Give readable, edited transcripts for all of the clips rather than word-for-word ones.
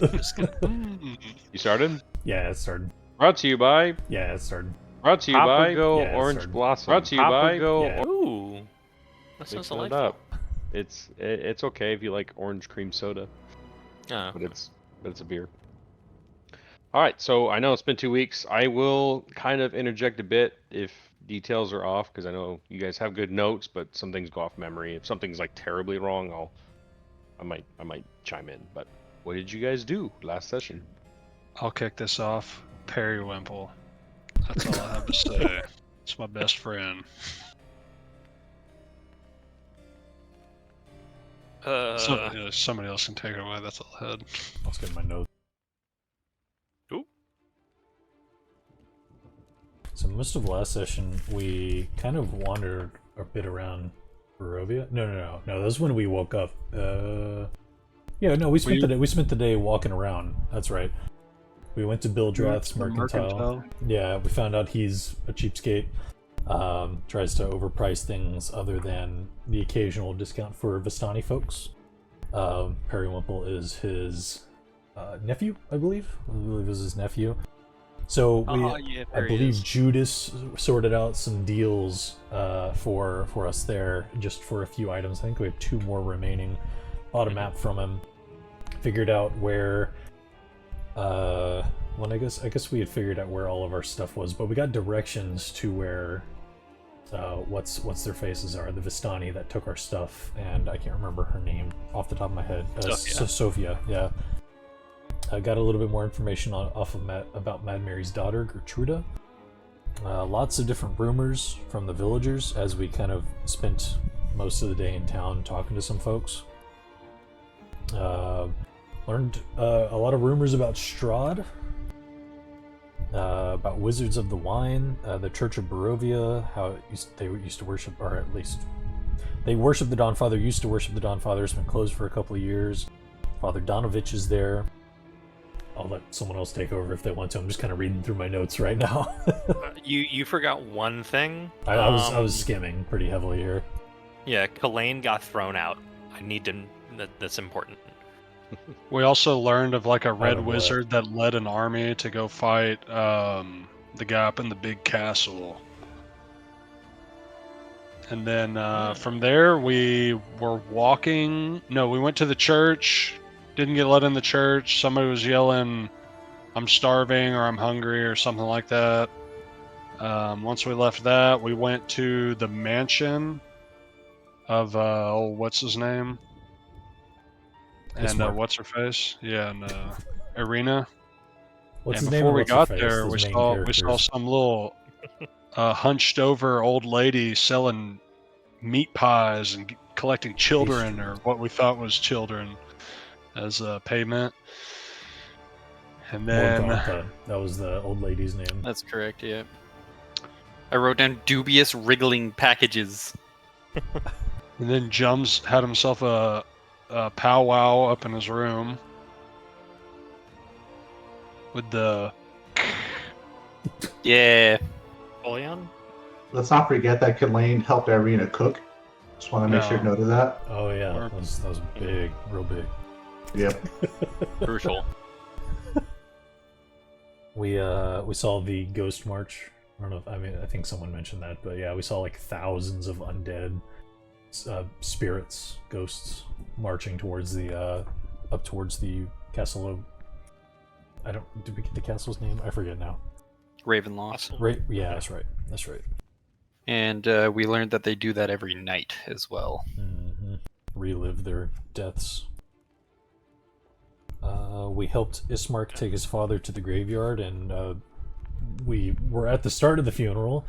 You started? Yeah, it started. Brought to you by. Yeah, it started. Brought to you by. Yeah, it Orange started. Blossom. Brought to you by. Yeah. Ooh, that sounds Mixing it delightful. up. It's okay if you like orange cream soda, Oh, but it's a beer. All right, so I know it's been 2 weeks. I will kind of interject a bit if details are off, because I know you guys have good notes, but some things go off memory. If something's like terribly wrong, I might chime in. But what did you guys do last session? I'll kick this off. Periwimple. That's all I have to say. It's my best friend. Somebody else can take it away. That's all I had. Let's get my notes. Ooh. So most of last session, we kind of wandered a bit around Barovia. No. That was when we woke up. Yeah, no, we spent the day walking around. That's right. We went to Bildrath's Mercantile. Yeah, we found out he's a cheapskate. Tries to overprice things other than the occasional discount for Vistani folks. Periwimple is his nephew, I believe. I believe it was his nephew. So I believe Judas sorted out some deals for us there, just for a few items. I think we have 2 more remaining. Bought a map from him. Figured out where. Well, I guess we had figured out where all of our stuff was, but we got directions to where. What's their faces are, the Vistani that took our stuff, and I can't remember her name off the top of my head. Sophia, yeah. I got a little bit more information about Mad Mary's daughter, Gertruda. Lots of different rumors from the villagers as we kind of spent most of the day in town talking to some folks. Learned a lot of rumors about Strahd. About Wizards of the Wine, the Church of Barovia, how they used to worship, or at least they worship the Dawnfather, used to worship the Dawnfather. It's been closed for a couple of years. Father Donovich is there. I'll let someone else take over if they want to. I'm just kind of reading through my notes right now. you forgot one thing. I was skimming pretty heavily here. Yeah, Kalain got thrown out. I need to. That's important. We also learned of like a red wizard that led an army to go fight the guy up in the big castle. And then from there we were walking. No, we went to the church. Didn't get let in the church. Somebody was yelling, "I'm starving" or "I'm hungry" or something like that. Once we left that, we went to the mansion of what's his name? And what's her face? Yeah, and Irina. What's and his name? Before we got there, we saw some little hunched over old lady selling meat pies and collecting children, or what we thought was children, as payment. And then that was the old lady's name. That's correct. Yeah. I wrote down dubious wriggling packages. And then Jums had himself a powwow up in his room with the Oleon? Let's not forget that Kalain helped Irina cook. Just want to make sure note of that. Oh yeah, that was big, real big. Yep. Crucial. We saw the Ghost March. I don't know. I think someone mentioned that, but yeah, we saw like thousands of undead spirits, ghosts, marching towards the up towards the castle of. Did we get the castle's name? I forget now. Ravenloft. Right. Yeah, that's right. That's right. And we learned that they do that every night as well. Mm-hmm. Relive their deaths. We helped Ismark take his father to the graveyard, and we were at the start of the funeral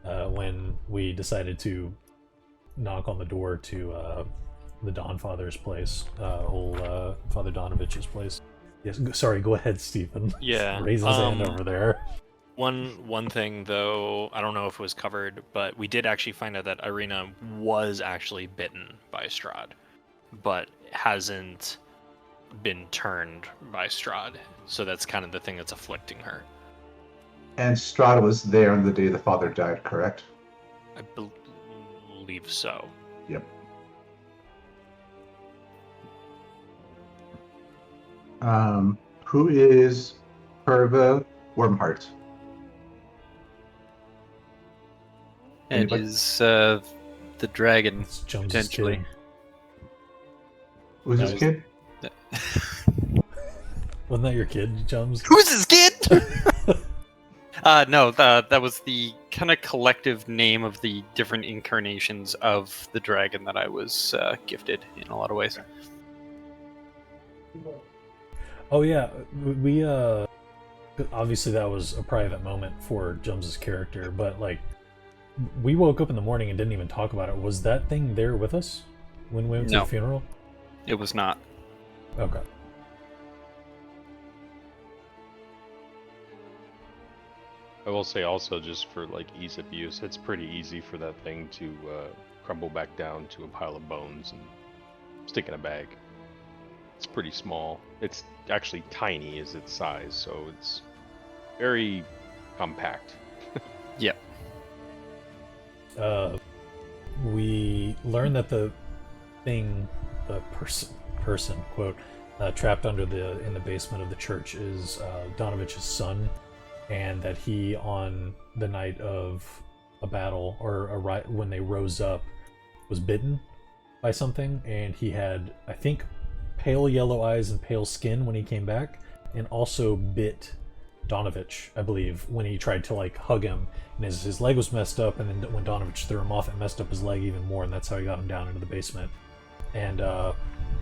when we decided to knock on the door to the Dawnfather's place, old Father Donovich's place. Yes, sorry, go ahead, Stephen. Yeah. Raise his hand over there. One thing, though, I don't know if it was covered, but we did actually find out that Irina was actually bitten by Strahd, but hasn't been turned by Strahd. So that's kind of the thing that's afflicting her. And Strahd was there on the day the father died, correct? I believe so. Yep. Who is Perva Wormheart? It Anybody? is the dragon, It's Jones's potentially. kid. Who's No, this kid? Wasn't that your kid, Jones? Who's this kid? No, that was the kind of collective name of the different incarnations of the dragon that I was gifted in a lot of ways. Oh yeah, we obviously that was a private moment for Jones's character, but like we woke up in the morning and didn't even talk about it. Was that thing there with us when we went to No. the funeral? It was not. Okay. I will say also, just for like ease of use, it's pretty easy for that thing to crumble back down to a pile of bones and stick in a bag. It's pretty small. It's actually tiny as its size, so it's very compact. Yep. We learned that the thing, the person quote, trapped in the basement of the church is Donovich's son, and that he, on the night of a battle or when they rose up, was bitten by something, and he had, I think, pale yellow eyes and pale skin when he came back, and also bit Donovich, I believe, when he tried to like hug him, and his leg was messed up, and then when Donovich threw him off, it messed up his leg even more, and that's how he got him down into the basement. And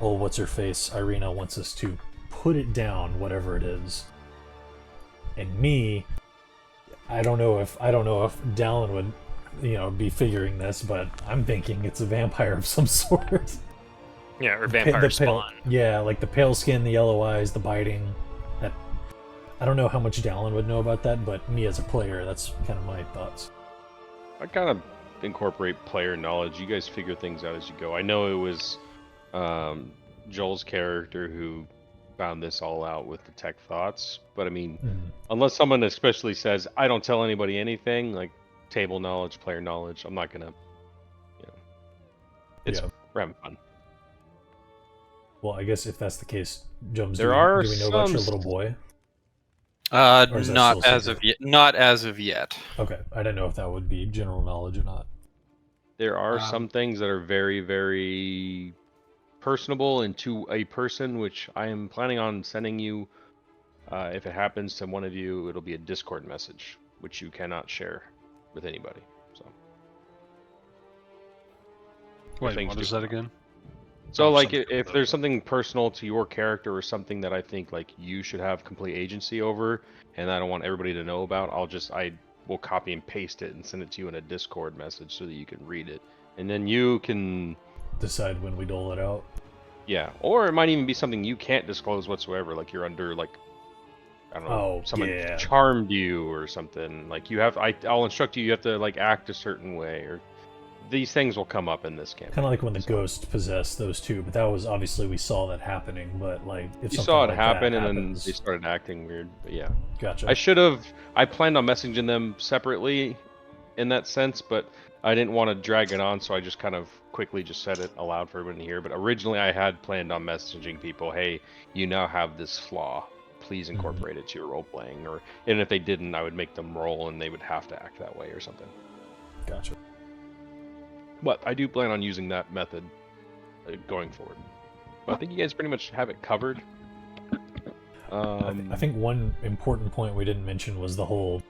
what's her face, Irina, wants us to put it down, whatever it is. And me, I don't know if Dallin would, be figuring this, but I'm thinking it's a vampire of some sort. Yeah, or vampire spawn. Yeah, like the pale skin, the yellow eyes, the biting. That I don't know how much Dallin would know about that, but me as a player, that's kind of my thoughts. I kind of incorporate player knowledge. You guys figure things out as you go. I know it was Joel's character who found this all out with the tech thoughts, but I mean, unless someone especially says, I don't tell anybody anything, like table knowledge, player knowledge, I'm not gonna, it's rather fun. Well, I guess if that's the case, Jones, Do do we know about your some little boy? Not as of yet. Not as of yet. Okay, I didn't know if that would be general knowledge or not. There are some things that are very, very personable and to a person, which I am planning on sending you. If it happens to one of you, it'll be a Discord message, which you cannot share with anybody. So. Wait, what is that again? So, like, if there's something personal to your character or something that I think like you should have complete agency over, and I don't want everybody to know about, I will copy and paste it and send it to you in a Discord message so that you can read it, and then you can decide when we dole it out. Yeah, or it might even be something you can't disclose whatsoever, like you're under like, I don't know, someone charmed you or something. Like I'll instruct you. You have to like act a certain way, or these things will come up in this campaign. Kind of like when the ghost possessed those two, but that was obviously we saw that happening. But like if you saw it like happen and happens... then they started acting weird. But yeah, gotcha. I planned on messaging them separately, in that sense, but I didn't want to drag it on, so I just kind of quickly just said it aloud for everyone to hear. But originally, I had planned on messaging people, "Hey, you now have this flaw. Please incorporate it to your role playing." And if they didn't, I would make them roll, and they would have to act that way or something. Gotcha. But I do plan on using that method going forward. But I think you guys pretty much have it covered. I think one important point we didn't mention was the whole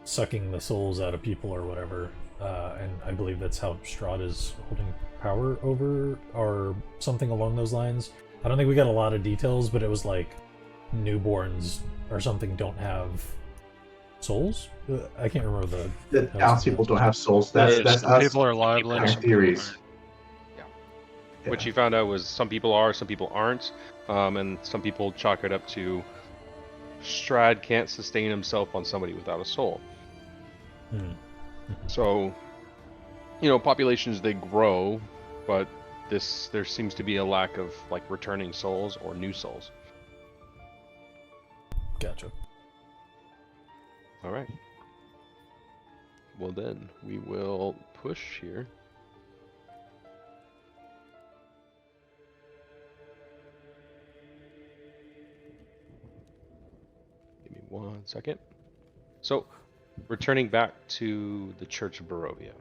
sucking the souls out of people or whatever, and I believe that's how Strahd is holding power over, or something along those lines. I don't think we got a lot of details, but it was like newborns or something don't have souls. I can't remember the townspeople don't have souls. That's us. People are alive. Theories. Yeah. What you found out was some people are, some people aren't, and some people chalk it up to Strahd can't sustain himself on somebody without a soul. So, populations, they grow, but there seems to be a lack of like returning souls or new souls. Gotcha. All right. Well then, we will push here. 1 second. So, returning back to the Church of Barovia,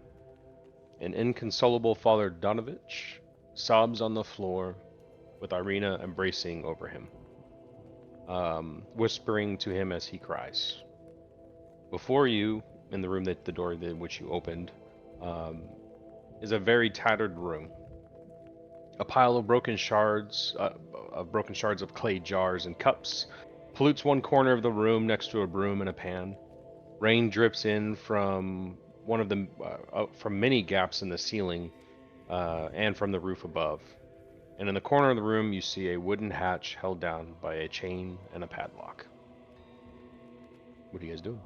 an inconsolable Father Donovich sobs on the floor with Irina embracing over him, whispering to him as he cries. Before you, in the room that the door in which you opened, is a very tattered room. A pile of broken shards of clay jars and cups pollutes one corner of the room next to a broom and a pan. Rain drips in from one of the from many gaps in the ceiling and from the roof above. And in the corner of the room, you see a wooden hatch held down by a chain and a padlock. What are you guys doing?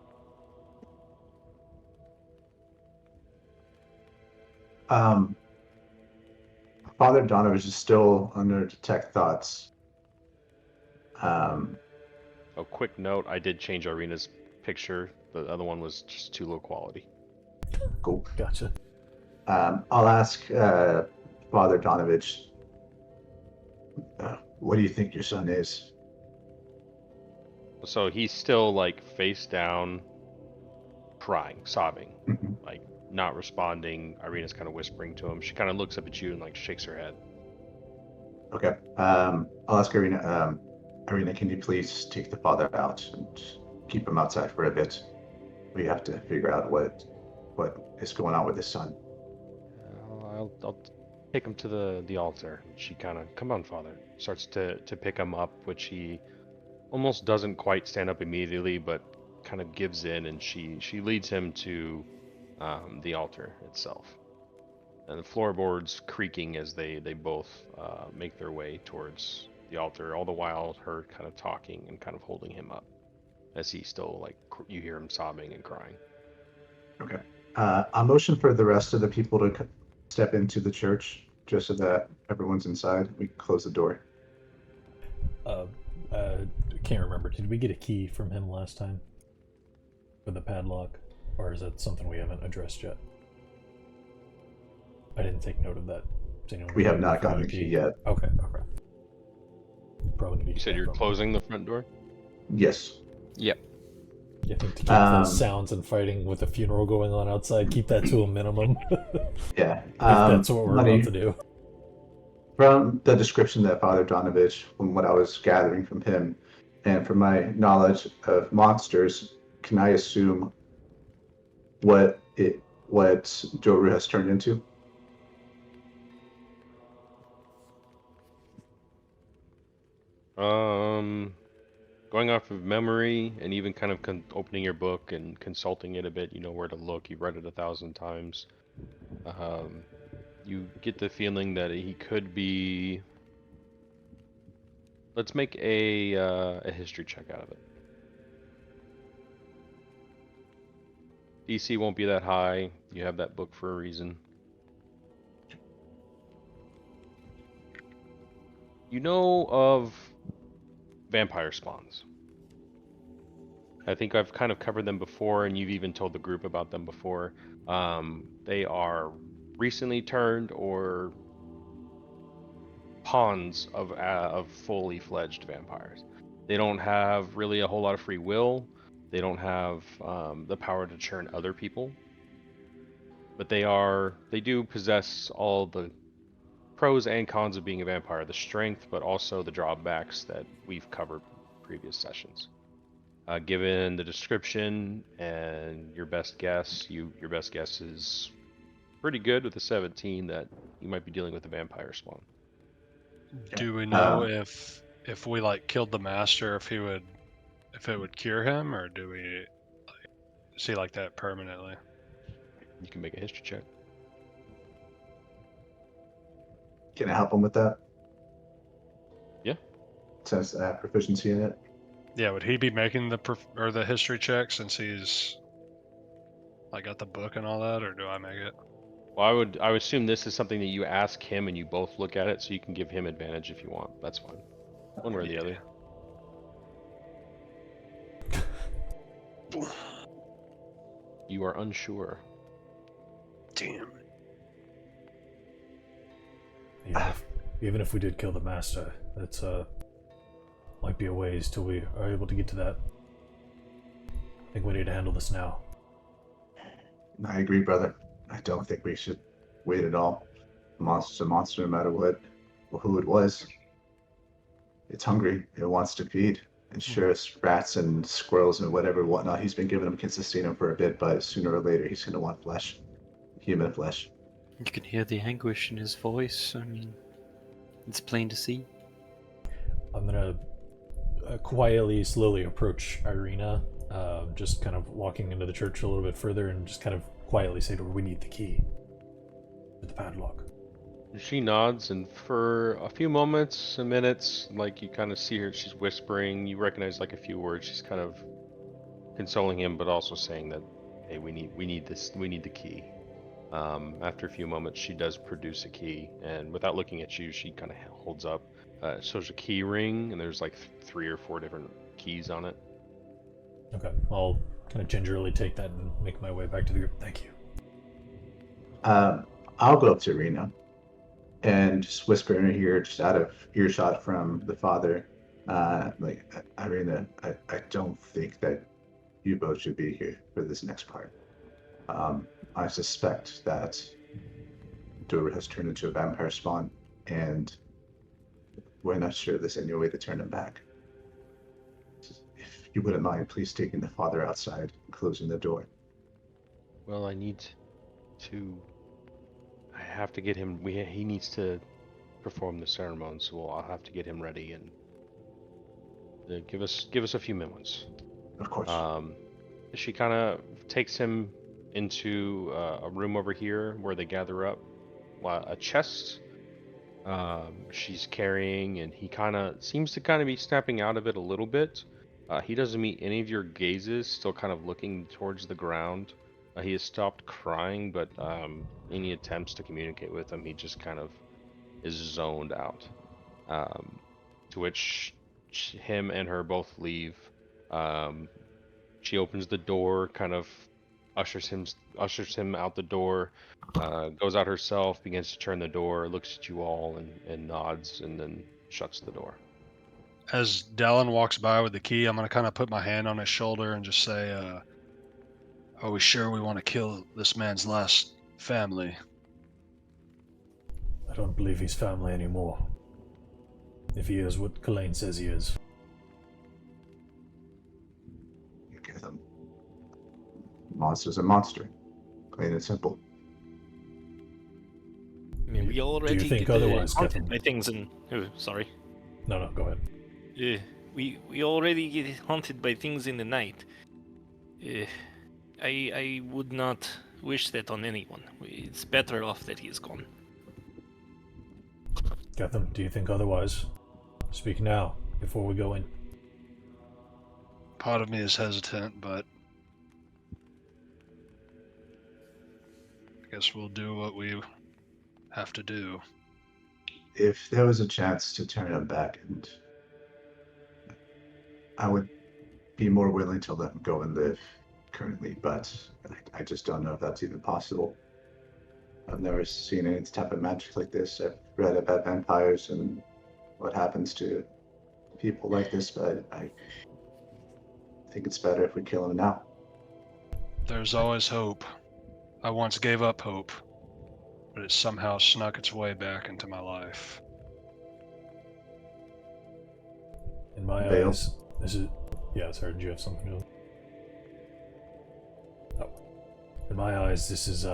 Father Donovich is still under detect thoughts. A quick note: I did change Irina's picture. The other one was just too low quality. Cool. Gotcha. I'll ask Father Donovich, what do you think your son is? So he's still like face down, crying, sobbing, Mhm. like not responding. Irina's kind of whispering to him. She kind of looks up at you and like shakes her head. Okay. I'll ask Irina. Irina, can you please take the father out and keep him outside for a bit? We have to figure out what is going on with his son. I'll take him to the altar. She kind of, come on, Father. Starts to pick him up, which he almost doesn't quite stand up immediately, but kind of gives in, and she leads him to the altar itself. And the floorboards creaking as they both make their way towards the altar, all the while her kind of talking and kind of holding him up as he still, like, you hear him sobbing and crying. Okay. I'll motion for the rest of the people to step into the church just so that everyone's inside. We can close the door. Can't remember. Did we get a key from him last time? For the padlock? Or is that something we haven't addressed yet? I didn't take note of that. We have not gotten a key yet. Okay. Probably need to You said you're closing the front door? Yes. Yep. Yeah, I think to keep the sounds and fighting with a funeral going on outside, keep that to a minimum. Yeah. If that's what we're about to do. From the description that Father Donovich, from what I was gathering from him, and from my knowledge of monsters, can I assume what Joru has turned into? Going off of memory and even kind of opening your book and consulting it a bit, you know where to look. You've read it 1,000 times. You get the feeling that he could be. Let's make a history check out of it. DC won't be that high. You have that book for a reason. You know of vampire spawns. I think I've kind of covered them before, and you've even told the group about them before. They are recently turned or pawns of fully fledged vampires. They don't have really a whole lot of free will. They don't have the power to churn other people. But they do possess all the pros and cons of being a vampire, the strength, but also the drawbacks that we've covered in previous sessions. Given the description and your best guess, your best guess is pretty good with a 17 that you might be dealing with a vampire spawn. Do we know if we like killed the master, if it would cure him, or do we see like that permanently? You can make a history check. Can I help him with that? Yeah. Since I have proficiency in it. Yeah, would he be making the history check since he's like got the book and all that, or do I make it? Well, I would assume this is something that you ask him and you both look at it, so you can give him advantage if you want. That's fine. One way or the other. You are unsure. Damn. Even if we did kill the master, that's might be a ways till we are able to get to that think we need to handle this now. I agree, brother. I don't think we should wait at all. A monster's a monster no matter what or who it was. It's hungry. It wants to feed. And sure, rats and squirrels and whatnot he's been giving him can sustain him for a bit, but sooner or later he's going to want flesh. Human flesh. You can hear the anguish in his voice. I mean, it's plain to see. I'm gonna quietly, slowly approach Irina, just kind of walking into the church a little bit further and just kind of quietly say to her, we need the key to the padlock. She nods, and for a few moments, minutes, like you kind of see her, she's whispering. You recognize like a few words. She's kind of consoling him, but also saying that, hey, we need this, we need the key. After a few moments, she does produce a key, and without looking at you, she kind of holds up. So there's a key ring, and there's like 3 or 4 different keys on it. Okay, I'll kind of gingerly take that and make my way back to the group. Thank you. I'll go up to Irina and just whisper in her ear, just out of earshot from the father, like, Irina, I don't think that you both should be here for this next part. I suspect that Dora has turned into a vampire spawn, and we're not sure there's any way to turn him back. If you wouldn't mind, please taking the father outside and closing the door. Well, I have to get him. He needs to perform the ceremony, so I'll have to get him ready, and give us a few minutes. Of course. She kind of takes him into a room over here where they gather up a chest. She's carrying, and he seems to be snapping out of it a little bit. He doesn't meet any of your gazes, still kind of looking towards the ground. He has stopped crying, but any attempts to communicate with him, he just kind of is zoned out. To which him and her both leave. She opens the door, kind of ushers him out the door, goes out herself, begins to turn the door, looks at you all and nods, and then shuts the door. As Dallin walks by with the key, I'm going to kind of put my hand on his shoulder and just say, are we sure we want to kill this man's last family? I don't believe he's family anymore. If he is what Kalain says he is. You get him. Monster's a monster. Plain and simple. I mean, we already Do you think get, otherwise, haunted Kevin? by things in. Oh, sorry. No, go ahead. We already get haunted by things in the night. I would not wish that on anyone. It's better off that he's gone. Gethem, do you think otherwise? Speak now, before we go in. Part of me is hesitant, but I guess we'll do what we have to do. If there was a chance to turn him back, and I would be more willing to let him go and live currently, but I just don't know if that's even possible. I've never seen any type of magic like this. I've read about vampires and what happens to people like this, but I think it's better if we kill him now. There's always hope. I once gave up hope, but it somehow snuck its way back into my life. In my Bale? eyes, this is... Yeah, sorry, did you have something to... Oh. In my eyes, this is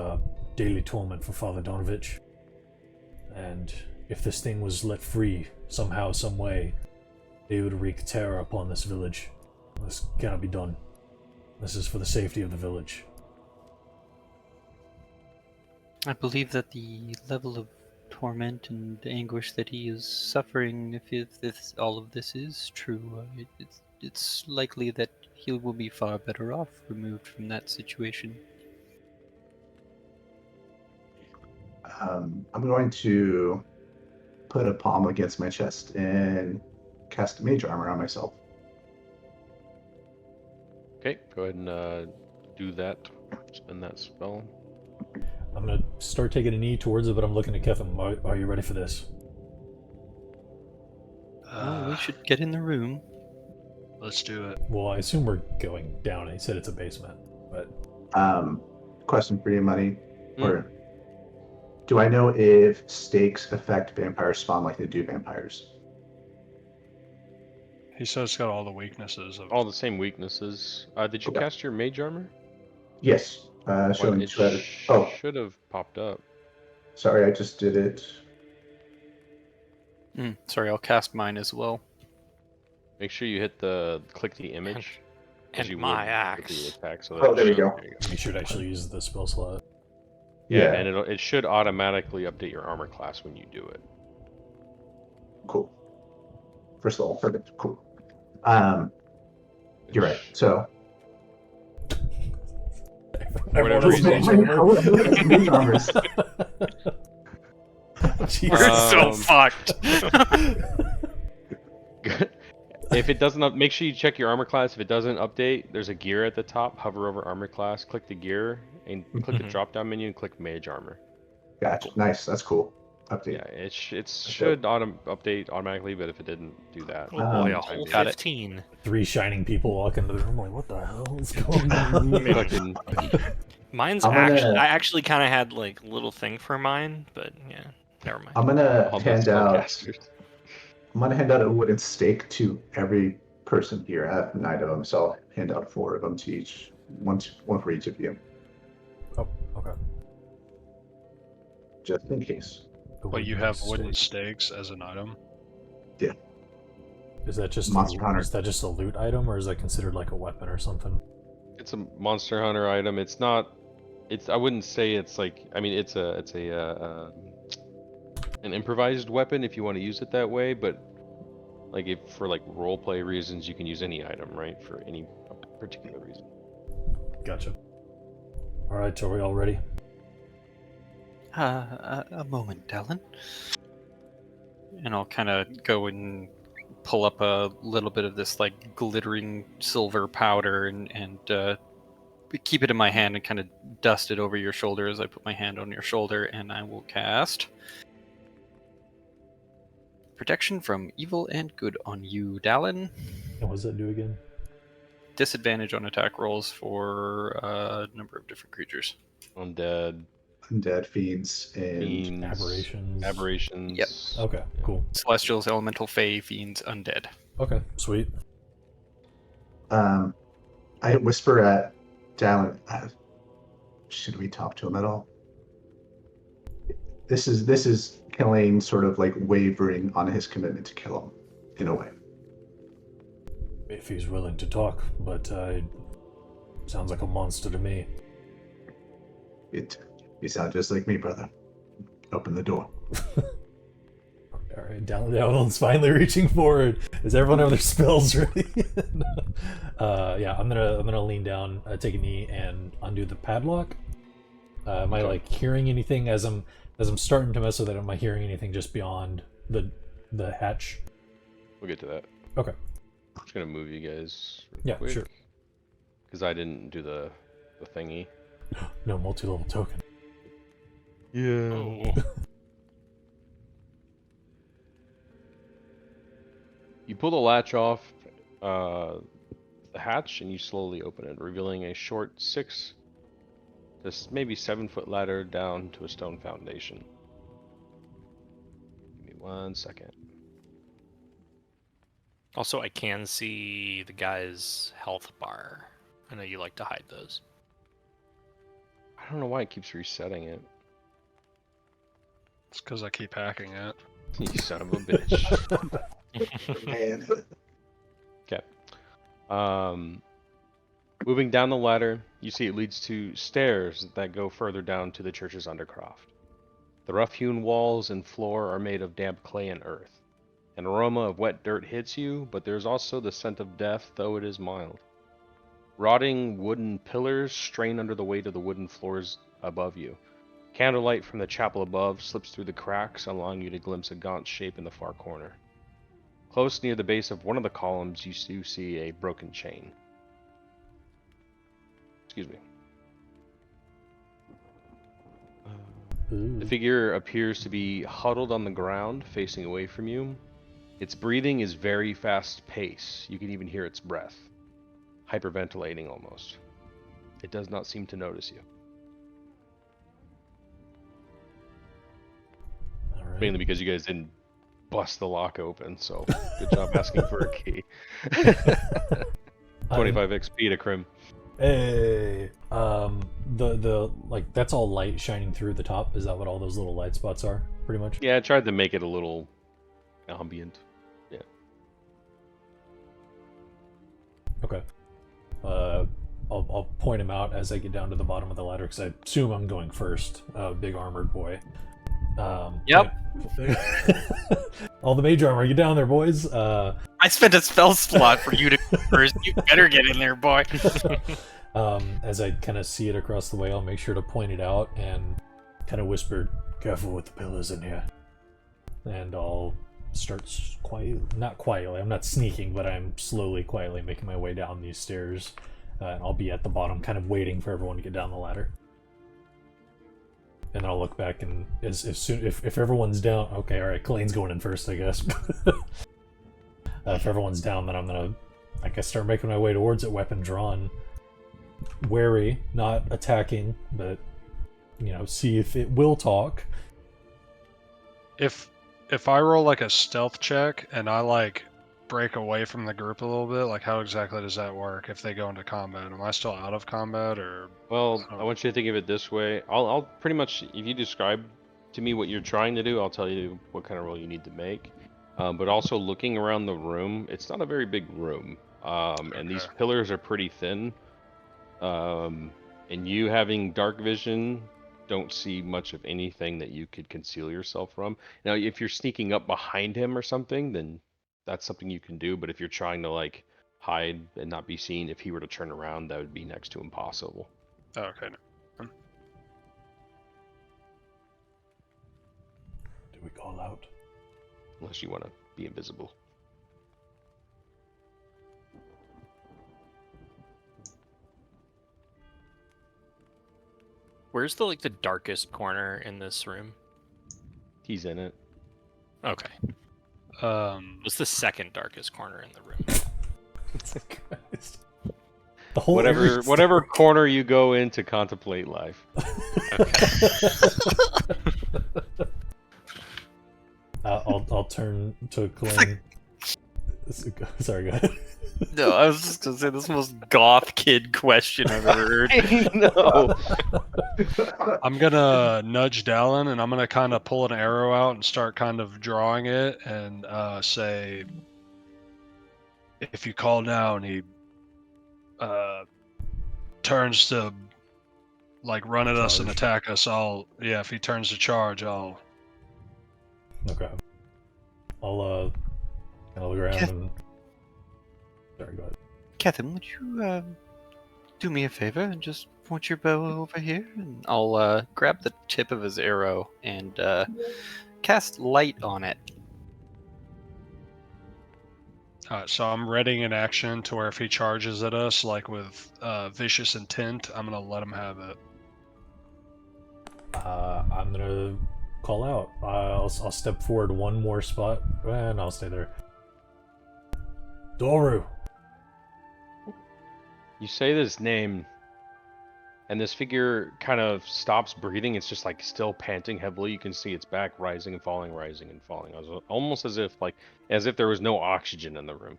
daily torment for Father Donovich. And if this thing was let free, somehow, some way, it would wreak terror upon this village. This cannot be done. This is for the safety of the village. I believe that the level of torment and anguish that he is suffering, if all of this is true, it's likely that he will be far better off removed from that situation. I'm going to put a palm against my chest and cast mage armor on myself. Okay, go ahead and do that. Spend that spell. I'm gonna start taking a knee towards it, but I'm looking at Kevin. Are you ready for this? Well, we should get in the room. Let's do it. Well, I assume we're going down. He said it's a basement, but Question for you, Money. Hmm. Or do I know if stakes affect vampire spawn like they do vampires? He says it's got all the weaknesses of. All the same weaknesses. Did you Okay. cast your mage armor? Yes. Well, Showing it 2 out of. Oh, should have popped up. sorry, I just did it. Sorry, I'll cast mine as well. Make sure you click the image. as And you my would with axe. the attack. So Oh, there we should- go. you should actually use the spell slot. Yeah, and it should automatically update your armor class when you do it. Cool. First of all, perfect. Cool. You're right. So. Whatever I've reason. ordered Mage armors. We're so Um, fucked. If it doesn't make sure you check your armor class. If it doesn't update, there's a gear at the top. Hover over armor class, click the gear, and click the Mhm. drop down menu and click mage armor. Gotcha. Nice. That's cool. Update. Yeah, it should update automatically, but if it didn't do that, Oh boy, a Um, whole got it. 15. 3 shining people walk into the room. Like, what the hell is going on? fucking Mine's I'm gonna- I actually kind of had like a little thing for mine, but yeah, never mind. I'm gonna all the hand out. spellcasters. I'm gonna hand out a wooden stake to every person here. I have 9 of them, so I'll hand out 4 of them to each. One for each of you, Oh, okay. just in case. But you have wooden stakes as an item. Is that just Monster Hunter. Is that just a loot item, or is that considered like a weapon or something? It's a monster hunter item. It's not. I wouldn't say it's like. I mean, it's an improvised weapon if you want to use it that way. But like if for like role play reasons, you can use any item, right? For any particular reason. Gotcha. All right, are we all ready? A moment, Alan. And I'll kind of go and pull up a little bit of this like glittering silver powder and keep it in my hand and kind of dust it over your shoulder as I put my hand on your shoulder, and I will cast Protection from Evil and Good on you, Dallin. And what does that do again? Disadvantage on attack rolls for a number of different creatures. Undead, Undead fiends and fiends, Aberrations. aberrations. Yep. Okay, cool. Celestials, Elemental, Fae, Fiends, Undead. Okay, sweet. I whisper at Dallin. Should we talk to him at all? This is Killing sort of like wavering on his commitment to kill him, in a way. If he's willing to talk, but sounds like a monster to me. You sound just like me, brother. Open the door. All right, Dallin's finally reaching forward. Is everyone have their spells ready? Yeah, I'm gonna lean down, take a knee, and undo the padlock. Am I like hearing anything as I'm starting to mess with it? Am I hearing anything just beyond the hatch? We'll get to that. Okay. I'm just gonna move you guys. Yeah, sure. Because I didn't do the thingy. No multi-level token. Yeah. Oh. You pull the latch off the hatch and you slowly open it, revealing a short 6 to maybe 7 foot ladder down to a stone foundation. Give me 1 second. Also, I can see the guy's health bar. I know you like to hide those. I don't know why it keeps resetting it. It's because I keep hacking it. You son of a bitch. Man. Moving down the ladder, you see it leads to stairs that go further down to the church's undercroft. The rough-hewn walls and floor are made of damp clay and earth. An aroma of wet dirt hits you, but there's also the scent of death, though it is mild. Rotting wooden pillars strain under the weight of the wooden floors above you. Candlelight from the chapel above slips through the cracks, allowing you to glimpse a gaunt shape in the far corner. Close near the base of one of the columns, you do see a broken chain. Excuse me. The figure appears to be huddled on the ground, facing away from you. Its breathing is very fast paced. You can even hear its breath, hyperventilating almost. It does not seem to notice you. All right. Mainly because you guys didn't bust the lock open, so good job asking for a key. 25 XP to Crim. Hey, the like that's all light shining through the top. Is that what all those little light spots are? Pretty much. Yeah, I tried to make it a little ambient. Yeah. Okay. I'll point him out as I get down to the bottom of the ladder because I assume I'm going first. Big armored boy. Yep. All the mage armor, get down there, boys. I spent a spell slot for you to first. You better get in there, boy. As I kind of see it across the way, I'll make sure to point it out and kind of whisper, "Careful with the pillars in here." And I'll start not quietly. I'm not sneaking, but I'm slowly, quietly making my way down these stairs. And I'll be at the bottom, kind of waiting for everyone to get down the ladder. And then I'll look back, and as soon if everyone's down, okay, all right, Colleen's going in first, I guess. If everyone's down, then I'm gonna, I guess, start making my way towards it, weapon drawn, wary, not attacking, but see if it will talk. If I roll like a stealth check and I like break away from the group a little bit, like how exactly does that work if they go into combat? Am I still out of combat or? Well, I want you to think of it this way. I'll pretty much, if you describe to me what you're trying to do, I'll tell you what kind of roll you need to make. But also looking around the room, it's not a very big room. And these pillars are pretty thin. And you having dark vision, don't see much of anything that you could conceal yourself from. Now, if you're sneaking up behind him or something, then that's something you can do. But if you're trying to like hide and not be seen, if he were to turn around, that would be next to impossible. Oh, okay. No. Do we call out? Unless you want to be invisible. Where's the darkest corner in this room? He's in it. Okay. What's the second darkest corner in the room? The whole whatever corner you go in to contemplate life. I'll turn to Colleen. Sorry, go ahead. No, I was just gonna say this is the most goth kid question I've ever heard. I know. I'm gonna nudge Dallin and I'm gonna kind of pull an arrow out and start kind of drawing it and say, if you call now and he turns to like run at us and attack us, if he turns to charge, I'll. Okay. I'll look around and. Sorry, go ahead. Catherine, would you do me a favor and just point your bow over here? And I'll grab the tip of his arrow and cast light on it. Alright, so I'm readying an action to where if he charges at us, like with vicious intent, I'm gonna let him have it. I'm gonna call out. I'll step forward one more spot, and I'll stay there. Doru. You say this name, and this figure kind of stops breathing. It's just like still panting heavily. You can see its back rising and falling, almost as if there was no oxygen in the room,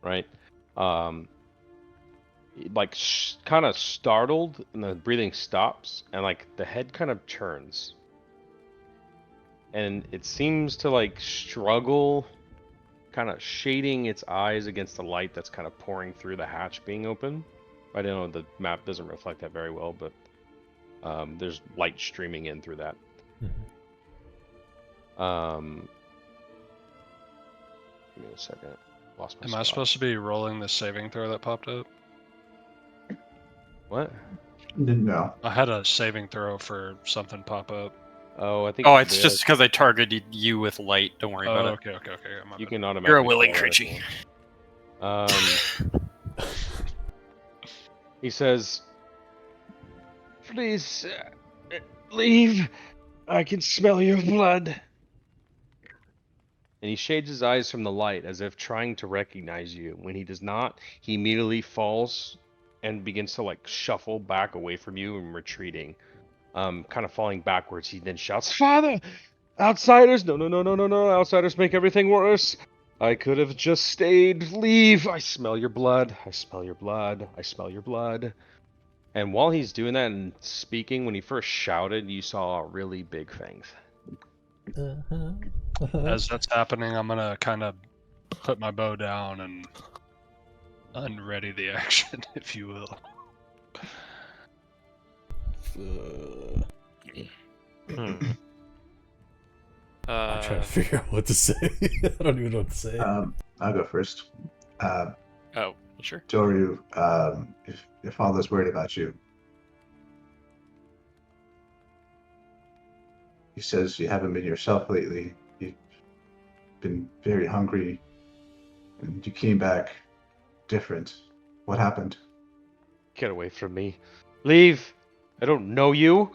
right? Kind of startled, and the breathing stops, and like the head kind of turns, and it seems to struggle, kind of shading its eyes against the light that's kind of pouring through the hatch being open. I don't know, the map doesn't reflect that very well, but there's light streaming in through that. Mm-hmm. Give me a second. Lost my Am spot. I supposed to be rolling the saving throw that popped up? What? No. I had a saving throw for something pop up. Oh, I think. Oh, it's just because I targeted you with light. Don't worry about it. Okay. You can automatically. You're a willing call that creature. He says, "Please leave. I can smell your blood." and he shades his eyes from the light as if trying to recognize you. When he does not, he immediately falls and begins to like shuffle back away from you and retreating. Kind of falling backwards. He then shouts, "Father! Outsiders! No, no, no, no, no, no! Outsiders make everything worse! I could have just stayed. Leave! I smell your blood. I smell your blood. I smell your blood." And while he's doing that and speaking, when he first shouted, you saw really big fangs. As that's happening, I'm gonna kind of put my bow down and unready the action, if you will. I'm trying to figure out what to say. I don't even know what to say. I'll go first. Oh, sure. Doru, if your father's worried about you, he says you haven't been yourself lately. You've been very hungry, and you came back different. What happened? Get away from me. Leave! I don't know you!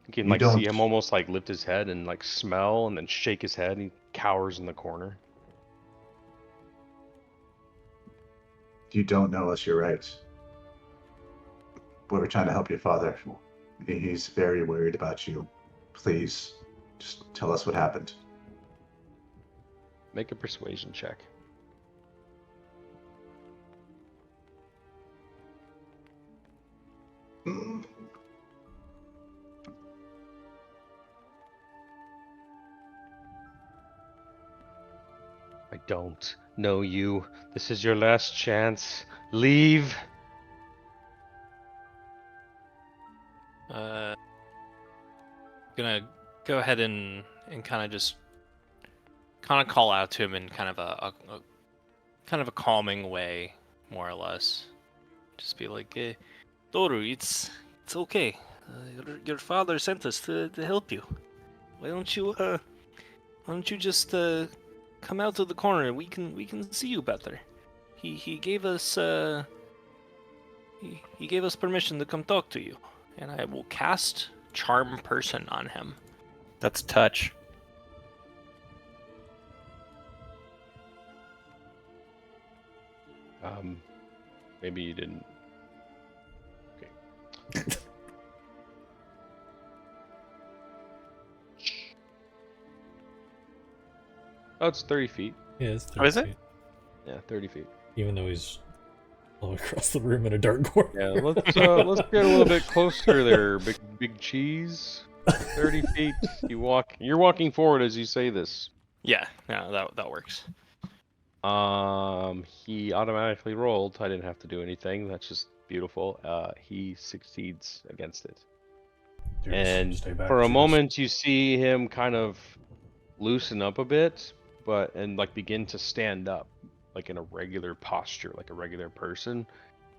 You can You like see don't- him almost like lift his head and like smell and then shake his head and he cowers in the corner. You don't know us, you're right. But we're trying to help your father. He's very worried about you. Please, just tell us what happened. Make a persuasion check. I don't know you. This is your last chance. Leave. Gonna go ahead and kind of just kind of call out to him in kind of a calming way, more or less. Just be like, Doru, it's okay. Your father sent us to help you. Why don't you just come out to the corner? We can see you better. He gave us he gave us permission to come talk to you, and I will cast Charm Person on him. That's touch. Maybe you didn't. Okay. Oh, it's 30 feet. Yeah, it's 30 Oh, is it? feet. Yeah, 30 feet. Even though he's all across the room in a dark corner. Yeah, let's get a little bit closer there, big cheese. 30 feet. You're walking forward as you say this. Yeah, that works. He automatically rolled. I didn't have to do anything. That's just beautiful. He succeeds against it. Dude, And stay back, for a Judas. moment you see him kind of loosen up a bit, and like begin to stand up like in a regular posture, like a regular person.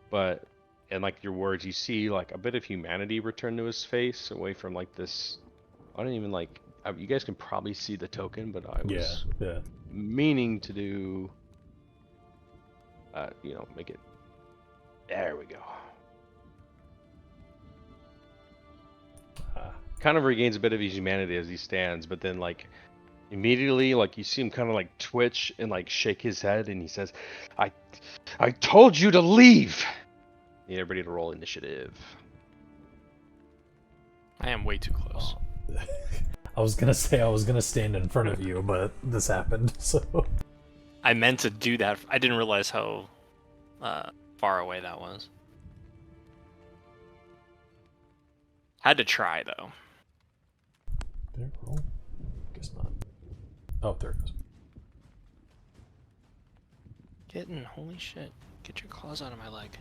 But and like your words, you see like a bit of humanity return to his face, away from like this. I don't even like. You guys can probably see the token, but I was Yeah. meaning to do. Make it. There we go. Kind of regains a bit of his humanity as he stands, but then like immediately, like you see him kind of like twitch and like shake his head, and he says, I told you to leave." Need everybody to roll initiative. I am way too close. I was gonna say I was gonna stand in front of you, but this happened, so. I meant to do that. I didn't realize how far away that was. Had to try though. Did it roll? Guess not. Oh, there it goes. Holy shit. Get your claws out of my leg.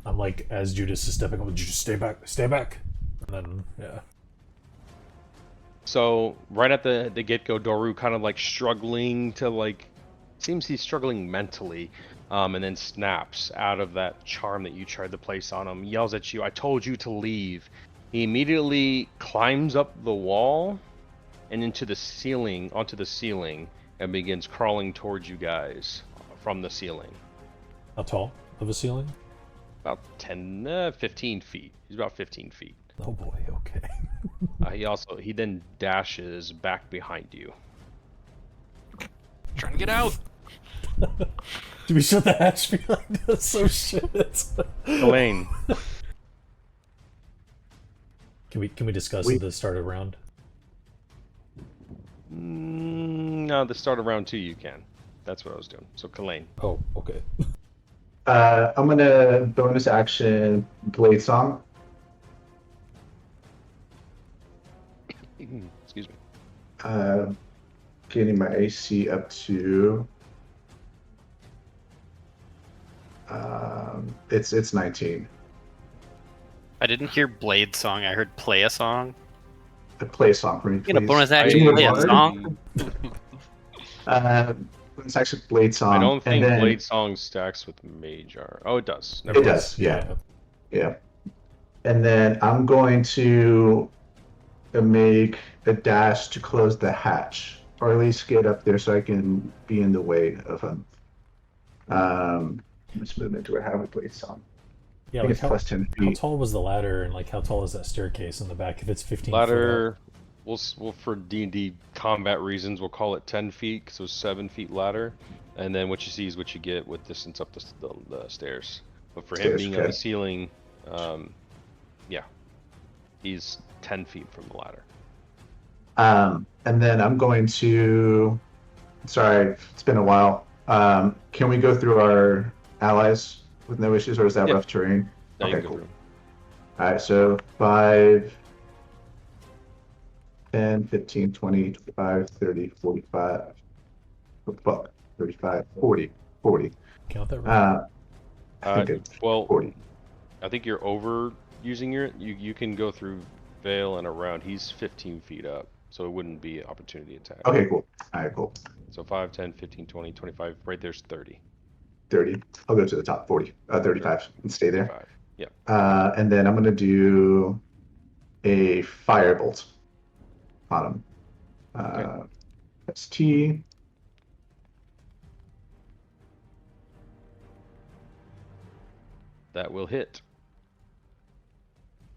I'm like, as Judas is stepping up, would you just stay back? And then, yeah. So right at the get-go, Doru kind of like struggling to like, seems he's struggling mentally, and then snaps out of that charm that you tried to place on him, yells at you, "I told you to leave." He immediately climbs up the wall and onto the ceiling, and begins crawling towards you guys from the ceiling. How tall of a ceiling? About 15 feet. He's about 15 feet. Oh boy, okay. He then dashes back behind you. Trying to get out. Do we shut the hatch behind us? Oh shit. Elaine. Can we discuss at the start of round? No, the start of round 2 you can. That's what I was doing. So Kalain. Oh, okay. I'm gonna bonus action Blade Song. Excuse me. Getting my AC up to it's 19. I didn't hear Blade Song. I heard Play a Song. Play a song for me, Get a please. bonus action I- Play a Song. Bonus action Blade Song. I don't think and then, Blade Song stacks with Mage Armor. Oh, it does. Never It mind. does, yeah. And then I'm going to make a dash to close the hatch, or at least get up there so I can be in the way of him. How much movement do I have with Blade Song? Yeah, I think like it's plus 10 how feet. tall was the ladder, and like how tall is that staircase in the back? If it's 15 foot Ladder. We'll for D&D combat reasons, we'll call it 10 feet, so 7 feet ladder. And then what you see is what you get with distance up the stairs. But for him Stairs, being on okay. the ceiling, yeah, he's 10 feet from the ladder. And then I'm going to. Sorry, it's been a while. Can we go through our allies with no issues, or is that Yeah. rough terrain? Now you Okay, can go cool. through. All right, so 5, 10, 15, 20, 25, 30, 45. Oh, fuck. 35, 40. 40. Count that right. I think it's Well, 40. I think you're over using you can go through Vale and around. He's 15 feet up, so it wouldn't be an opportunity attack. Okay, cool. All right, cool. So 5, 10, 15, 20, 25. Right there's 30. 30. I'll go to the top 40. 35 and stay there. 5. Yeah. And then I'm going to do a firebolt on him. Okay. That's T. That will hit.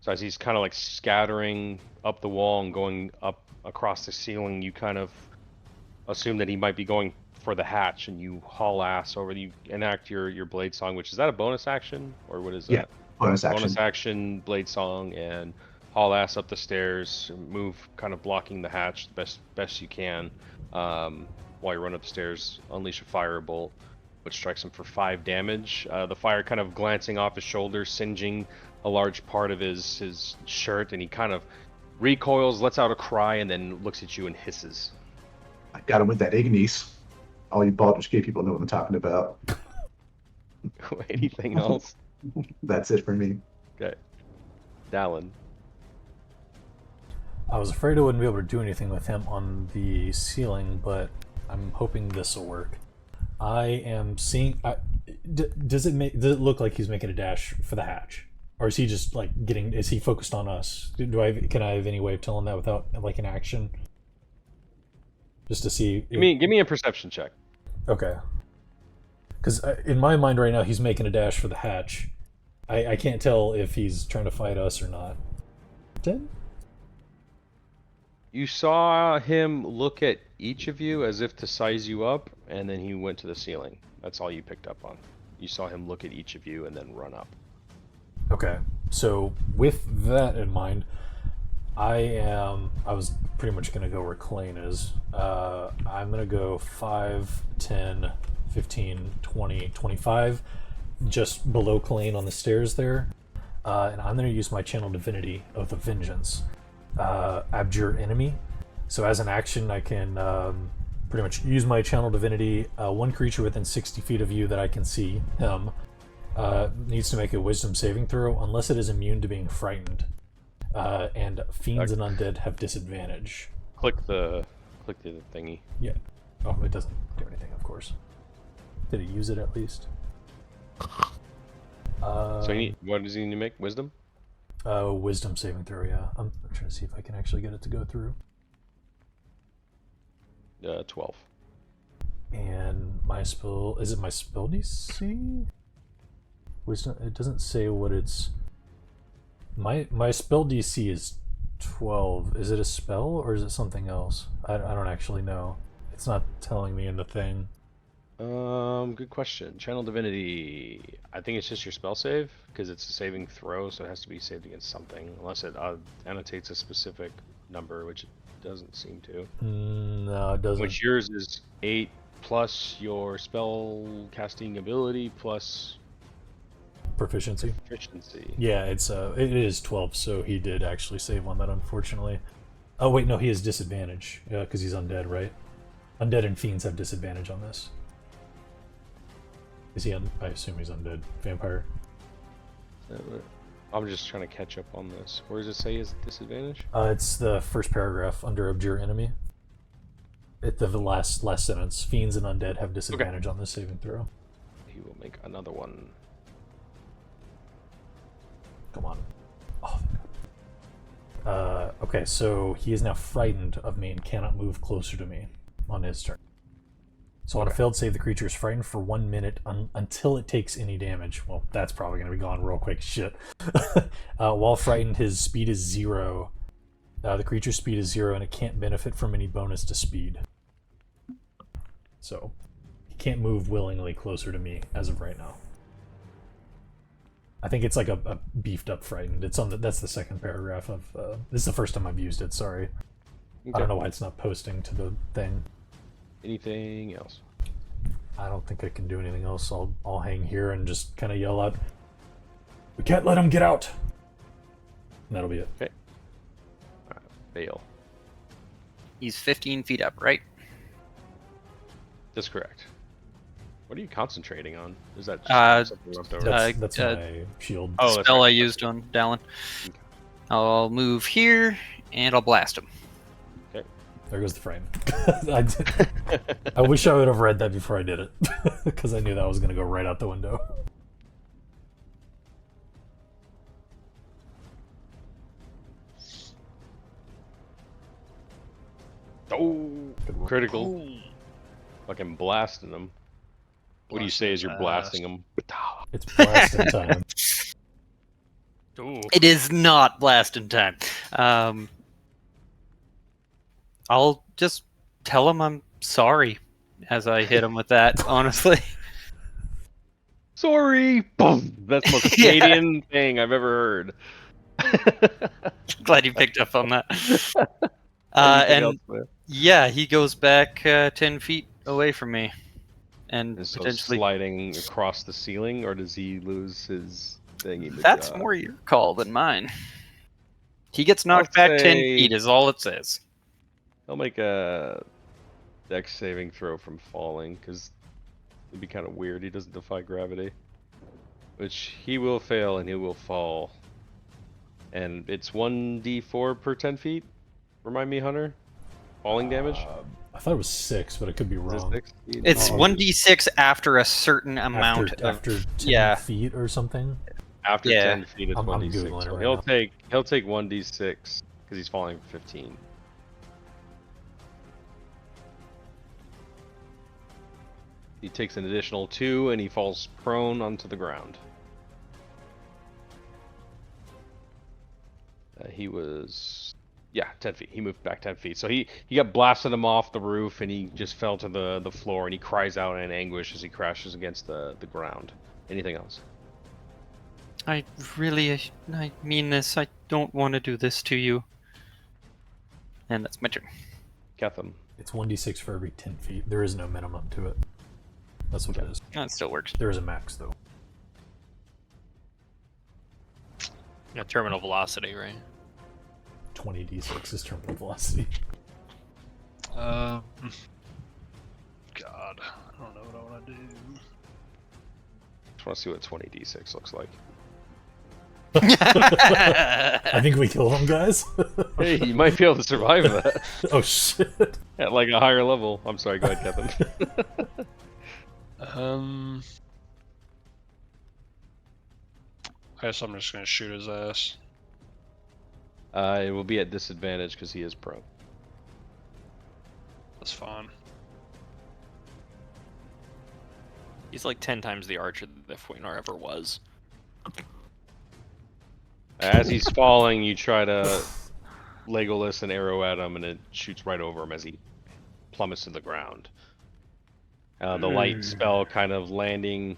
So as he's kind of like scattering up the wall and going up across the ceiling, you kind of assume that he might be going for the hatch, and you haul ass over. You enact your blade song, which is that a bonus action or what is that? Yeah, bonus action. Bonus action, blade song, and haul ass up the stairs. Move, kind of blocking the hatch the best you can. While you run up the stairs, unleash a firebolt, which strikes him for 5 damage. The fire kind of glancing off his shoulder, singeing a large part of his shirt, and he kind of recoils, lets out a cry, and then looks at you and hisses. I got him with that Ignis. All you Baldur's Gate people know what I'm talking about. Anything else? That's it for me. Okay. Dallin. I was afraid I wouldn't be able to do anything with him on the ceiling, but I'm hoping this will work. I am seeing. Does it look like he's making a dash for the hatch, or is he just like getting? Is he focused on us? Can I have any way of telling that without like an action? Just to see. Give me a perception check. Okay. Because in my mind right now, he's making a dash for the hatch. I can't tell if he's trying to fight us or not. 10? You saw him look at each of you as if to size you up, and then he went to the ceiling. That's all you picked up on. You saw him look at each of you and then run up. Okay. So with that in mind, I was pretty much going to go where Klain is. I'm going to go 5, 10, 15, 20, 25, just below Klain on the stairs there. And I'm going to use my Channel Divinity of the Vengeance. Abjure Enemy. So as an action, I can pretty much use my Channel Divinity. One creature within 60 feet of you that I can see, him, needs to make a Wisdom saving throw unless it is immune to being frightened. And fiends and undead have disadvantage. Click the thingy. Yeah. Oh, it doesn't do anything, of course. Did it use it at least? So what does he need to make? Wisdom? Wisdom saving throw, yeah. I'm trying to see if I can actually get it to go through. 12. And my spell... Is it my spell DC? Wisdom... It doesn't say what it's... My spell DC is 12. Is it a spell or is it something else? I don't actually know. I It's not telling me in the thing. Good question. Channel Divinity. I think it's just your spell save because it's a saving throw, so it has to be saved against something, unless it annotates a specific number, which it doesn't seem to. No, it doesn't. Which yours is 8 plus your spell casting ability plus Proficiency. proficiency. Yeah, it is 12, so he did actually save on that, unfortunately. Oh wait, no, he has disadvantage because he's undead, right? Undead and fiends have disadvantage on this. Is he? I assume he's undead. Vampire. I'm just trying to catch up on this. Where does it say is disadvantage? It's the first paragraph under Abjure Enemy. At the last sentence. Fiends and undead have disadvantage on this saving throw. He will make another one. Come on. Oh. Okay, so he is now frightened of me and cannot move closer to me on his turn. So on a failed save, the creature is frightened for 1 minute until it takes any damage. Well, that's probably going to be gone real quick. Shit. While frightened, his speed is 0. The creature's speed is 0, and it can't benefit from any bonus to speed. So he can't move willingly closer to me as of right now. I think it's like a beefed up frightened. It's on that's the second paragraph of. This is the first time I've used it. Sorry. Okay. I don't know why it's not posting to the thing. Anything else? I don't think I can do anything else. I'll hang here and just kind of yell out, "We can't let him get out!" And that'll be it. Okay. Fail. He's 15 feet up, right? That's correct. What are you concentrating on? Is that just something left over? That's my shield. Oh, that's Spell right. I used on Dallin. I'll move here, and I'll blast him. There goes the frame. I wish I would have read that before I did it, because I knew that was going to go right out the window. Oh, critical. Fucking blasting them. What do you say as you're blasting them? It's blasting time. Ooh. It is not blasting time. I'll just tell him I'm sorry as I hit him with that, honestly. Sorry! Boom! That's the most Canadian thing I've ever heard. Glad you picked up on that. Anything And else there? yeah, he goes back 10 feet away from me. And Is so potentially... sliding across the ceiling, or does he lose his thingy? That's more your call than mine. He gets knocked back 10 feet is all it says. He'll make a dex saving throw from falling, because it'd be kind of weird. He doesn't defy gravity. Which he will fail and he will fall. And it's 1d4 per 10 feet? Remind me, Hunter? Falling damage? I thought it was 6, but I could be Is it wrong. 6? It's 1d6 after a certain amount after 10 yeah. feet or something. After Yeah. 10 feet, it's I'm 1d6. Googling it So right he'll take 1d6 because he's falling 15. He takes an additional 2 and he falls prone onto the ground. He was, 10 feet. He moved back 10 feet. So he got blasted him off the roof and he just fell to the floor and he cries out in anguish as he crashes against the ground. Anything else? I mean this. I don't want to do this to you. And that's my turn. Cathem. It's 1d6 for every 10 feet. There is no minimum to it. That's what it is. That still works. There is a max, though. Yeah, terminal velocity, right? 20d6 is terminal velocity. God, I don't know what I want to do. Just want to see what 20d6 looks like. I think we killed him, guys. Hey, you might be able to survive that Oh shit. at like a higher level. I'm sorry, go ahead, Cathem. I guess I'm just gonna shoot his ass. It will be at disadvantage because he is prone. That's fine. He's like 10 times the archer that the Fwaynar ever was. As he's falling, you try to Legolas an arrow at him, and it shoots right over him as he plummets to the ground. The light spell kind of landing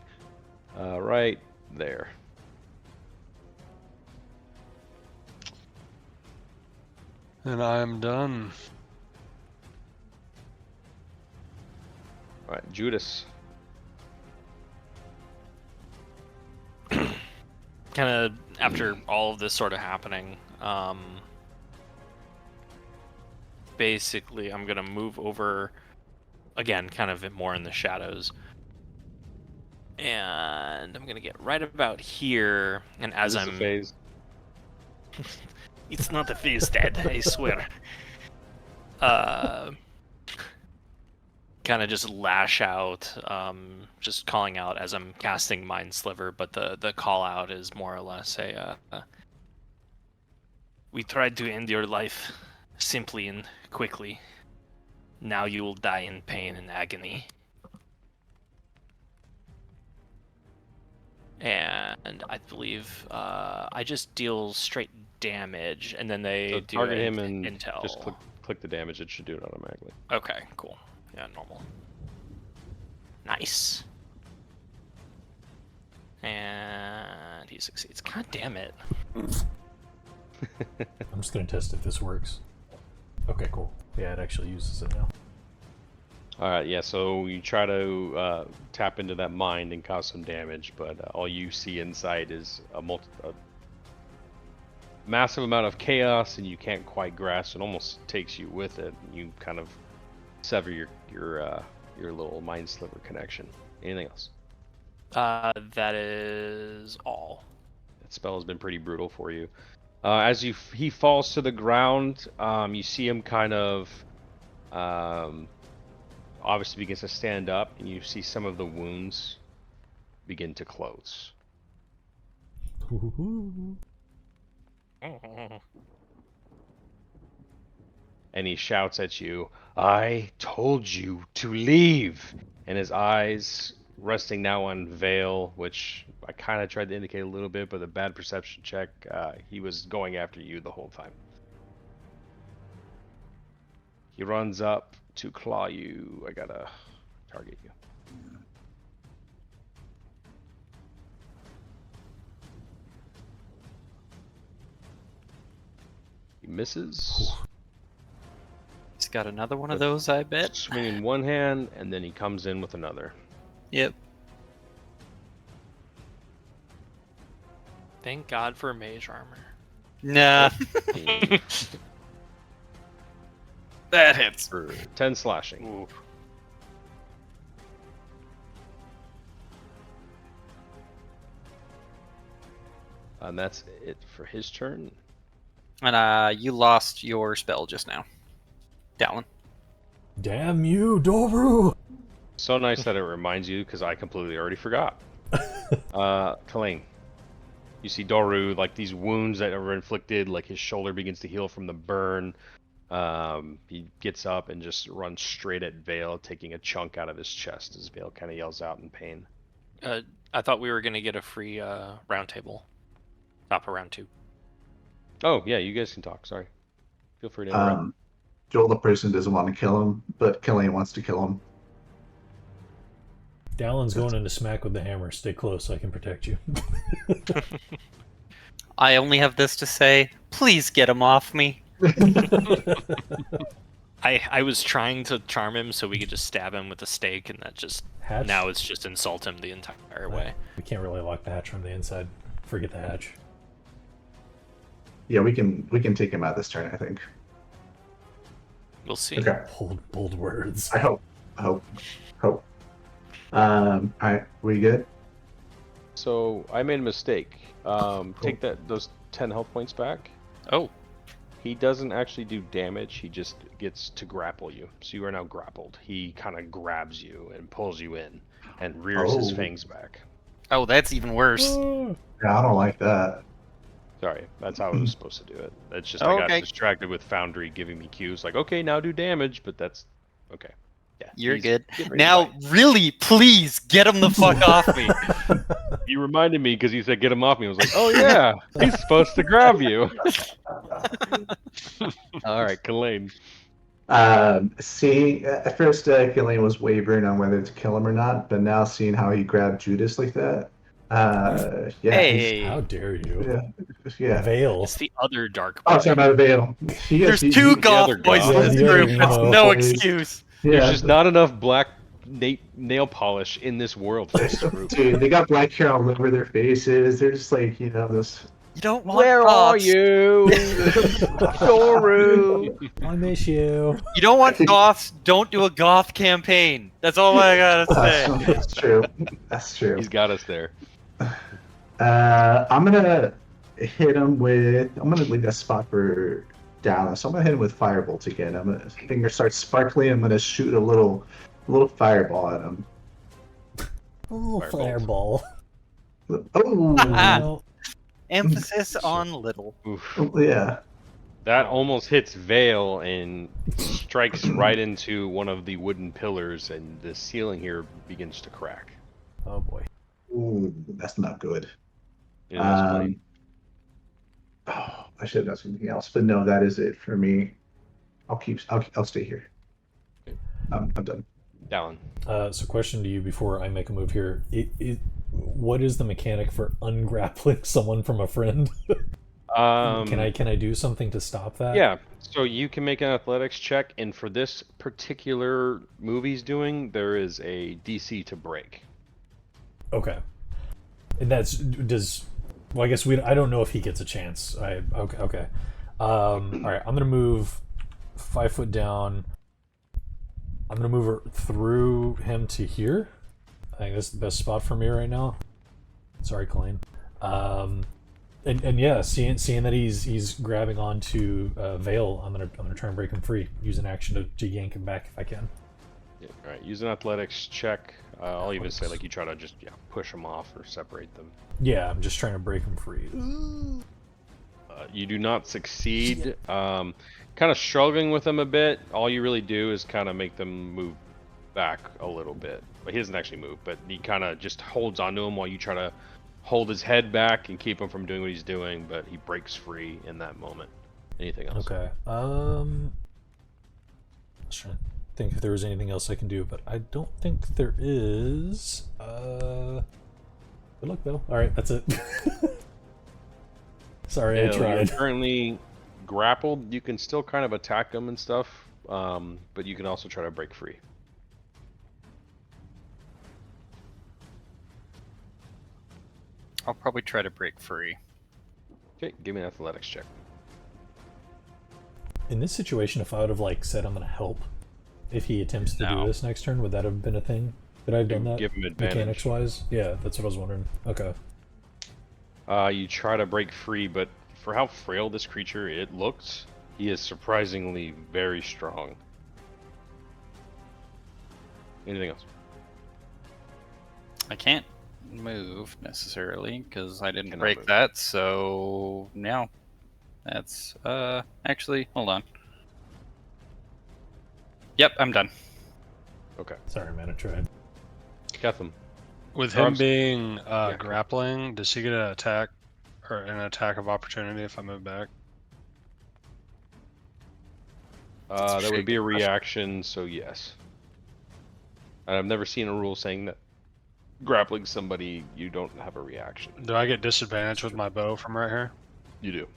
right there. And I'm done. All right, Judas. Kind of after all of this sort of happening, basically I'm gonna move over again, kind of more in the shadows, and I'm gonna get right about here. And as Is this a phase? it's not a phase, Dad, I swear. Kind of just lash out, just calling out as I'm casting Mind Sliver, but the call out is more or less a we tried to end your life simply and quickly. Now you will die in pain and agony. And I believe I just deal straight damage, and then they So do target him and intel. just click the damage. It should do it automatically. Okay, cool. Yeah, normal. Nice. And he succeeds. God damn it. I'm just gonna test if this works. Okay, cool. Yeah, it actually uses it now. All right, yeah. So you try to tap into that mind and cause some damage, but all you see inside is a massive amount of chaos, and you can't quite grasp. It almost takes you with it. You kind of sever your little mind sliver connection. Anything else? That is all. That spell has been pretty brutal for you. As he falls to the ground, you see him kind of obviously begins to stand up, and you see some of the wounds begin to close. And he shouts at you, "I told you to leave!" And his eyes resting now on Vale, which I kind of tried to indicate a little bit, but a bad perception check, he was going after you the whole time. He runs up to claw you. I gotta target you. He misses. He's got another one of those, I bet. Swinging one hand, and then he comes in with another. Yep. Thank God for mage armor. Nah. That hits. For 10 slashing. Ooh. And that's it for his turn. And you lost your spell just now. Dallin. Damn you, Doru! So nice that it reminds you, because I completely already forgot. Kalane. You see Doru, like these wounds that are inflicted, like his shoulder begins to heal from the burn. He gets up and just runs straight at Vale, taking a chunk out of his chest as Vale kind of yells out in pain. I thought we were gonna get a free round table. Top of round 2. Oh, yeah, you guys can talk. Sorry. Feel free to interrupt. Joel, the person, doesn't want to kill him, but Killian wants to kill him. Dallin's going into smack with the hammer. Stay close so I can protect you. I only have this to say. Please get him off me. I was trying to charm him so we could just stab him with a stake, and that just Hatch? now it's just insult him the entire way. We can't really lock the hatch from the inside. Forget the hatch. Yeah, we can take him out this turn, I think. We'll see. Okay. Bold words. I hope. Alright, we good? So I made a mistake. Take those 10 health points back. Oh, He doesn't actually do damage, he just gets to grapple you. So you are now grappled. He kind of grabs you and pulls you in and rears his fangs back. Oh, that's even worse. Yeah, I don't like that. Sorry, that's how I was supposed to do it. It's just I got Okay. distracted with Foundry giving me cues like, okay, now do damage, but that's okay. Yeah, You're he's good. getting ready to Now, bite. really, please get him the fuck off me. You reminded me because you said get him off me. I was like, oh yeah, he's supposed to grab you. All right, Kalane. Seeing at first, Killian was wavering on whether to kill him or not, but now seeing how he grabbed Judas like that, yeah, he's How Hey, dare you? yeah, yeah. Veil. it's the other dark Oh, boy. sorry about Vale. There's two the other goth boys goth. Yeah, in this the other group. It's emo no boys. excuse. There's Yeah, just not enough black nail polish in this world for this group. dude, they got black hair all over their faces. They're just like, this. You don't want Where are goths. you, Doru? I miss you. You don't want goths. Don't do a goth campaign. That's all I gotta say. That's true. That's true. He's got us there. I'm gonna hit him with. I'm gonna leave that spot for Dallas. So I'm gonna hit him with firebolt again. His finger starts sparkling. I'm gonna shoot a little fireball at him. Oh, Firebolt. fireball. Oh, Well, Emphasis on little. Oof. yeah. That almost hits Vale and strikes right into one of the wooden pillars, and the ceiling here begins to crack. oh boy. Ooh, that's not good. You know, that's funny. Oh, I should have done something else, but no, that is it for me. I'll stay here. I'm done. Dallin. So question to you before I make a move here. What is the mechanic for ungrappling someone from a friend? Can I do something to stop that? Yeah, so you can make an athletics check, and for this particular move he's doing, there is a DC to break. Okay. And well, I guess I don't know if he gets a chance. Okay. All right, I'm gonna move 5 foot down. I'm gonna move her through him to here. I think that's the best spot for me right now. Sorry, Colleen. And yeah, seeing that he's grabbing onto Vale, I'm gonna try and break him free. Use an action to yank him back if I can. Yeah, all right, use an athletics check. I'll even say like you try to just push them off or separate them. Yeah, I'm just trying to break him free. You do not succeed. Kind of struggling with them a bit. All you really do is kind of make them move back a little bit. But he doesn't actually move, but he kind of just holds onto him while you try to hold his head back and keep him from doing what he's doing, but he breaks free in that moment. Anything else? Okay. I was trying to think if there was anything else I can do, but I don't think there is. Good luck, Bill. All right, that's it. Sorry, I You're tried. currently grappled. You can still kind of attack them and stuff, but you can also try to break free. I'll probably try to break free. Okay, give me an athletics check. In this situation, if I would have said I'm gonna help, if he attempts to do this next turn, would that have been a thing? Could I have done that? Give him advantage. Mechanics wise? Yeah, that's what I was wondering. Okay. You try to break free, but for how frail this creature it looks, he is surprisingly very strong. Anything else? I can't move necessarily because I didn't Cannot break move. that. So now, that's actually hold on. Yep, I'm done. Okay. Sorry, man, I tried. Gethem. With Or him I'm s- being yeah. grappling, does he get an attack or an attack of opportunity if I move back? That would be a reaction, so yes. I've never seen a rule saying that grappling somebody, you don't have a reaction. Do I get disadvantage with my bow from right here? You do.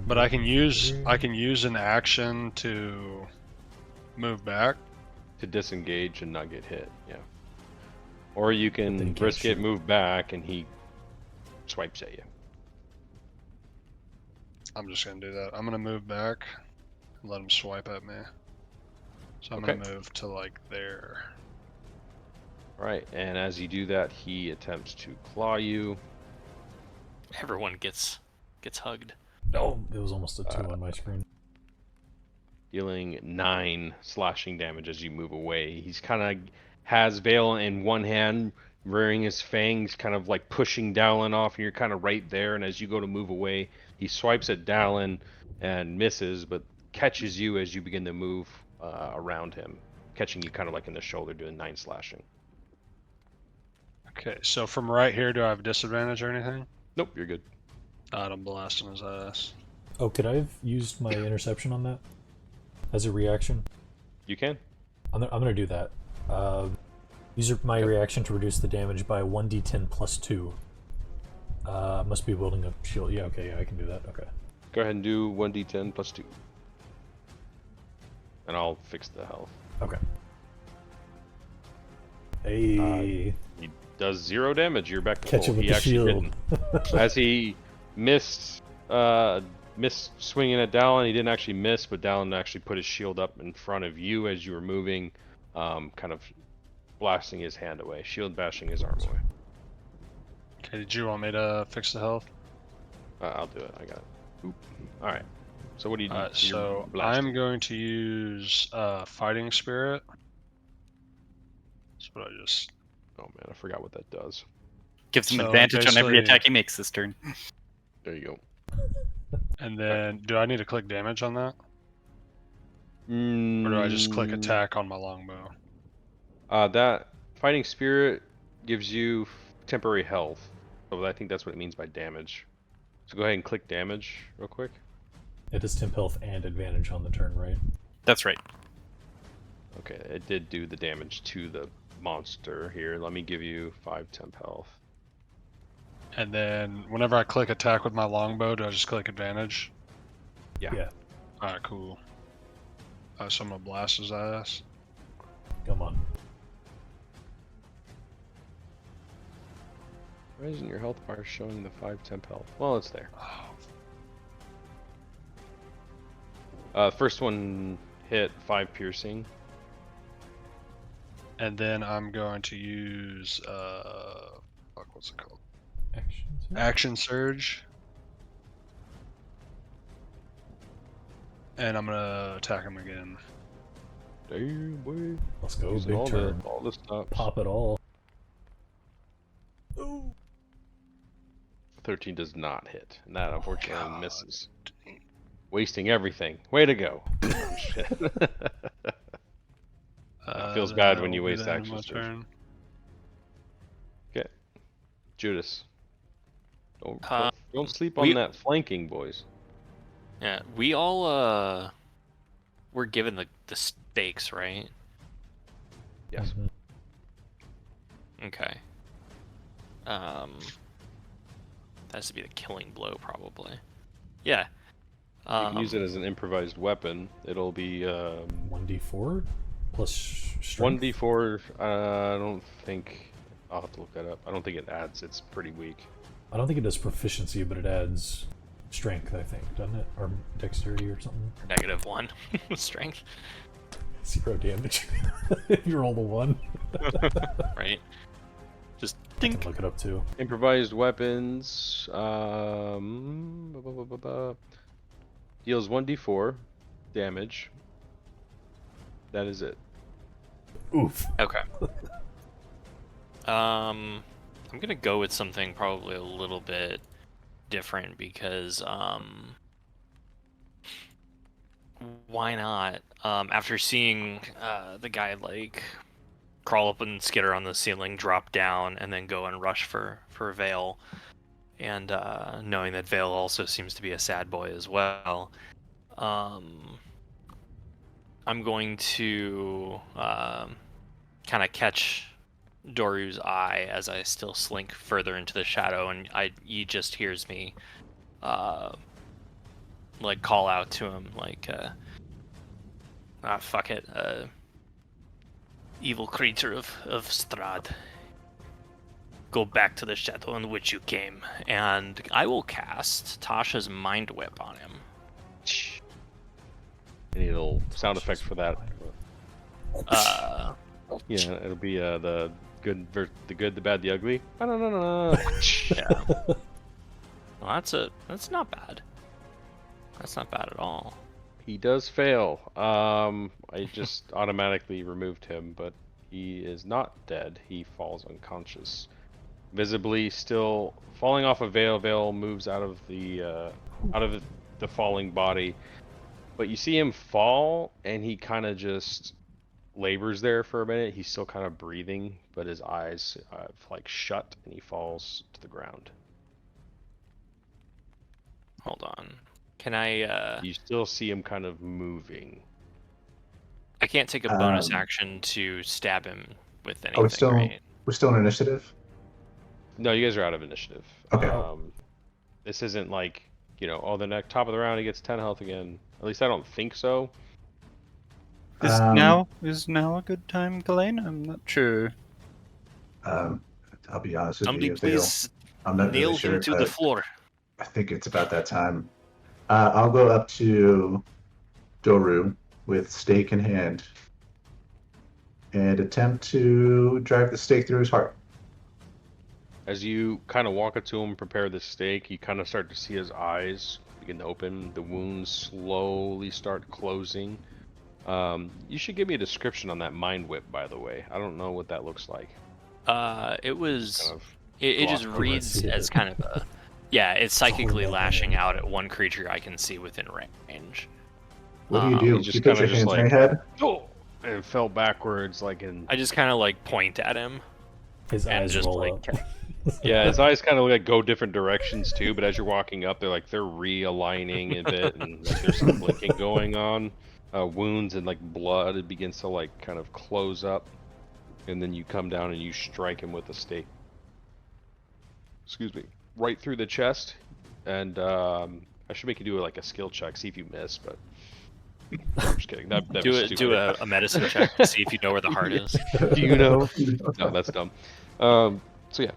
But I can use an action to move back. To disengage and not get hit, yeah. Or you then you can can't risk it, shoot. move back, and he swipes at you. I'm just gonna do that. I'm gonna move back and let him swipe at me. So I'm Okay. gonna move to there. Right, and as you do that, he attempts to claw you. Everyone gets hugged. Oh, it was almost a 2 on my screen. Dealing 9 slashing damage as you move away. He's kind of has Vale in one hand, rearing his fangs, kind of like pushing Dallin off, and you're kind of right there. And as you go to move away, he swipes at Dallin and misses, but catches you as you begin to move around him, catching you kind of like in the shoulder, doing 9 slashing. Okay, so from right here, do I have disadvantage or anything? Nope, you're good. I'm blasting his ass. Oh, could I have used my interception on that as a reaction? You can. I'm gonna do that. Use my reaction to reduce the damage by 1d10 plus 2. Must be wielding a shield. Yeah, okay, yeah, I can do that. Okay. Go ahead and do 1d10 plus 2. And I'll fix the health. Okay. Hey. He does 0 damage. You're back to Catch full. him with He the actually shield. didn't. As he missed swinging at Dallin, he didn't actually miss, but Dallin actually put his shield up in front of you as you were moving, kind of blasting his hand away, shield bashing his arm away. Okay, did you want me to fix the health? I'll do it. I got it. Oop. All right. So what do you do? Alright, You're so blasting. I'm going to use Fighting Spirit. That's what I just... Oh man, I forgot what that does. Gives him So advantage on every basically- attack he makes this turn. There you go. And then, do I need to click damage on that? Or do I just click attack on my longbow? That fighting spirit gives you temporary health. So I think that's what it means by damage. So go ahead and click damage real quick. It is temp health and advantage on the turn, right? That's right. Okay, it did do the damage to the monster here. Let me give you 5 temp health. And then, whenever I click attack with my longbow, do I just click advantage? Yeah. Yeah. Alright, cool. So I'm gonna blast his ass. Come on. Why isn't your health bar showing the 5 temp health? Well, it's there. First one hit 5 piercing. And then I'm going to use, fuck, what's it called? Action Surge. And I'm gonna attack him again. Damn, boy. Let's go, Using big all turn. all the stops. Pop it all. 13 does not hit, and that unfortunately God. misses. Wasting everything. Way to go. Shit. Feels bad when you that'll be waste the end of action my surge. turn. Okay. Judas. Uh, Don't sleep we- on that flanking, boys. Yeah, we all were given the stakes, right? Yes. Mhm. Okay. That has to be the killing blow, probably. Yeah. You can use it as an improvised weapon. It'll be 1d4 plus strength. 1d4. I don't think. I'll have to look that up. I don't think it adds. It's pretty weak. I don't think it does proficiency, but it adds strength, I think, doesn't it? Or dexterity or something. -1 strength, 0 damage. If you roll the 1. right? Just I can think. look it up too. Improvised weapons. Deals 1d4 damage. That is it. Oof. Okay. I'm gonna go with something probably a little bit different because why not? After seeing the guy like crawl up and skitter on the ceiling, drop down, and then go and rush for Vale, and knowing that Vale also seems to be a sad boy as well, I'm going to kind of catch Doru's eye as I still slink further into the shadow, and he just hears me like call out to him like fuck it, evil creature of Strahd, go back to the shadow in which you came, and I will cast Tasha's Mind Whip on him. I need a little sound effect for that. Yeah, it'll be the good, the good, the bad, the ugly. Yeah. Well, that's not bad. That's not bad at all. He does fail. I just automatically removed him, but he is not dead. He falls unconscious, visibly still falling off a veil. Veil moves out of the falling body, but you see him fall, and he kind of just labors there for a minute. He's still kind of breathing, but his eyes like shut, and he falls to the ground. Hold on. Can I? You still see him kind of moving. I can't take a bonus Um, action to stab him with Are we anything, still right? we're still in initiative? No, you guys are out of initiative. Okay. This isn't like, oh, the next top of the round he gets 10 health again. At least I don't think so. Is Um, now a good time, Ghislaine? I'm not sure. um, I'll be honest with Somebody you, Vale. please I'm not really nail him sure, to the but floor. I think it's about that time. I'll go up to Doru with stake in hand and attempt to drive the stake through his heart. As you kind of walk up to him, prepare the stake, you kind of start to see his eyes begin to open. The wounds slowly start closing. You should give me a description on that mind whip, by the way. I don't know what that looks like. It was. Kind of It just glossy. reads see it. as kind of a. Yeah, it's psychically holding that lashing hand. out at one creature I can see within range. What do you do? He just You put kinda your just hands on like- your head? Oh! And fell backwards, like in. I just kind of like point at him His and eyes just roll like. up. Yeah, his eyes kind of like go different directions too. But as you're walking up, they're realigning a bit, and like there's some blinking going on. Wounds and like blood, it begins to like kind of close up, and then you come down and you strike him with a stake. Excuse me, right through the chest, and I should make you do like a skill check, see if you miss. But I'm just kidding. That was stupid. Do a medicine check to see if you know where the heart is. Do you know? No, that's dumb. So yeah,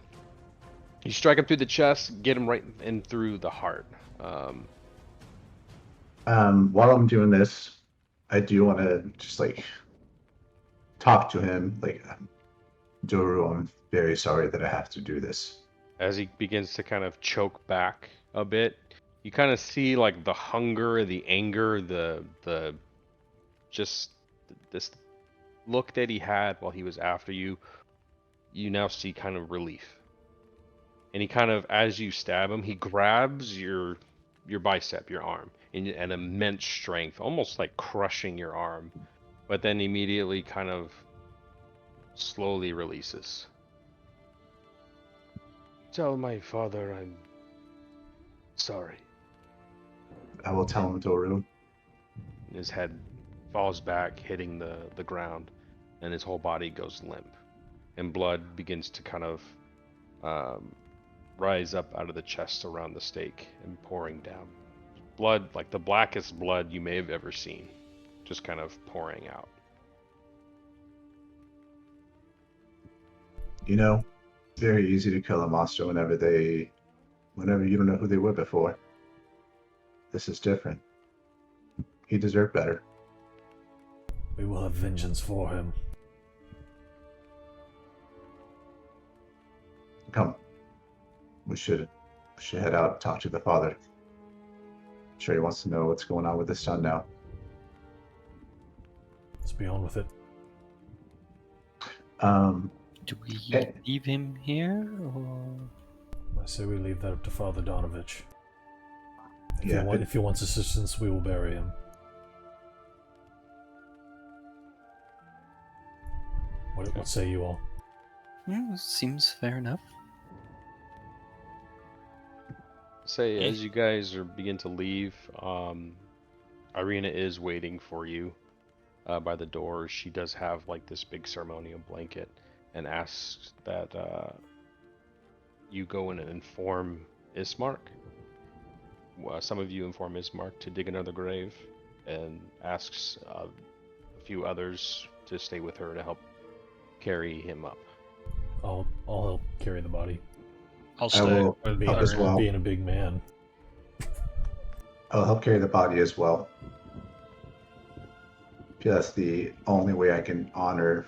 you strike him through the chest, get him right in through the heart. While I'm doing this, I do want to just like talk to him. Like, Doru, I'm very sorry that I have to do this. As he begins to kind of choke back a bit, you kind of see like the hunger, the anger, the just this look that he had while he was after you. You now see kind of relief. And he kind of, as you stab him, he grabs your bicep, your arm, in an immense strength, almost like crushing your arm, but then immediately kind of slowly releases. Tell my father I'm sorry. I will tell him, Doru. His head falls back, hitting the ground, and his whole body goes limp. And blood begins to kind of rise up out of the chest around the stake and pouring down. Blood, like the blackest blood you may have ever seen, just kind of pouring out. You know, it's very easy to kill a monster whenever you don't know who they were before. This is different. He deserved better. We will have vengeance for him. Come. We should head out and talk to the father. I'm sure he wants to know what's going on with his son now. Let's be on with it. Do we Eh. leave him here, or I say we leave that up to Father Donovich. Yeah, but- If he wants assistance, we will bury him. What say you all? yeah, seems fair enough. Say, as you guys begin to leave, Irina is waiting for you by the door. She does have like this big ceremonial blanket and asks that you go in and inform Ismark. Some of you inform Ismark to dig another grave, and asks a few others to stay with her to help carry him up. I'll help carry the body. I'll I stay will with Being, help as well. being a big man. I'll help carry the body as well. That's the only way I can honor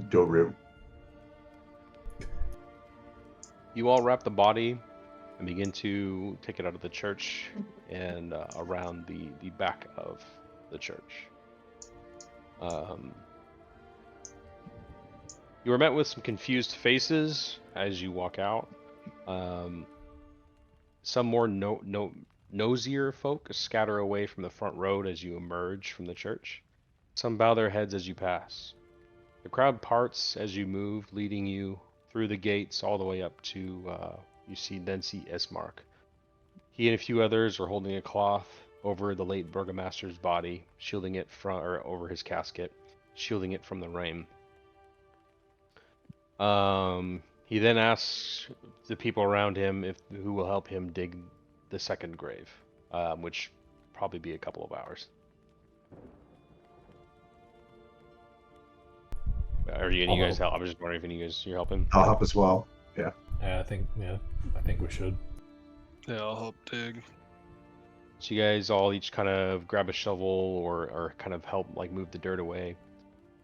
Doru. You all wrap the body and begin to take it out of the church and around the back of the church. You are met with some confused faces as you walk out. Some more nosier folk scatter away from the front road as you emerge from the church. Some bow their heads as you pass. The crowd parts as you move, leading you through the gates all the way up to, you see Ismark. He and a few others are holding a cloth over the late burgomaster's body, shielding it from, or over his casket, shielding it from the rain. He then asks the people around him who will help him dig the second grave, which probably be a couple of hours. Are you any guys help? I was just wondering if any of you guys you're helping. I'll help as well. Yeah. I think we should. Yeah, I'll help dig. So you guys all each kind of grab a shovel or kind of help like move the dirt away.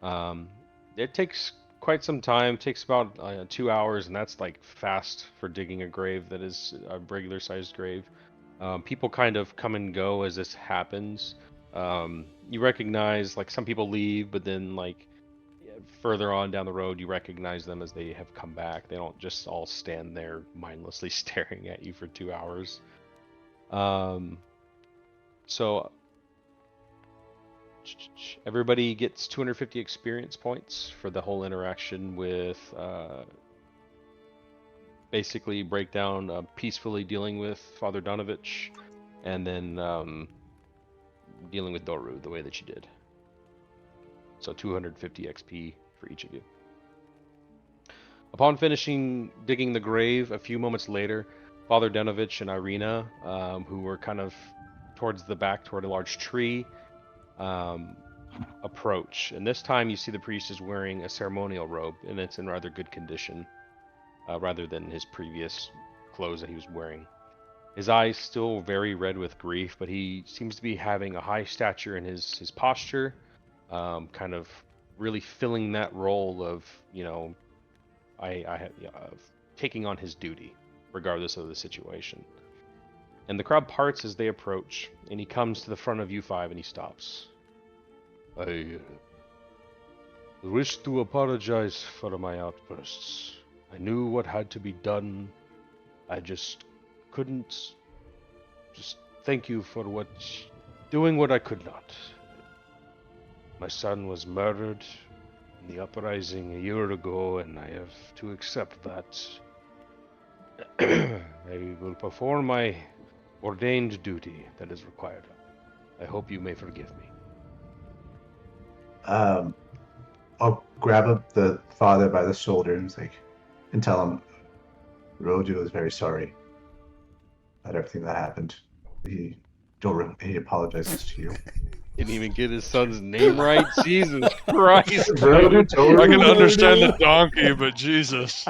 It takes quite some time. It takes about 2 hours, and that's like fast for digging a grave that is a regular sized grave. People kind of come and go as this happens. You recognize like some people leave, but then like further on down the road, you recognize them as they have come back. They don't just all stand there mindlessly staring at you for 2 hours. So everybody gets 250 experience points for the whole interaction with basically breakdown, peacefully dealing with Father Donovich, and then dealing with Doru the way that you did. So 250 XP for each of you. Upon finishing digging the grave, a few moments later, Father Donovich and Irina, who were kind of towards the back, toward a large tree, approach. And this time you see the priest is wearing a ceremonial robe, and it's in rather good condition, rather than his previous clothes that he was wearing. His eyes still very red with grief, but he seems to be having a high stature in his posture, kind of really filling that role of, you know, of taking on his duty, regardless of the situation. And the crowd parts as they approach, and he comes to the front of U5 and he stops. I wish to apologize for my outbursts. I knew what had to be done. I just couldn't. Just thank you for doing what I could not. My son was murdered in the uprising a year ago, and I have to accept that. I will perform my ordained duty that is required. I hope you may forgive me. I'll grab up the father by the shoulder and tell him Roju is very sorry about everything that happened. He apologizes to you. Didn't even get his son's name right. Jesus Christ! Roju, I can understand the donkey, but Jesus.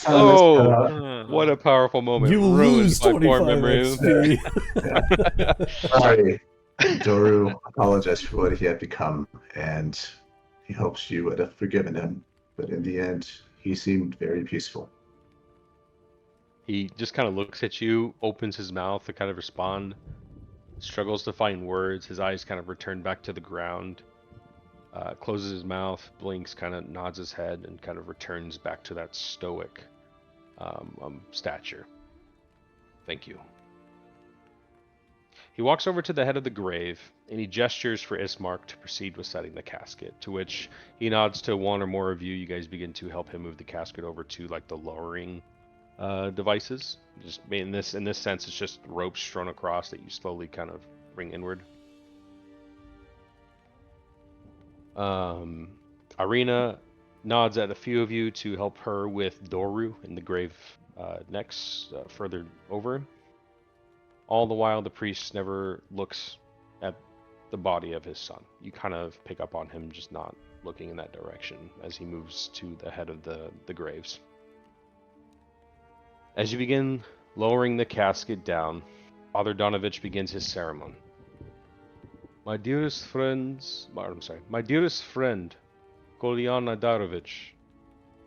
Oh, what a powerful moment! You Ruined lose my poor 25 memory. XP. Sorry. Doru apologized for what he had become, and he hopes you would have forgiven him. But in the end, he seemed very peaceful. He just kind of looks at you, opens his mouth to kind of respond, struggles to find words. His eyes kind of return back to the ground, closes his mouth, blinks, kind of nods his head, and kind of returns back to that stoic stature. Thank you. He walks over to the head of the grave, and he gestures for Ismark to proceed with setting the casket, to which he nods to one or more of you. You guys begin to help him move the casket over to like the lowering devices. Just in this sense, it's just ropes strewn across that you slowly kind of bring inward. Irina nods at a few of you to help her with Doru in the grave next, further over. All the while, the priest never looks at the body of his son. You kind of pick up on him just not looking in that direction as he moves to the head of the graves. As you begin lowering the casket down, Father Donovich begins his ceremony. My dearest friend, Kolyana Darovich,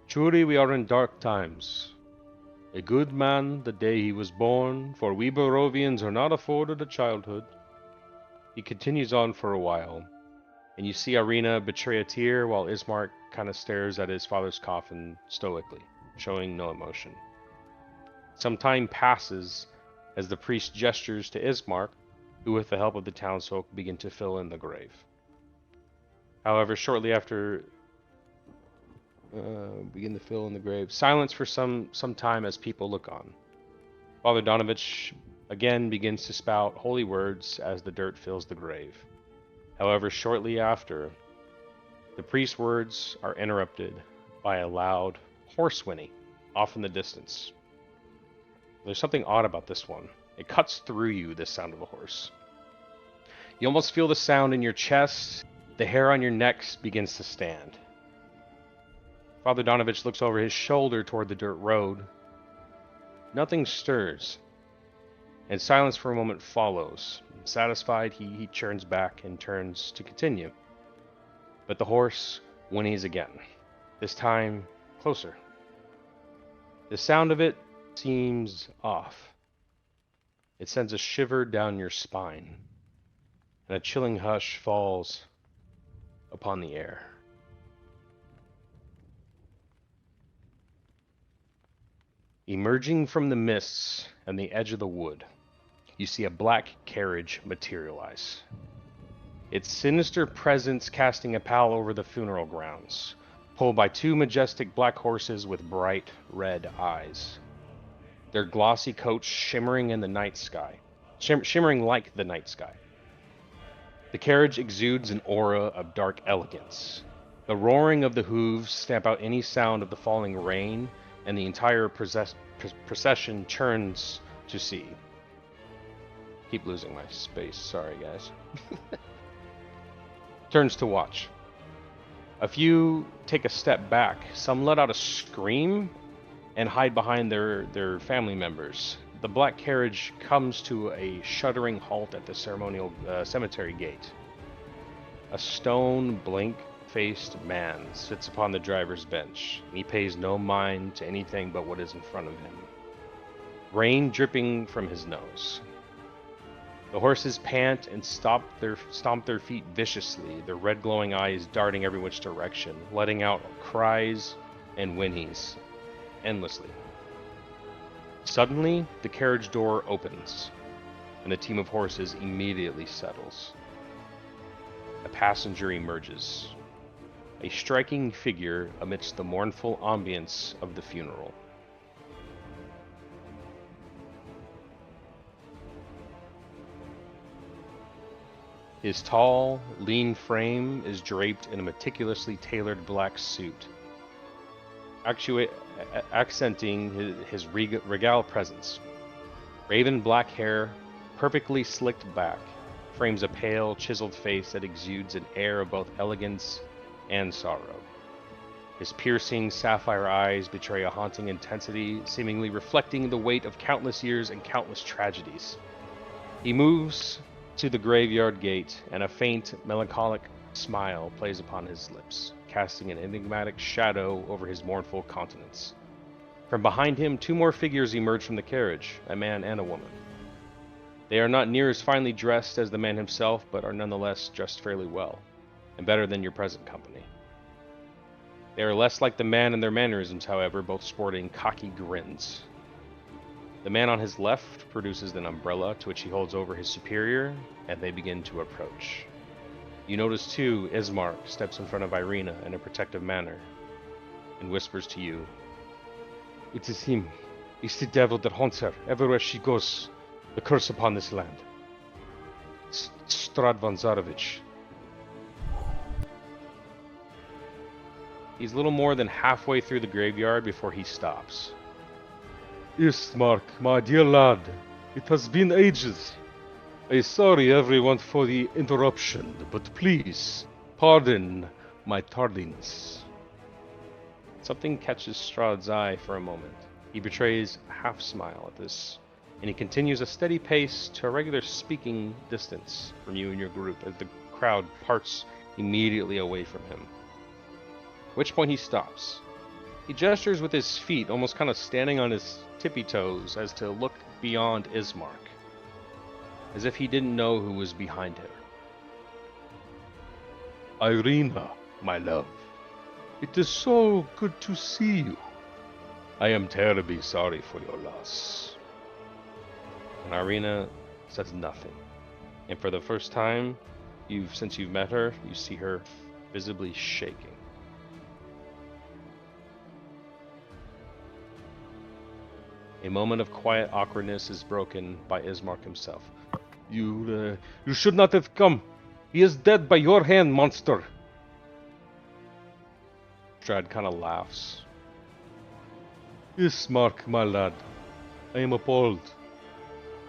truly we are in dark times. A good man the day he was born, for we Barovians are not afforded a childhood. He continues on for a while, and you see Irina betray a tear while Ismark kind of stares at his father's coffin stoically, showing no emotion. Some time passes as the priest gestures to Ismark, who with the help of the townsfolk begin to fill in the grave. However, shortly after begin to fill in the grave, silence for some time as people look on. Father Donovich again begins to spout holy words as the dirt fills the grave. However, shortly after, the priest's words are interrupted by a loud horse whinny off in the distance. There's something odd about this one. It cuts through you, this sound of a horse. You almost feel the sound in your chest. The hair on your neck begins to stand. Father Donovich looks over his shoulder toward the dirt road. Nothing stirs, and silence for a moment follows. Satisfied, he turns back and turns to continue. But the horse whinnies again, this time closer. The sound of it seems off. It sends a shiver down your spine, and a chilling hush falls upon the air. Emerging from the mists and the edge of the wood, you see a black carriage materialize. Its sinister presence casting a pall over the funeral grounds, pulled by two majestic black horses with bright red eyes. Their glossy coats shimmering in the night sky, shimmering like the night sky. The carriage exudes an aura of dark elegance. The roaring of the hooves stamp out any sound of the falling rain, and the entire procession turns to see. Keep losing my space, sorry guys. Turns to watch. A few take a step back, some let out a scream and hide behind their family members. The black carriage comes to a shuddering halt at the ceremonial cemetery gate. A stone, blank-faced man sits upon the driver's bench, and he pays no mind to anything but what is in front of him. Rain dripping from his nose. The horses pant and stomp their feet viciously, their red glowing eyes darting every which direction, letting out cries and whinnies endlessly. Suddenly, the carriage door opens, and the team of horses immediately settles. A passenger emerges, a striking figure amidst the mournful ambience of the funeral. His tall, lean frame is draped in a meticulously tailored black suit, accenting his regal presence. Raven black hair, perfectly slicked back, frames a pale, chiseled face that exudes an air of both elegance and sorrow. His piercing, sapphire eyes betray a haunting intensity, seemingly reflecting the weight of countless years and countless tragedies. He moves to the graveyard gate, and a faint, melancholic smile plays upon his lips, casting an enigmatic shadow over his mournful countenance. From behind him, two more figures emerge from the carriage, a man and a woman. They are not near as finely dressed as the man himself, but are nonetheless dressed fairly well, and better than your present company. They are less like the man in their mannerisms, however, both sporting cocky grins. The man on his left produces an umbrella to which he holds over his superior, and they begin to approach. You notice too, Ismark steps in front of Irina in a protective manner, and whispers to you, "It is him. It's the devil that haunts her everywhere she goes. The curse upon this land. Strahd von Zarovich." He's little more than halfway through the graveyard before he stops. "Ismark, my dear lad, it has been ages. I'm sorry everyone for the interruption, but please, pardon my tardiness." Something catches Strahd's eye for a moment. He betrays a half smile at this, and he continues a steady pace to a regular speaking distance from you and your group as the crowd parts immediately away from him. At which point he stops. He gestures with his feet, almost kind of standing on his tippy toes as to look beyond Ismark, as if he didn't know who was behind her. "Irina, my love, it is so good to see you. I am terribly sorry for your loss." And Irina says nothing. And for the first time, since you've met her, you see her visibly shaking. A moment of quiet awkwardness is broken by Ismark himself. You should not have come. He is dead by your hand, monster. Strahd kind of laughs. Ismark, my lad, I am appalled.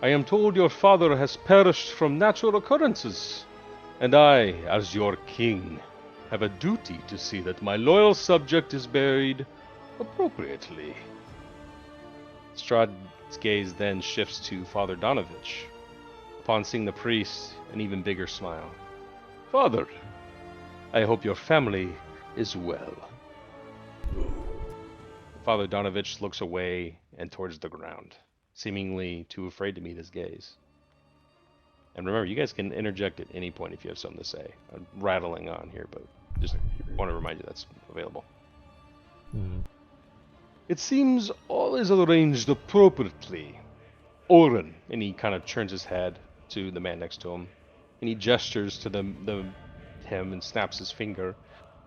I am told your father has perished from natural occurrences, and I, as your king, have a duty to see that my loyal subject is buried appropriately. Strahd's gaze then shifts to Father Donovich. Upon seeing the priest, an even bigger smile. Father, I hope your family is well. Father Donovich looks away and towards the ground, seemingly too afraid to meet his gaze. And remember, you guys can interject at any point if you have something to say. I'm rattling on here, but just want to remind you that's available. It seems all is arranged appropriately. Oren, and he kind of turns his head to the man next to him, and he gestures to him and snaps his finger.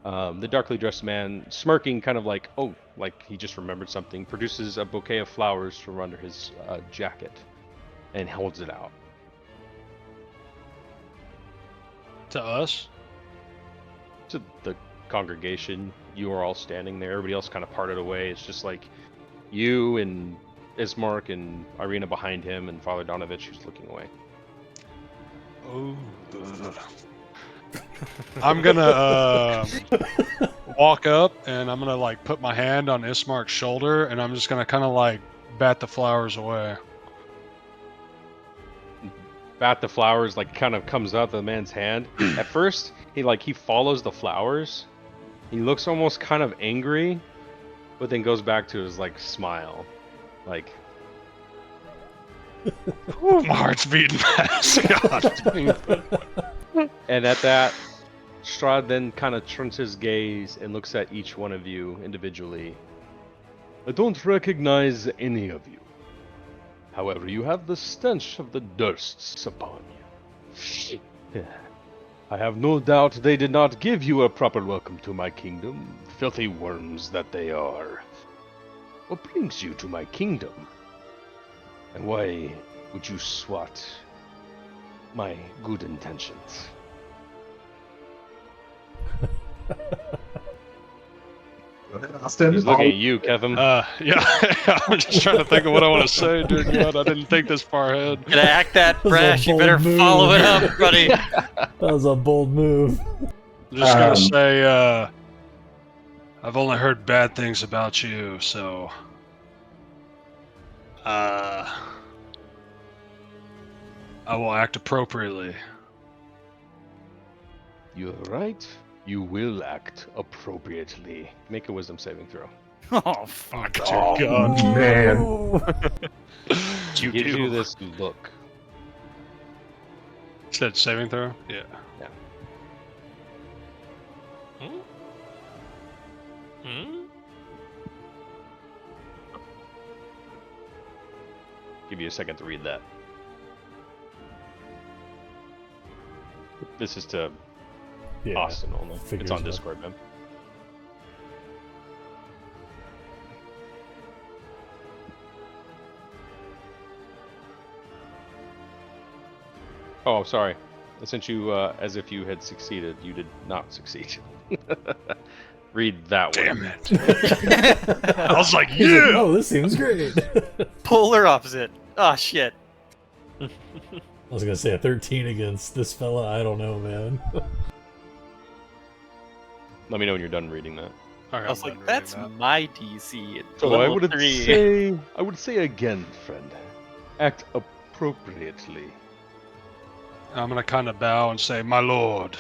The darkly dressed man, smirking, kind of like, oh, like he just remembered something, produces a bouquet of flowers from under his jacket and holds it out. To us? To the congregation. You are all standing there. Everybody else kind of parted away. It's just like you and Ismark and Irina behind him and Father Donovich who's looking away. Oh. I'm gonna walk up and I'm gonna like put my hand on Ismark's shoulder and I'm just gonna kind of like bat the flowers away. Bat the flowers like kind of comes out of the man's hand. At first, he follows the flowers. He looks almost kind of angry, but then goes back to his like smile, like. Ooh, my heart's beating fast. God. And at that, Strahd then kind of turns his gaze and looks at each one of you individually. I don't recognize any of you. However, you have the stench of the Dursts upon you. I have no doubt they did not give you a proper welcome to my kingdom, filthy worms that they are. What brings you to my kingdom? And why would you swat my good intentions? Austin, He's looking at you, Kevin. Yeah, I'm just trying to think of what I want to say, dude. God, I didn't think this far ahead. Gonna act that was a brash, you bold better move. follow it up, buddy. That was a bold move. I'm just gonna say, I've only heard bad things about you, so I will act appropriately. You're right. You will act appropriately. Make a wisdom saving throw. Oh, fuck. Oh, God. man. Gives you this look. Said saving throw? Yeah. Give you a second to read that. This is to Yeah. Austin only. figures It's on it out. Discord, man. Oh, sorry. I sent you as if you had succeeded. You did not succeed. Read that Damn one. it. I was like, He's like, yeah! oh, this seems great. Polar opposite. Oh, shit. I was gonna say a 13 against this fella. I don't know, man. Let me know when you're done reading that. Alright, I was I'm like, done that's reading my DC. At So I level would 3. say again, friend, act appropriately. that. I'm gonna kind of bow and say, my lord.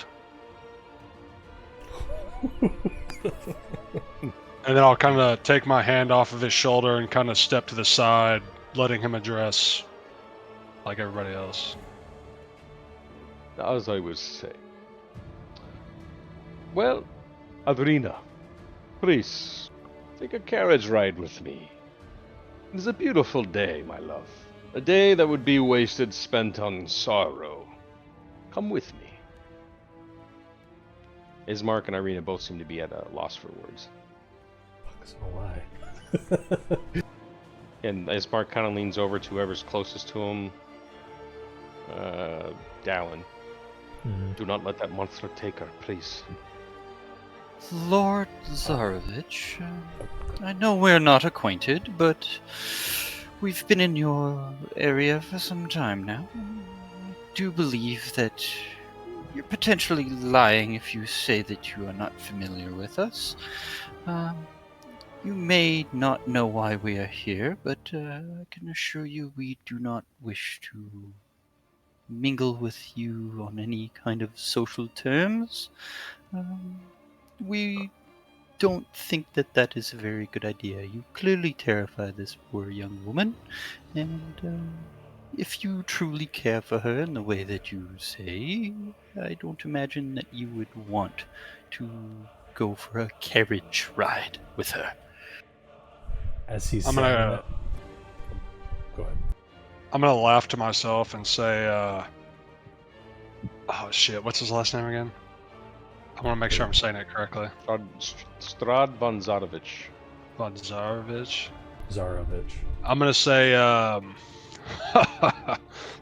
And then I'll kind of take my hand off of his shoulder and kind of step to the side, letting him address like everybody else. As I was saying. Well, Adrina, please, take a carriage ride with me. It is a beautiful day, my love. A day that would be wasted spent on sorrow. Come with me. Ismark and Irina both seem to be at a loss for words. Fuck's no lie. And Ismark kind of leans over to whoever's closest to him. Dallin. Do not let that monster take her, please. Lord Zarovich, I know we're not acquainted, but we've been in your area for some time now. I do believe that you're potentially lying if you say that you are not familiar with us. You may not know why we are here, but I can assure you we do not wish to mingle with you on any kind of social terms. We don't think that that is a very good idea. You clearly terrify this poor young woman, and if you truly care for her in the way that you say, I don't imagine that you would want to go for a carriage ride with her. As he's I'm saying gonna that. Go ahead. I'm gonna laugh to myself and say, oh shit, what's his last name again? I want to make sure I'm saying it correctly. Strahd von Zarovich. Bonzarovich. Zarovich. I'm gonna say,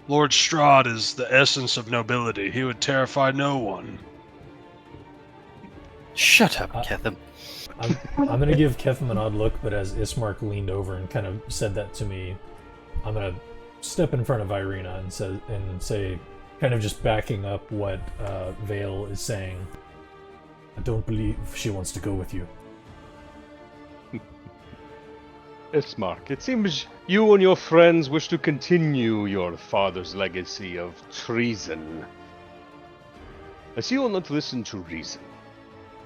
Lord Strahd is the essence of nobility. He would terrify no one. Shut up, Ketham. I'm gonna give Ketham an odd look, but as Ismark leaned over and kind of said that to me, I'm gonna step in front of Irina and say, kind of just backing up what Vale is saying. I don't believe she wants to go with you. Ismark, it seems you and your friends wish to continue your father's legacy of treason. I see you will not listen to reason.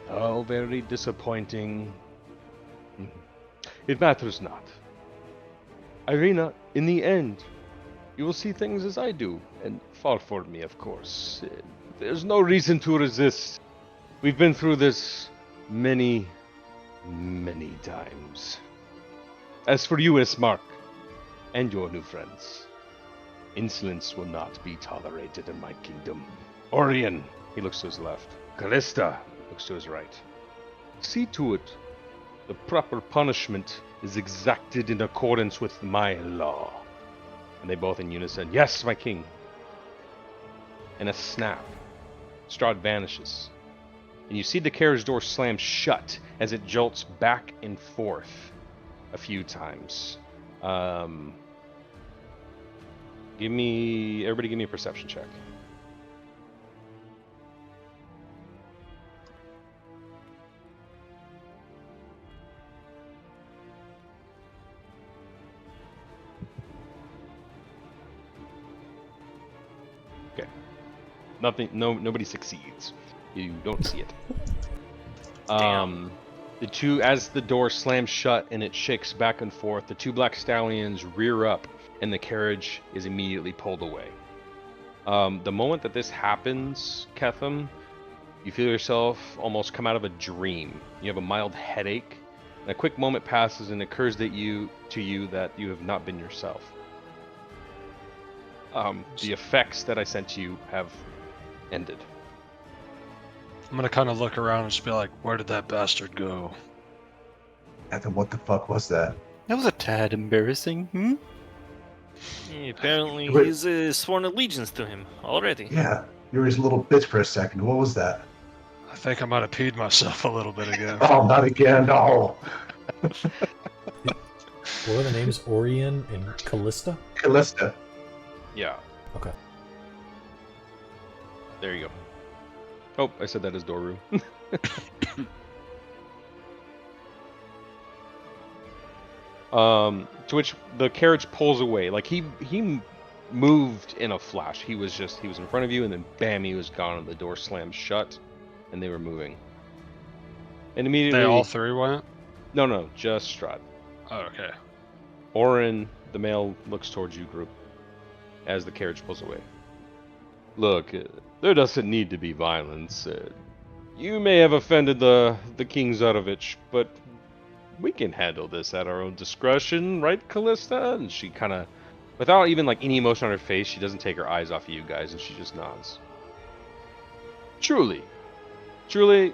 Oh, very disappointing. It matters not. Irina, in the end, you will see things as I do, and fall for me, of course. There's no reason to resist. We've been through this many, many times. As for you, Ismark, and your new friends, insolence will not be tolerated in my kingdom. Orion, he looks to his left. Callista looks to his right. See to it the proper punishment is exacted in accordance with my law. And they both in unison, yes, my king. In a snap, Strahd vanishes. And you see the carriage door slam shut as it jolts back and forth a few times. Everybody give me a perception check. Okay. Nobody succeeds. You don't see it. Damn. The two, as the door slams shut and it shakes back and forth, the two black stallions rear up and the carriage is immediately pulled away. The moment that this happens, Ketham, you feel yourself almost come out of a dream. You have a mild headache, and a quick moment passes and it occurs to you that you have not been yourself. The effects that I sent to you have ended. I'm gonna kind of look around and just be like, where did that bastard go? Ethan, what the fuck was that? That was a tad embarrassing, Yeah, apparently Wait. he's sworn allegiance to him already. Yeah, you were his little bitch for a second. What was that? I think I might have peed myself a little bit again. Oh, not again. No. What were the names? Orion and Callista? Callista. Yeah. Okay. There you go. Oh, I said that as Doru. To which the carriage pulls away. Like he moved in a flash. He was in front of you, and then bam, he was gone, and the door slammed shut, and they were moving. And immediately, They all three went? no, just Strahd. Oh, okay. Orin, the male, looks towards you, group, as the carriage pulls away. Look, there doesn't need to be violence. You may have offended the King Zarovich, but we can handle this at our own discretion, right, Callista? And she kind of, without even like any emotion on her face, she doesn't take her eyes off of you guys, and she just nods. Truly, truly,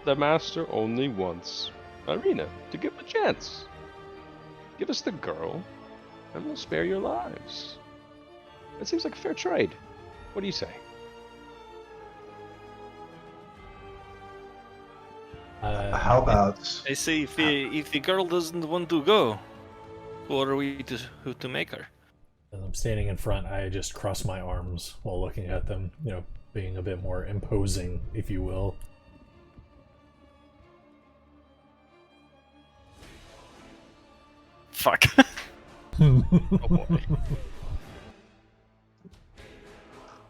the master only wants Irina to give him a chance. Give us the girl, and we'll spare your lives. That seems like a fair trade. What do you say? How about I say if the girl doesn't want to go, who are we to make her? As I'm standing in front, I just cross my arms while looking at them, being a bit more imposing, if you will. Fuck. Oh boy.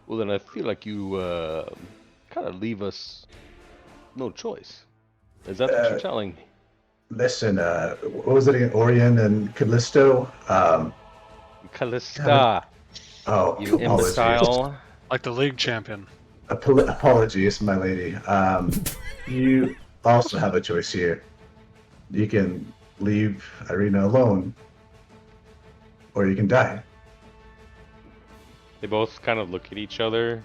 Well, then I feel like you kind of leave us no choice. Is that what you're telling me? listen? What was it again? Orion and Callisto. Callista, Oh, you apologies. imbecile. Like the league champion. Apologies, my lady. You also have a choice here. You can leave Irina alone, or you can die. They both kind of look at each other,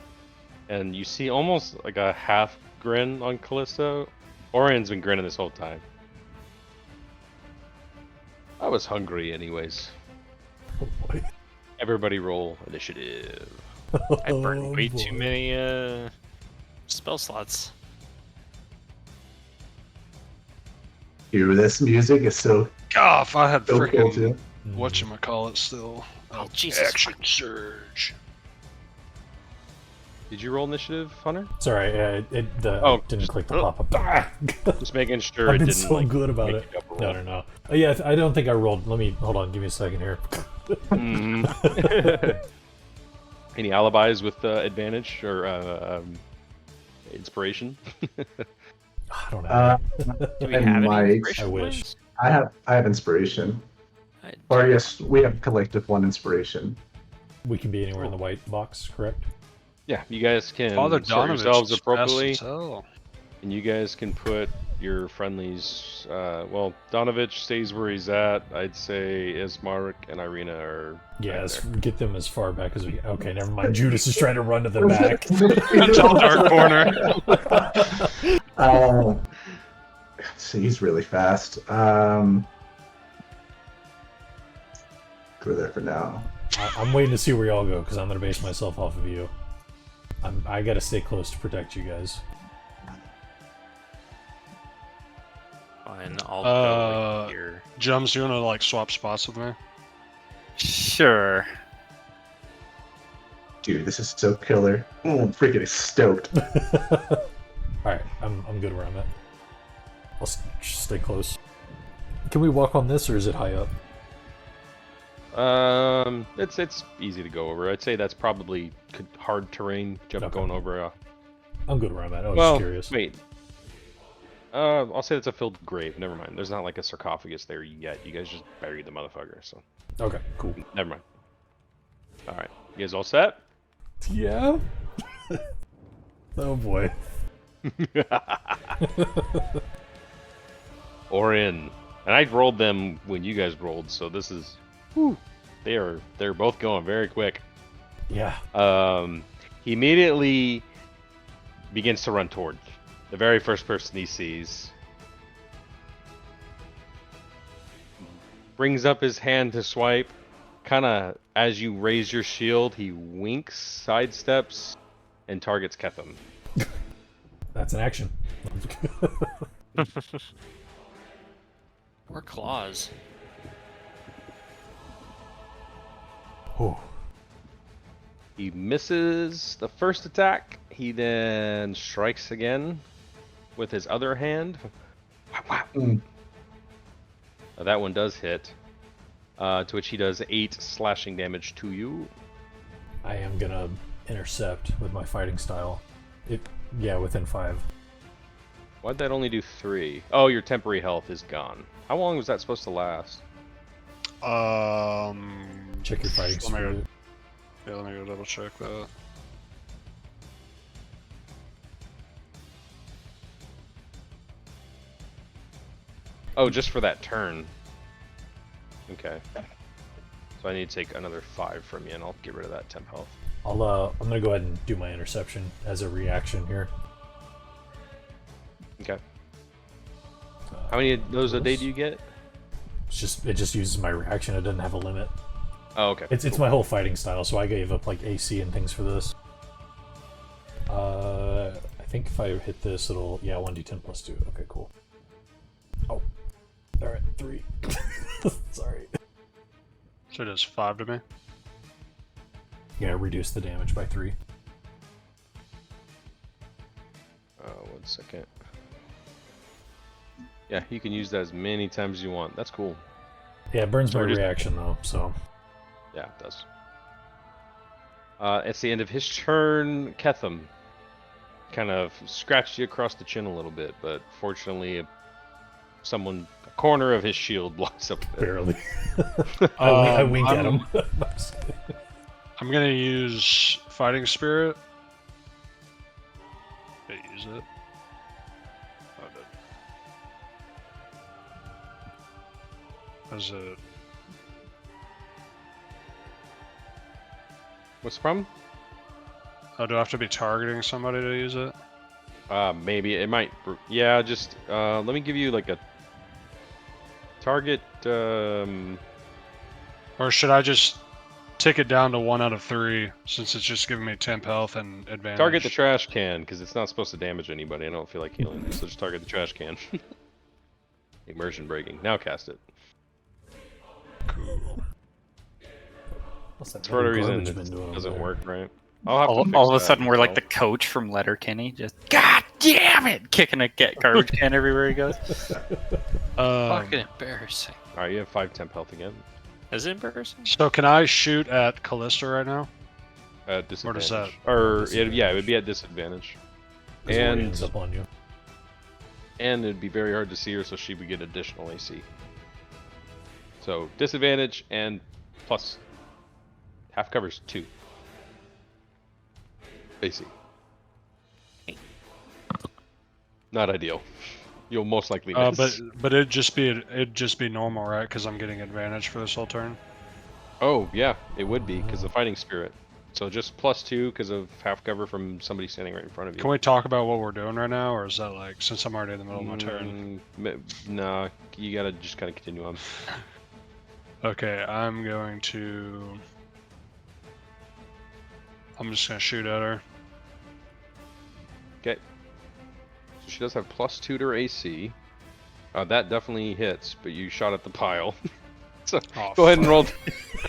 and you see almost like a half grin on Callisto. Orion's been grinning this whole time. I was hungry anyways. Oh boy. Everybody roll initiative. I burned way boy. too many spell slots. Hear this music is so God, if I had cool freaking too. whatchamacallit still. Oh, Jesus Action fuck. surge. Did you roll initiative, Hunter? Sorry, I didn't click the pop-up. Just making sure I've it been didn't so like, good about make it. you double No, roll. no. Oh, yeah, I don't think I rolled. Hold on, give me a second here. Any alibis with advantage or inspiration? I don't know. Do we And have my- any inspiration I wish. points? I have inspiration. I Or do. yes, we have collective one inspiration. We can be anywhere in the white box, correct? Yeah, you guys can Father sort yourselves Donovich is appropriately, fast as hell. and you guys can put your friendlies. Well, Donovich stays where he's at. I'd say Ismark and Irina are. Yeah, right let's there. get them as far back as we. Okay, never mind. Judas is trying to run to the back. Dark corner. See, he's really fast. Go there for now. I'm waiting to see where y'all go because I'm gonna base myself off of you. I gotta stay close to protect you guys. Fine, I'll Uh, go here. Jums, you wanna like swap spots with me? Sure. Dude, this is so killer. I'm freaking stoked. All right, I'm good where I'm at. I'll stay close. Can we walk on this, or is it high up? It's easy to go over. I'd say that's probably hard terrain. Okay. Going over. I'm good where I'm at. I was Well, just curious. wait. I'll say it's a filled grave. Never mind. There's not like a sarcophagus there yet. You guys just buried the motherfucker. So Okay, cool. never mind. All right, you guys all set? Yeah. Oh boy. Or in. And I rolled them when you guys rolled, so this is. Whew, they're both going very quick. Yeah. He immediately begins to run toward the very first person he sees. Brings up his hand to swipe. Kind of as you raise your shield, he winks, sidesteps, and targets Ketham. That's an action. Or claws. Oh. He misses the first attack. He then strikes again with his other hand. Whap, whap. Mm. That one does hit. To which he does 8 slashing damage to you. I am gonna intercept with my fighting style. Yeah, within 5. Why'd that only do 3? Oh, your temporary health is gone. How long was that supposed to last? Check your fighting let me go- spirit. Yeah, let me go double check that. Oh, just for that turn. Okay. So I need to take another 5 from you, and I'll get rid of that temp health. I'm gonna go ahead and do my interception as a reaction here. Okay. How many of those a day do you get? It just uses my reaction. It doesn't have a limit. Oh, okay. It's my whole fighting style, so I gave up like AC and things for this. I think if I hit this, it'll 1d10 plus 2. Okay, cool. Oh, all right, 3. Sorry. So it does 5 to me. Yeah, reduce the damage by 3. 1 second. Yeah, you can use that as many times as you want. That's cool. Yeah, it burns my Or just- reaction though, so. Yeah, it does. It's the end of his turn. Ketham kind of scratched you across the chin a little bit, but fortunately, a corner of his shield blocks up the Barely. I wink at him. I'm gonna use Fighting Spirit. Did I use it? Oh, I did. As a What's the problem? Oh, do I have to be targeting somebody to use it? Maybe it might. Yeah, just let me give you like a target. Or should I just tick it down to 1 out of 3 since it's just giving me temp health and advantage? Target the trash can because it's not supposed to damage anybody. I don't feel like healing, so just target the trash can. Immersion breaking. Now cast it. Cool. What's that For whatever reason, garbage it been doing over doesn't there? work right. I'll have to All fix of a that sudden, we're like the myself. coach from Letterkenny, just God damn it, kicking a garbage can everywhere he goes. Fucking embarrassing. All right, you have 5 temp health again. Is it embarrassing? So can I shoot at Callista right now? Disadvantage. that? Yeah, it would be at disadvantage. 'Cause Lori And ends up on you. and it'd be very hard to see her, so she would get additional AC. So disadvantage and plus half covers 2 AC. Not ideal. You'll most likely miss. But it'd just be normal, right? Because I'm getting advantage for this whole turn. Oh yeah, it would be because of fighting spirit. So just plus 2 because of half cover from somebody standing right in front of you. Can we talk about what we're doing right now, or is that like since I'm already in the middle of my turn? No, you gotta just kind of continue on. Okay, I'm just gonna shoot at her. Okay. So she does have plus 2 to her AC. That definitely hits, but you shot at the pile. So Oh, go ahead and roll.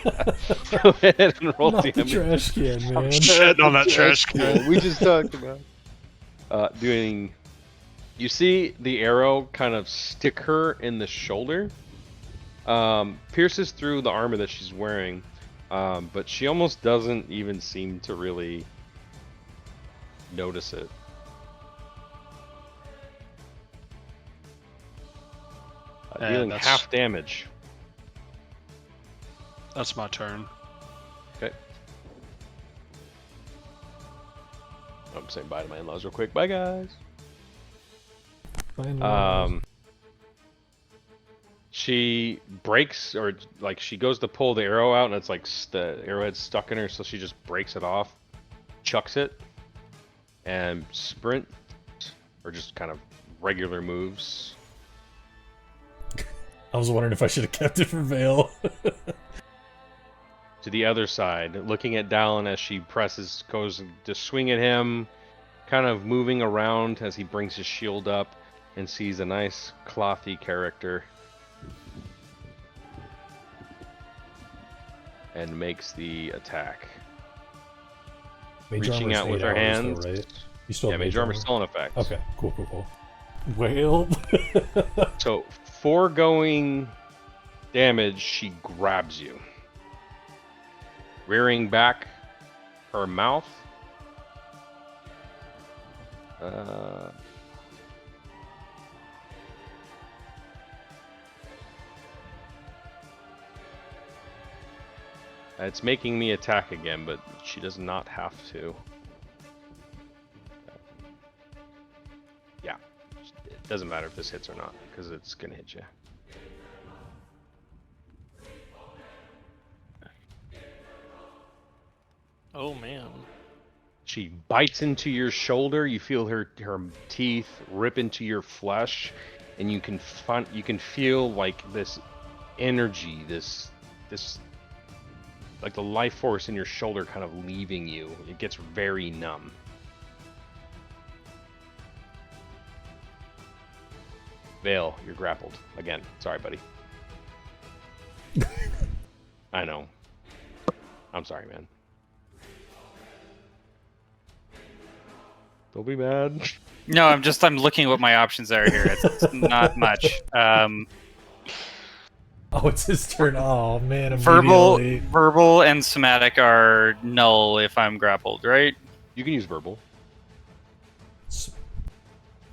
Go ahead and roll Not the damage. trash can, man. Shitting on that trash can. We just talked about doing. You see the arrow kind of stick her in the shoulder. Pierces through the armor that she's wearing, but she almost doesn't even seem to really notice it. Dealing that's- half damage. That's my turn. Okay. I'm saying bye to my in-laws real quick. Bye, guys. She breaks, or like she goes to pull the arrow out, and it's like the arrowhead's stuck in her, so she just breaks it off, chucks it, and sprint, or just kind of regular moves. I was wondering if I should have kept it for Vale. To the other side, looking at Dallin as she goes to swing at him, kind of moving around as he brings his shield up and sees a nice clothy character and makes the attack. Mage Reaching armor's out with 8 her hours hands. though, right? You still Yeah, have mage armor's still in effect. Okay, cool. Whale. So, foregoing damage, she grabs you. Rearing back her mouth. It's making me attack again, but she does not have to. Yeah. It doesn't matter if this hits or not, because it's going to hit you. Oh man. She bites into your shoulder. You feel her teeth rip into your flesh, and you can feel like this energy, this like the life force in your shoulder kind of leaving you. It gets very numb. Vale, you're grappled again. Sorry, buddy. I know. I'm sorry, man. Don't be mad. No, I'm looking at what my options are here. It's not much. Oh, it's his turn. Oh man, Verbal, immediately. verbal, and somatic are null if I'm grappled, right? You can use verbal.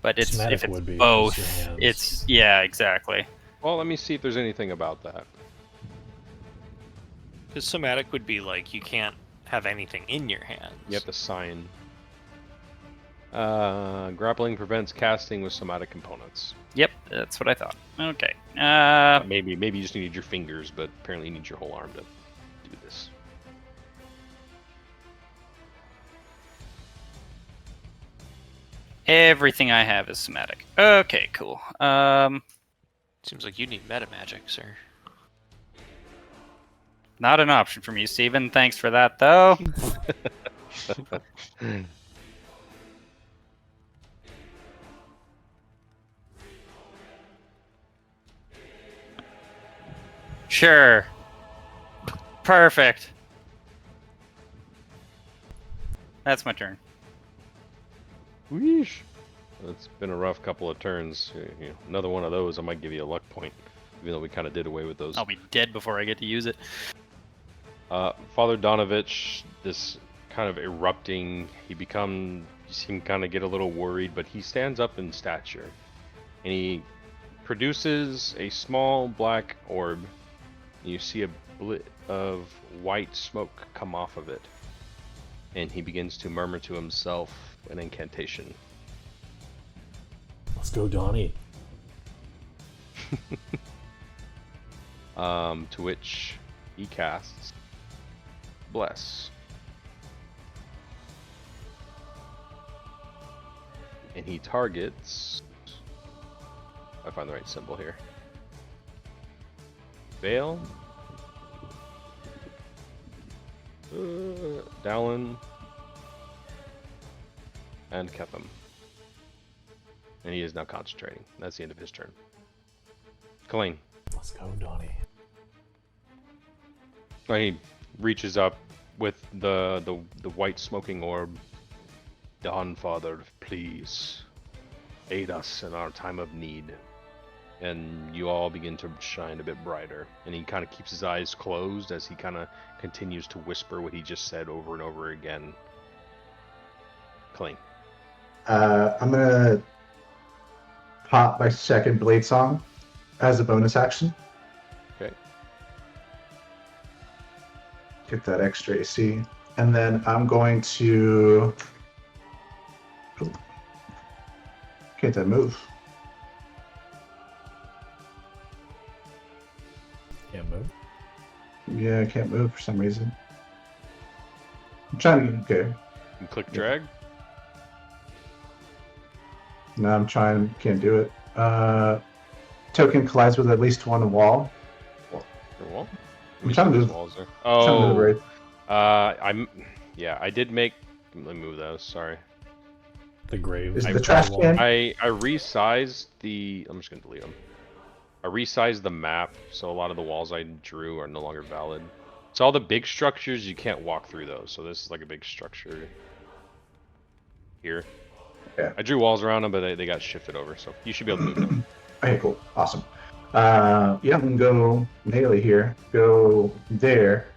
But it's Somatic if it's would be both, just your hands. it's yeah, exactly. Well, let me see if there's anything about that. Because somatic would be like you can't have anything in your hands. You have to sign. Grappling prevents casting with somatic components. Yep, that's what I thought. Okay. Maybe you just need your fingers, but apparently you need your whole arm to do this. Everything I have is somatic. Okay, cool. Seems like you need meta magic, sir. Not an option for me, Steven. Thanks for that, though. Sure. Perfect. That's my turn. Weesh. It's been a rough couple of turns. You know, another one of those, I might give you a luck point, even though we kind of did away with those. I'll be dead before I get to use it. Father Donovich, this kind of erupting, you seem kind of get a little worried, but he stands up in stature, and he produces a small black orb. You see a blit of white smoke come off of it, and he begins to murmur to himself an incantation. Let's go, Donnie. To which he casts Bless. And he targets... if I find the right symbol here. Vale. Dallin. And Ketham. And he is now concentrating. That's the end of his turn. Colleen. Let's go, Donnie. He reaches up with the white smoking orb. Dawn Father, please aid us in our time of need. And you all begin to shine a bit brighter. And he kind of keeps his eyes closed as he kind of continues to whisper what he just said over and over again. Colleen. I'm gonna pop my second blade song as a bonus action. Okay. Get that extra AC. And then I'm going to... Can't I move? Can't move. Yeah, I can't move for some reason. I'm trying to... Okay. You click drag. No, I'm trying. Can't do it. Token collides with at least one wall. Your wall? I'm trying to move. Walls there. Trying to move Oh, right. I did make. Let me move those. Sorry. The grave. Is I- the trash can? I resized the. I'm just gonna delete them. I resized the map, so a lot of the walls I drew are no longer valid. So all the big structures you can't walk through those. So this is like a big structure here. Yeah. I drew walls around them, but they got shifted over, so you should be able to move them. Okay, cool. Awesome. Yeah, I'm going to go melee here. Go there.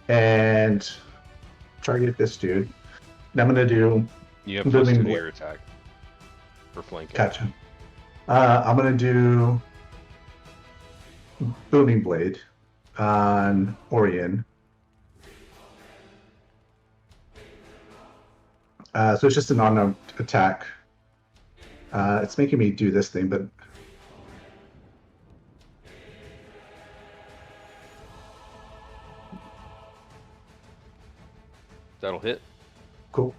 And target this dude. And I'm going to do... You have plus 2 to Moving your attack for flanking. Gotcha. I'm going to do... Booming Blade on Orion. So it's just an unarmed attack. It's making me do this thing, but That'll hit. Cool.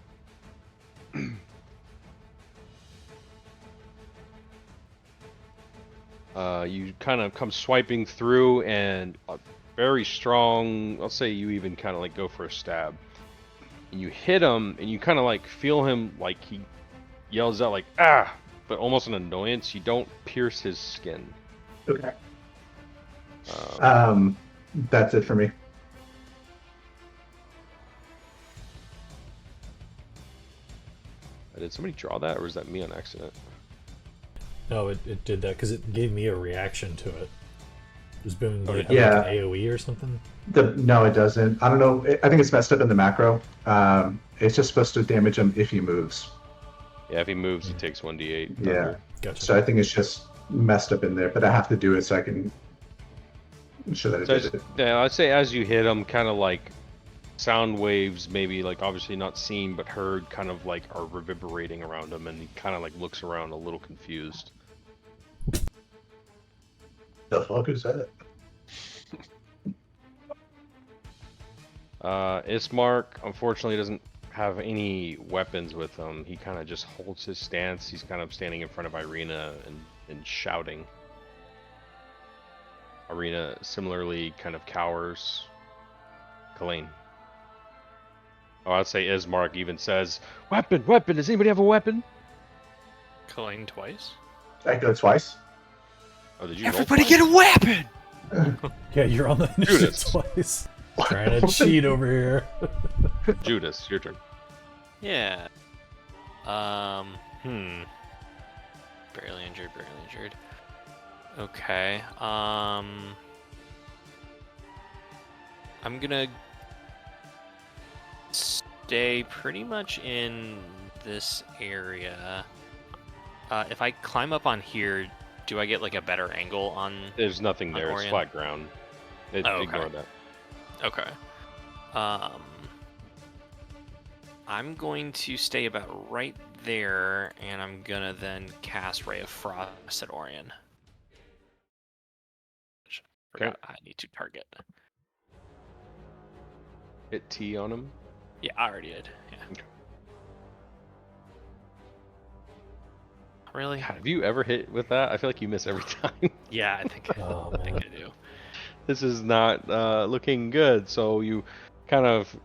You kind of come swiping through, and a very strong. I'll say you even kind of like go for a stab. And you hit him, and you kind of like feel him like he yells out like ah, but almost an annoyance. You don't pierce his skin. Okay. Um, That's it for me. did somebody draw that, or was that me on accident? No, it did that because it gave me a reaction to it. Does Booming Blade have Yeah. like an AoE or something? No, it doesn't. I don't know. I think it's messed up in the macro. It's just supposed to damage him if he moves. Yeah, if he moves, he takes 1d8. Yeah. Thunder. Gotcha. So I think it's just messed up in there, but I have to do it so I can show that it So did it. yeah, I'd say as you hit him, kind of like sound waves, maybe like obviously not seen but heard, kind of like are reverberating around him, and he kind of like looks around a little confused. The fuck is that? Ismark unfortunately doesn't have any weapons with him. He kind of just holds his stance. He's kind of standing in front of Irina and shouting. Irina similarly kind of cowers. Colleen. Oh, I'd say Ismark even says, "Weapon, weapon! Does anybody have a weapon?" Colleen twice. I go twice. Oh, did you? Everybody get a weapon! Yeah, you're on the initiative Judas. twice. Trying to cheat over here. Judas, your turn. Yeah. Barely injured, barely injured. Okay. I'm gonna stay pretty much in this area. If I climb up on here, do I get like a better angle on? There's nothing there. It's Orion? flat ground. Oh, okay. Ignore that. Okay. I'm going to stay about right there, and I'm gonna then cast Ray of Frost at Orion. Okay. Forgot I need to target. Hit T on him. Yeah, I already did. Yeah. Okay. Really? God, have you ever hit with that? I feel like you miss every time. Yeah, I think Oh, I think man. I do. This is not looking good. So you kind of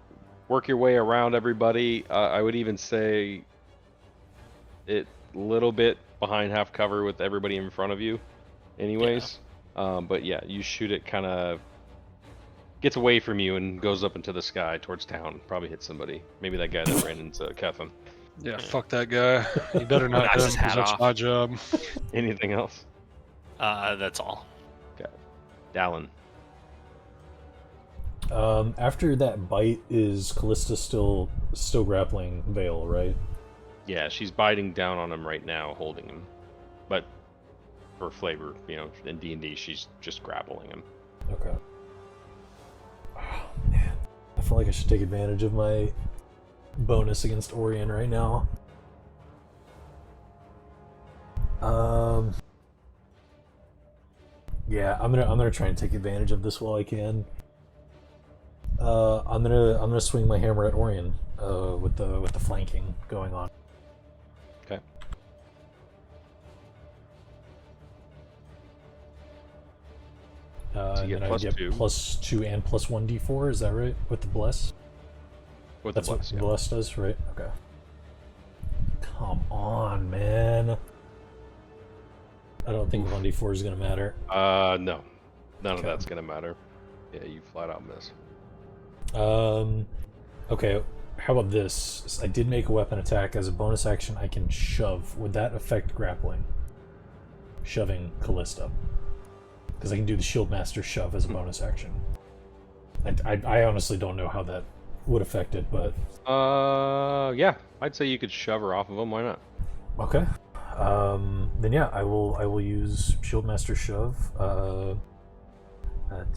work your way around everybody. I would even say it a little bit behind half cover with everybody in front of you anyways. But yeah, you shoot it, kind of gets away from you and goes up into the sky towards town. Probably hits somebody. Maybe that guy that ran into Kevin. Yeah, fuck that guy. You better not Knocks hit him his 'cause hat that's off. my job. Anything else? That's all. Dallin. After that bite, is Callista still grappling Vale, right? Yeah, she's biting down on him right now, holding him. But for flavor, in D&D, she's just grappling him. Okay. Oh, man. I feel like I should take advantage of my bonus against Orion right now. Yeah, I'm gonna try and take advantage of this while I can. I'm gonna swing my hammer at Orion, with the flanking going on. Okay. And you then get I get +2. +2 and +1 d4. Is that right? With the bless. With That's the what bless, yeah. bless does, right? Okay. Come on, man. I don't think 1d4 is gonna matter. No. None of Okay. that's gonna matter. Yeah, you flat out miss. Okay. How about this? I did make a weapon attack as a bonus action. I can shove. Would that affect grappling? Shoving Callista, because I can do the Shield Master shove as a bonus action. I honestly don't know how that would affect it, but Yeah, I'd say you could shove her off of him. Why not? okay. Then yeah, I will use Shield Master shove.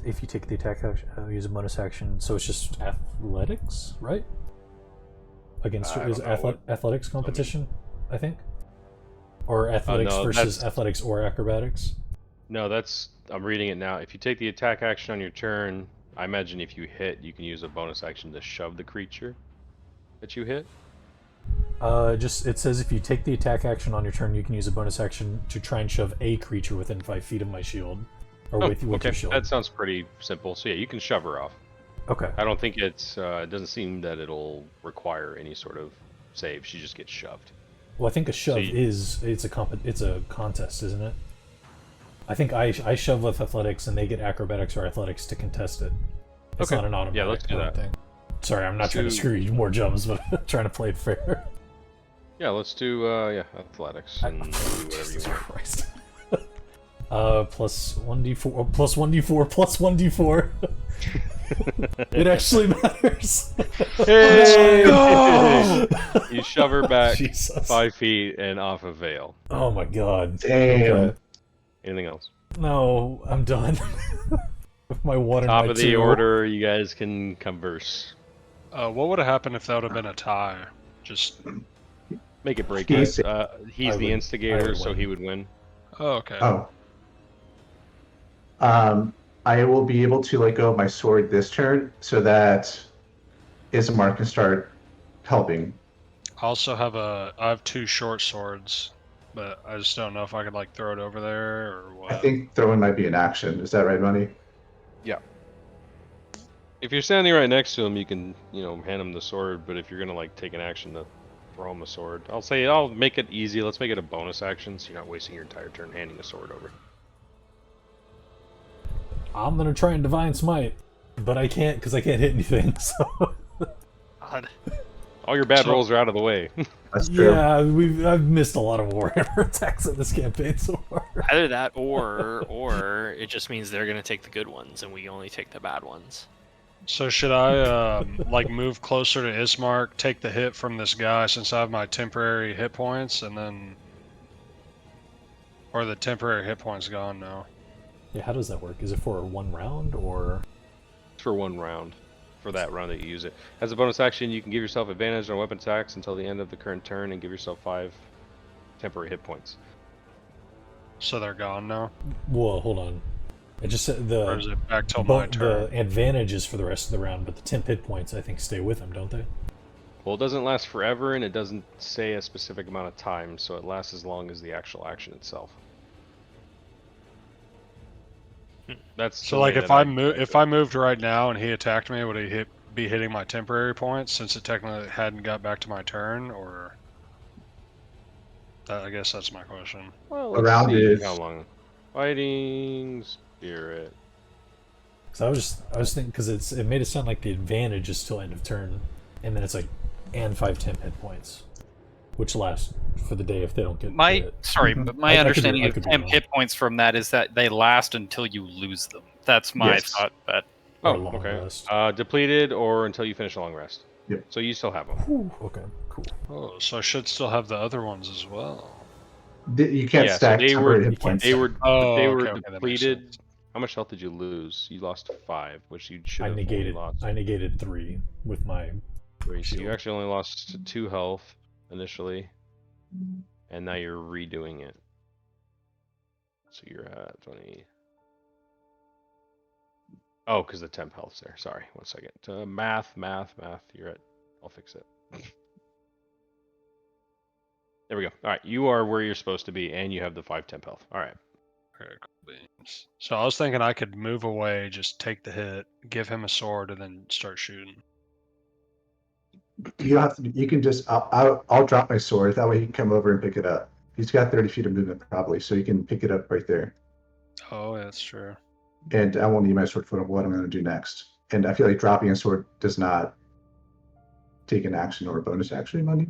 If you take the attack action, use a bonus action. So it's just athletics, right? Against I is don't know what- athletics competition, I think, or athletics no, versus that's- athletics or acrobatics. No, I'm reading it now. If you take the attack action on your turn, I imagine if you hit, you can use a bonus action to shove the creature. that you hit? Just it says if you take the attack action on your turn, you can use a bonus action to try and shove a creature within 5 feet of my shield, or with okay. your shield. That sounds pretty simple. So yeah, you can shove her off. Okay. I don't think it's. It doesn't seem that it'll require any sort of save. She just gets shoved. Well, I think a shove you- it's a contest, isn't it? I think I shove with athletics, and they get acrobatics or athletics to contest it. It's Okay. not an automatic. Yeah, let's do that. thing. Sorry, I'm not trying to So- screw you more jumps, but I'm trying to play it fair. Yeah, let's do athletics and do whatever you Jesus want. Christ. Plus 1d4, plus 1d4, plus 1d4. It actually matters. Hey! No! You shove her back Jesus. 5 feet and off a veil. Oh my god. Damn. Okay. Anything else? No, I'm done. With my one Top and my of the two. order, you guys can converse. What would have happened if that would have been a tie? Just Make it break He's- it. I He's the would- instigator, I would so win. he would win. okay. Oh. I will be able to let go of my sword this turn so that Ismar can start helping. I also have I have 2 short swords, but I just don't know if I could like throw it over there or what. I think throwing might be an action. Is that right, Money? If you're standing right next to him, you can, hand him the sword. But if you're gonna like take an action to throw him a sword, I'll make it easy. Let's make it a bonus action, so you're not wasting your entire turn handing a sword over. I'm gonna try and Divine Smite, but I can't because I can't hit anything, so... God. All your bad So- rolls are out of the way. That's true. Yeah, I've missed a lot of Warhammer attacks in this campaign so far. Either that or it just means they're gonna take the good ones and we only take the bad ones. So should I like move closer to Ismark, take the hit from this guy since I have my temporary hit points, and then, or the temporary hit points gone now? Yeah, how does that work? Is it for 1 round, or... For 1 round. For that round that you use it. As a bonus action, you can give yourself advantage on weapon attacks until the end of the current turn and give yourself 5 temporary hit points. So they're gone now, Whoa, hold on. It just said or is the... it back till my turn? The advantage is for the rest of the round, but the temp hit points, I think, stay with them, don't they? Well, it doesn't last forever, and it doesn't say a specific amount of time, so it lasts as long as the actual action itself. That's So the like way if that if I moved right now and he attacked me, would he be hitting my temporary points since it technically hadn't got back to my turn, or? I guess that's my question. Well, let's Around see is- how long. Fighting spirit. Because I was thinking, because it made it sound like the advantage is still end of turn, and then it's like, and 5 temp hit points, which lasts for the day if they don't get hit. But my I could be- understanding I of could be temp wrong. hit points from that is that they last until you lose them. That's my Yes. thought. But Or Oh, a long okay. rest. Depleted or until you finish a long rest. Yep. So you still have them. Whew, okay, cool. Oh, so I should still have the other ones as well. You can't Yeah, so stack they temporary were- hit points. They were Oh, they okay, were okay, that makes depleted. sense. How much health did you lose? You lost 5, which you should I have only negated lost. 3 with my 3. So you shield. actually only lost 2 health initially, and now you're redoing it. So you're at 20. Oh, because the temp health's there. Sorry, 1 second. Math. You're at. I'll fix it. There we go. All right, you are where you're supposed to be, and you have the 5 temp health. All right. Okay, cool beans. So I was thinking I could move away, just take the hit, give him a sword, and then start shooting. You don't have to. You can just. I'll drop my sword. That way he can come over and pick it up. He's got 30 feet of movement probably, so you can pick it up right there. Oh, yeah, that's true. And I won't need my sword for what I'm going to do next. And I feel like dropping a sword does not take an action or a bonus action, Money.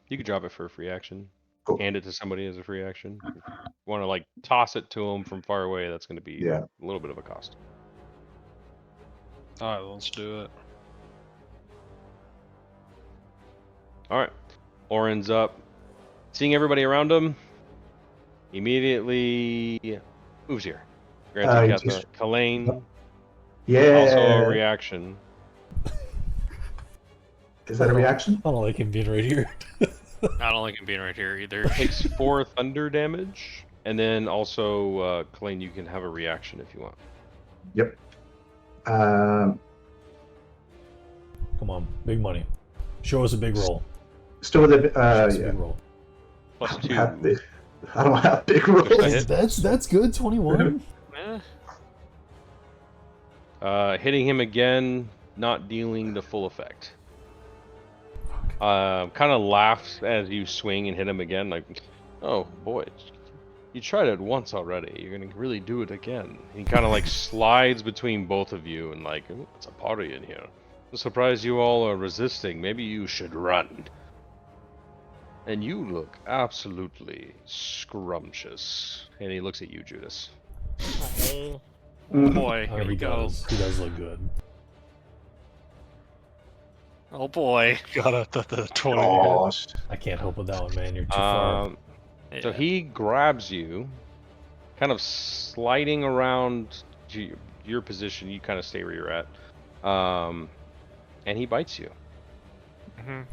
You could drop it for a free action. Cool. Hand it to somebody as a free action. If you want to like toss it to them from far away, that's going to be Yeah. a little bit of a cost. All right, let's do it. All right. Oren's up. Seeing everybody around him, immediately moves here. Grants you cast just- a Kalane. Yeah. Also a reaction. Is that a reaction? I don't like him being right here. I don't like him being right here either. Takes 4 thunder damage. And then also, Kalane, you can have a reaction if you want. Yep. Come on, big money. Show us a big roll. Still with a Show us a yeah. big roll. Plus I don't have 2. big- I don't have big rolls. Just a hit. That's good. 21. Hitting him again, not dealing the full effect. Kind of laughs as you swing and hit him again, like, oh boy, you tried it once already. You're gonna really do it again. He kind of like slides between both of you and like, "Ooh, it's a party in here. I'm surprised you all are resisting. Maybe you should run. And you look absolutely scrumptious. And he looks at you, Judas. Oh Mm. boy, Oh, here we he go. does. He does look good. Oh boy. Got up at the 20. Gosh. I can't help with that one, man. You're too far. So Yeah. he grabs you, kind of sliding around to your position. You kind of stay where you're at. And he bites you. Mhm.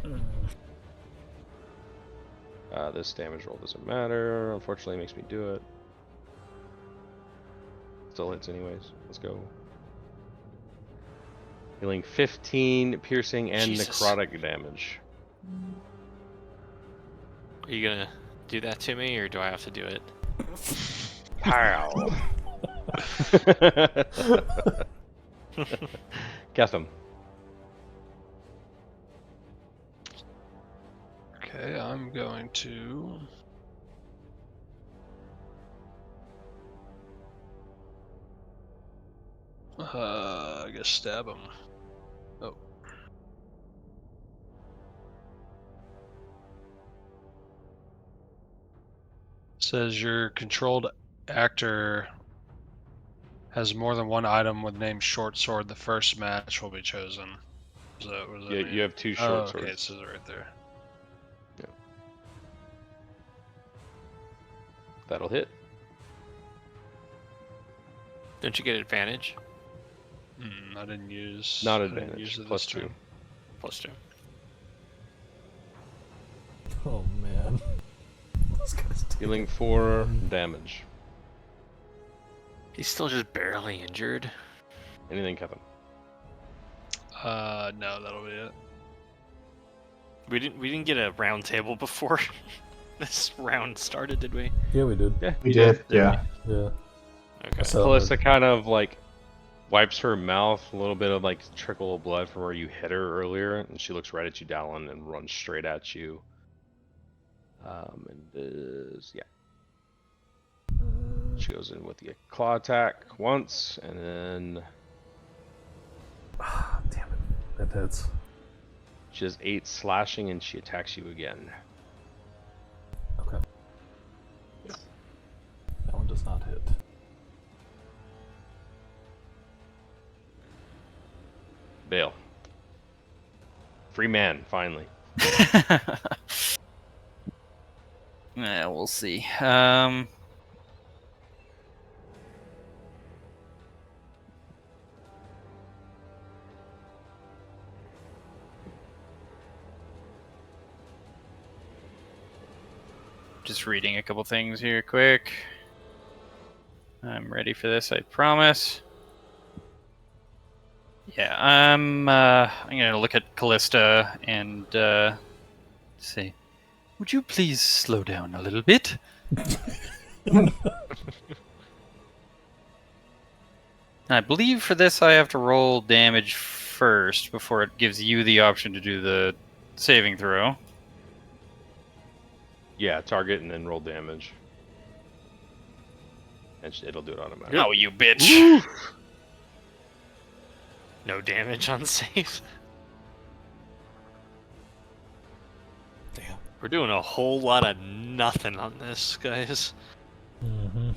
This damage roll doesn't matter. Unfortunately, it makes me do it. Still hits anyways. Let's go. Dealing 15 piercing and Jesus. necrotic damage. Are you gonna do that to me, or do I have to do it? Pow! Gethem. Okay, I'm going to. I guess stab him. Oh. Says your controlled actor has more than one item with name short sword. The first match will be chosen. What does that Yeah, mean? you have 2 Oh, short okay, swords. it says it right there. That'll hit. Don't you get advantage? I didn't use. Not I didn't advantage. use it Plus this 2. time. +2. Oh man. This guy's Dealing 4 damage. He's still just barely injured. Anything, Kevin? No, that'll be it. We didn't get a round table before this round started, did we? Yeah, we did. Yeah. We did, yeah. Yeah. Okay. So- Callista kind of like wipes her mouth, a little bit of like trickle of blood from where you hit her earlier, and she looks right at you, Dallin, and runs straight at you. And does, yeah. She goes in with the claw attack once, and then Ah, damn it. That hits. she does 8 slashing, and she attacks you again. Okay. That one does not hit. Bale. Free man, finally. Yeah, we'll see. Just reading a couple things here quick. I'm ready for this, I promise. Yeah, I'm gonna look at Callista and say, would you please slow down a little bit? I believe for this I have to roll damage first before it gives you the option to do the saving throw. Yeah, target and then roll damage. And it'll do it automatically. Oh, you bitch! No damage on save. Damn. We're doing a whole lot of nothing on this, guys. Mm-hmm.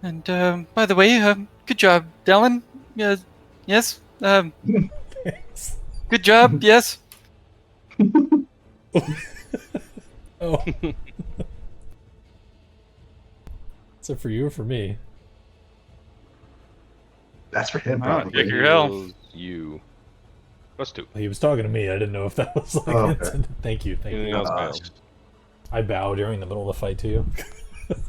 And by the way, good job, Dallin. Yes. Thanks. Good job. Yes. Oh. Is it for you or for me? That's for him, Oh, probably. Dick, your hell. Heals you. Plus 2. He was talking to me. I didn't know if that was like Oh, okay. intended. Thank you. Thank Anything you. else, Gosh. Bale? I bow during the middle of the fight to you.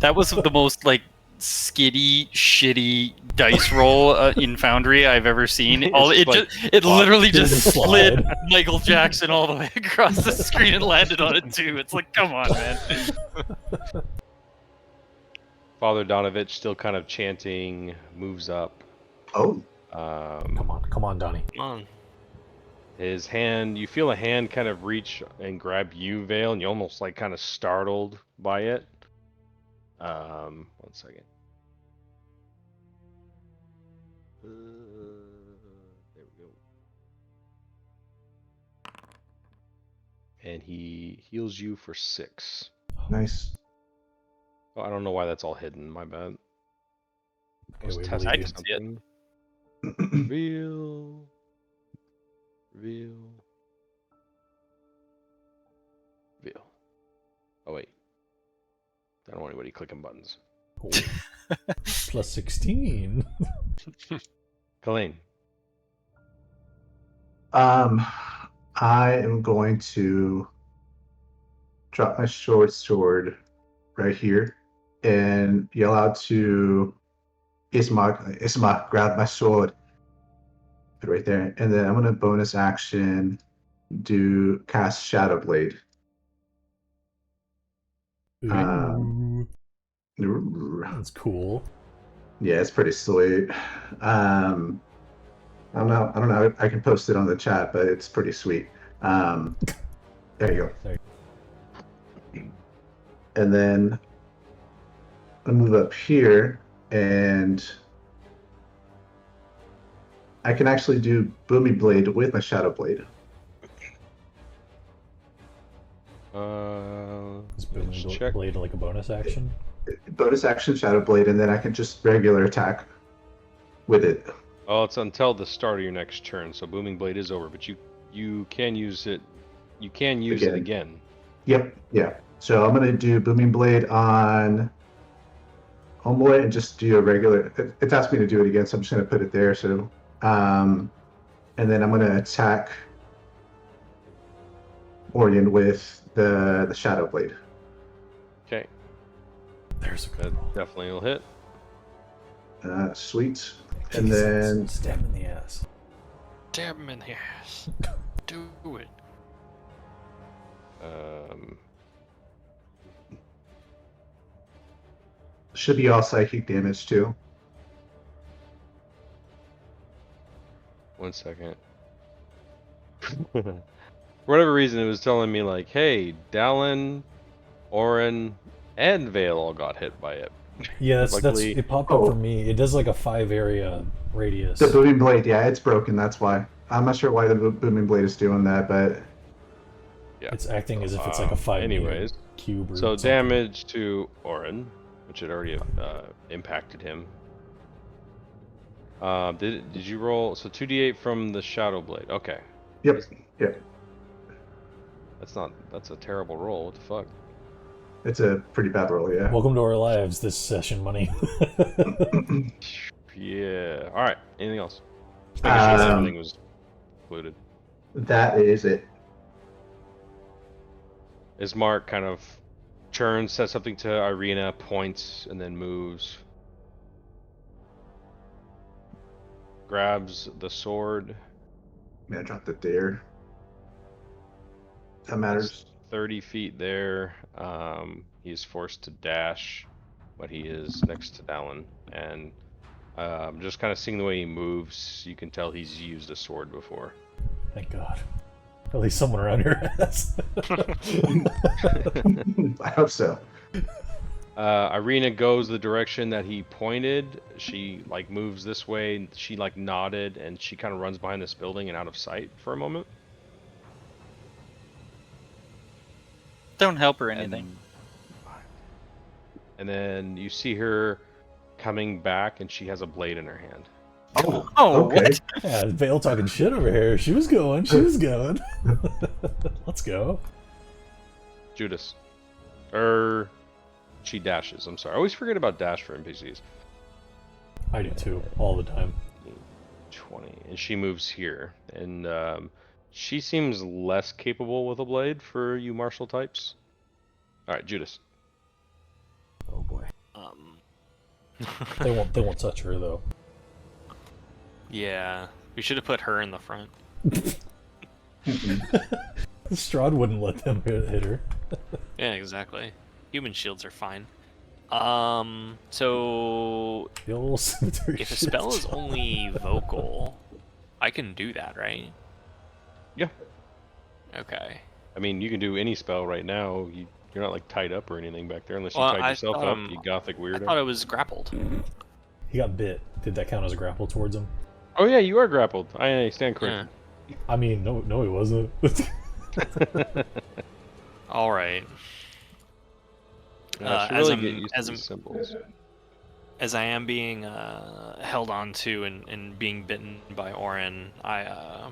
That was the most like skitty, shitty dice roll in Foundry I've ever seen. It's It literally Didn't just slide. slid Michael Jackson all the way across the screen and landed on it too. It's like, come on, man. Father Donovich still kind of chanting, moves up. Oh, Come on, Donnie. Come on. His hand, you feel a hand kind of reach and grab you, Vale, and you're almost like kind of startled by it. 1 second. There we go. And he heals you for 6. nice. Oh, I don't know why that's all hidden. My bad. I Okay, was we testing believe you. can see it. something. Reveal. Oh wait. I don't want anybody clicking buttons. Oh. Plus 16. Colleen. I am going to drop my short sword right here and yell out to Ismark, grab my sword. Put it right there. And then I'm going to bonus action cast Shadow Blade. Ooh, Yeah, that's cool. it's pretty sweet. I don't know. I can post it on the chat, but it's pretty sweet. There you There. go. And then I move up here, and I can actually do Boomy Blade with my Shadow Blade. Is Let's booming check. blade like a bonus action? Bonus action Shadow Blade, and then I can just regular attack with it. Oh, it's until the start of your next turn, so Booming Blade is over, but you can use it. You can use it again. Yep, yeah. So I'm gonna do Booming Blade on Homeboy and just do a regular. It's asked me to do it again, so I'm just gonna put it there. So, and then I'm gonna attack Orion with the Shadow Blade. Okay, There's a that good roll. definitely will hit. Sweet. And Jesus, then stab him in the ass. Stab him in the ass. Do it. should be all psychic damage too. 1 second. For whatever reason, it was telling me like, "Hey, Dallin, Orin, and Vale all got hit by it." Yeah, that's Luckily- it popped up Oh. for me. It does like a 5 area radius. The Booming Blade, yeah, it's broken. That's why. I'm not sure why the Booming Blade is doing that, but Yeah. It's acting as if it's like a 5 Anyways, cube or so something. damage to Orin, which had already impacted him. Did you roll? So 2d8 from the Shadow Blade. Okay, yep. that's a terrible roll. What the fuck? It's a pretty bad roll, yeah. Welcome to our lives this session, money. Yeah. All right. Anything else? Just making sure that everything was included. That is it. Ismark kind of turns, says something to Irina, points, and then moves. Grabs the sword. Man, I dropped it there. That matters. 30 feet there. He is forced to dash, but he is next to Dallin. And just kind of seeing the way he moves, you can tell he's used a sword before. Thank God. At least someone around here has. I hope so. Irina goes the direction that he pointed. She like moves this way. She like nodded, and she kind of runs behind this building and out of sight for a moment. Don't help or anything. And then you see her coming back, and she has a blade in her hand. Oh, okay. what? Yeah, Vale talking shit over here. She was going. Let's go. Judas. She dashes. I'm sorry. I always forget about dash for NPCs. I do too, all the time. 20. And she moves here. And she seems less capable with a blade for you martial types. Alright, Judas. Oh boy. They won't touch her though. Yeah, we should have put her in the front. Strahd wouldn't let them hit her. Yeah, exactly. Human shields are fine. So The old cemetery if a shit. spell is only vocal, I can do that, right? Yeah. Okay. I mean, you can do any spell right now. You're not like tied up or anything back there unless you Well, tied I yourself thought, up, you gothic I weirdo. thought I was grappled. He got bit. Did that count as a grapple towards him? Oh yeah, you are grappled. I stand corrected. I mean, no, he wasn't. All right. Yeah, I should as really I'm get used to as these symbols. as I am being held on to and being bitten by Orin, I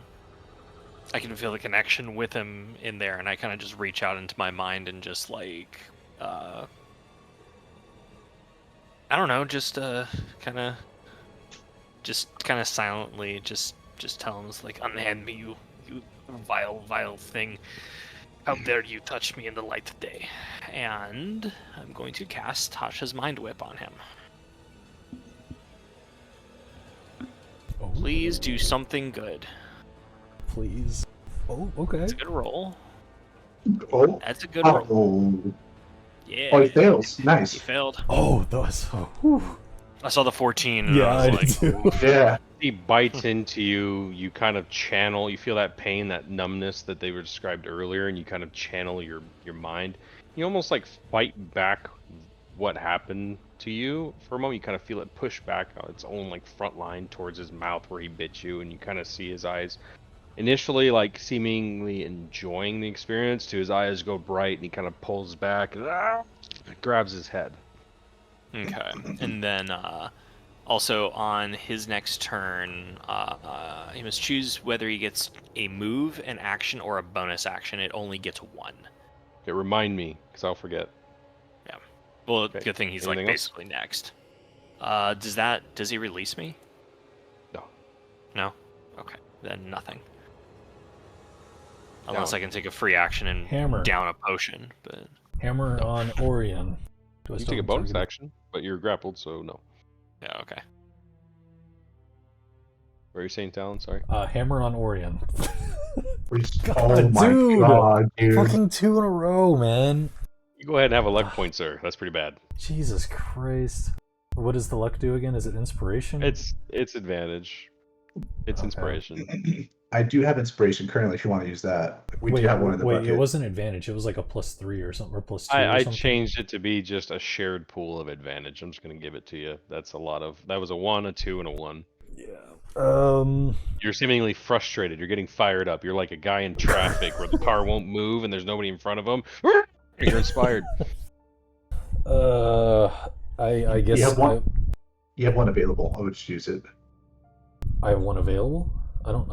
can feel the connection with him in there, and I kind of just reach out into my mind and just like I don't know, just kind of silently just tell him, like, unhand me, you vile thing. How dare you touch me in the light of day? And I'm going to cast Tasha's Mind Whip on him. Oh, Please do something good. please. Oh, okay. That's a good roll. Oh, That's a good roll. oh, Yeah. oh, he fails. He Nice. failed. Oh, those. Oh, whew. I saw the 14. And Yeah, I I was did like, too. Yeah. He bites into you. You kind of channel. You feel that pain, that numbness that they were described earlier, and you kind of channel your mind. You almost like fight back what happened to you for a moment. You kind of feel it push back on its own like front line towards his mouth where he bit you, and you kind of see his eyes initially like seemingly enjoying the experience to his eyes go bright, and he kind of pulls back and grabs his head. okay. And then also on his next turn, he must choose whether he gets a move, an action, or a bonus action. It only gets one. Okay, remind me, because I'll forget. Well, Okay. good thing he's like Anything else? basically next. Does he release me? No. No? Okay. Then nothing. Unless Down. I can take a free action and Hammer. down a potion, but Hammer on Orion. Do I You still take a have bonus target? action, but you're grappled, so no. yeah, okay. What are you saying, Talon? Sorry. Hammer on Orion. Oh my dude. god, dude. Fucking 2 in a row, man. You go ahead and have a luck point, sir. That's pretty bad. Jesus Christ. What does the luck do again? Is it inspiration? It's advantage. It's Okay. inspiration. I do have inspiration currently if you want to use that. We wait, do have one in the wait, bucket. it wasn't advantage. It was like a +3 or something, or +2 or I something. changed it to be just a shared pool of advantage. I'm just gonna give it to you. That's a lot of. That was a 1, a 2, and a 1. Yeah. You're seemingly frustrated. You're getting fired up. You're like a guy in traffic where the car won't move and there's nobody in front of him. You're inspired. I guess You have one. You have one available. I would just use it. I have one available. I don't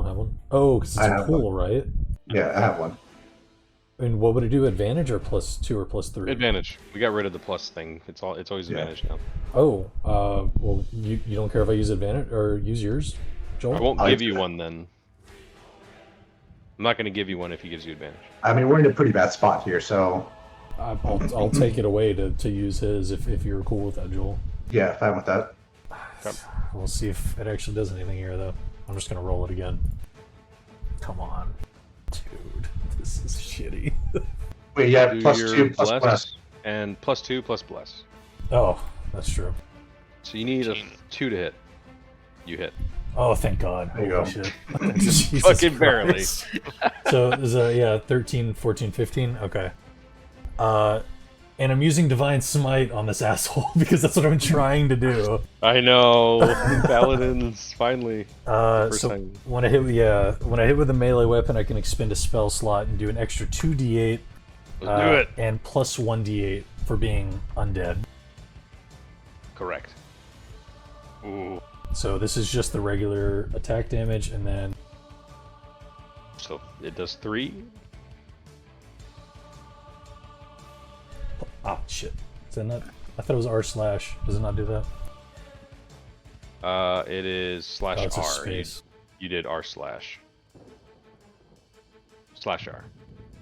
have one. Oh, because it's I a have pool, right? Yeah, I have one. And what would it do? Advantage or +2 or +3? Advantage. We got rid of the plus thing. It's always Yeah. advantage now. Oh, well, you don't care if I use advantage or use yours, Joel? I won't I- give you one then. I'm not gonna give you one if he gives you advantage. I mean, we're in a pretty bad spot here, so I'll take it away to use his if you're cool with that, Joel. yeah, fine with that. We'll see if it actually does anything here, though. I'm just gonna roll it again. Come on, dude, this is shitty. Wait, yeah, Do plus your 2 plus bless bless. and +2 plus bless. Oh, that's true. So you need a 2 to hit. You hit. Oh, thank God. There you Holy go. shit. Jesus Fucking barely. Christ. So is yeah, 13, 14, 15. Okay. And I'm using Divine Smite on this asshole because that's what I'm trying to do. I know. Paladins finally. First So time. when I hit with a melee weapon, I can expend a spell slot and do an extra 2d8 Let's do it. and plus 1d8 for being undead. Correct. Ooh. So this is just the regular attack damage, and then So it does 3. shit. Is that not? I thought it was R/. Does it not do that? It is slash Oh, it's a R. space. You did R/. /R.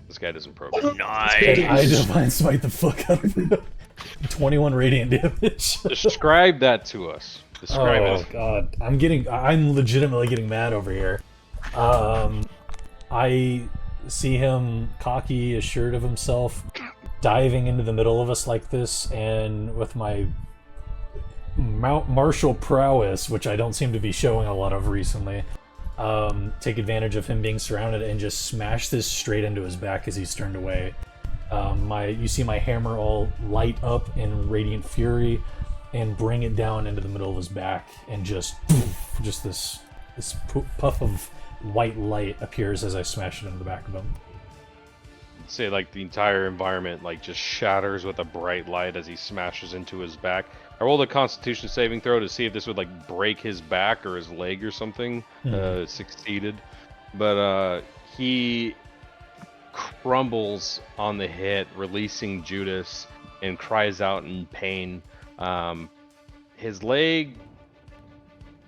This guy doesn't program. Nice. I Divine Smite the fuck out of it. 21 radiant damage. Describe that to us. Describe Oh it. god, I'm legitimately getting mad over here. I see him cocky, assured of himself, diving into the middle of us like this, and with my martial prowess, which I don't seem to be showing a lot of recently, take advantage of him being surrounded and just smash this straight into his back as he's turned away. You see my hammer all light up in radiant fury, and bring it down into the middle of his back, and just this puff of white light appears as I smash it into the back of him. Say like the entire environment like just shatters with a bright light as he smashes into his back. I rolled a Constitution saving throw to see if this would like break his back or his leg or something. Succeeded, but he crumbles on the hit, releasing Judas, and cries out in pain. His leg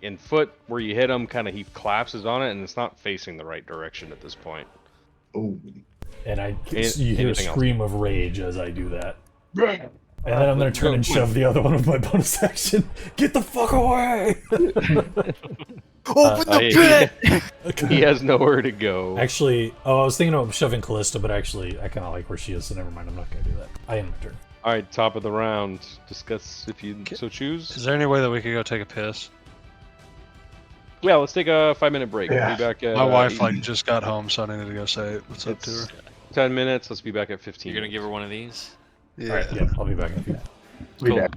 and foot where you hit him, kind of he collapses on it, and it's not facing the right direction at this point. Oh. And you hear a scream of rage as I do that. And then I'm gonna turn and shove the other one with my bonus action. Get the fuck away! Open the pit! He has nowhere to go. Actually, I was thinking about shoving Callista, but actually, I kind of like where she is, so never mind. I'm not gonna do that. I end my turn. All right, top of the round. Discuss if you so choose. Is there any way that we could go take a piss? Yeah, let's take a 5-minute break. Yeah. We'll be back at, My wife just got home, so I needed to go say what's up to her. 10 minutes. Let's be back at 15. You're gonna give her one of these? Yeah. Alright, yeah, I'll be back in a few. We Cool. back.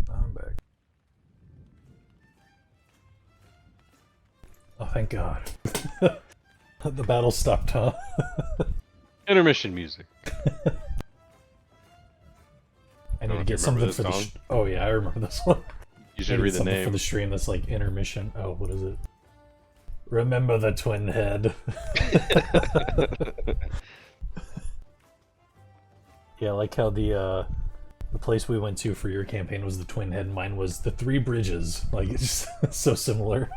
I'm back. Oh, thank God. The battle stopped, huh? Intermission music. I need know to if get you something remember for the. this Oh yeah, I remember this one. You I should need read the something name. for the stream that's like intermission. Oh, what is it? Remember the twin head. Yeah, I like how the place we went to for your campaign was the twin head. Mine was the Three Bridges. Like it's so similar.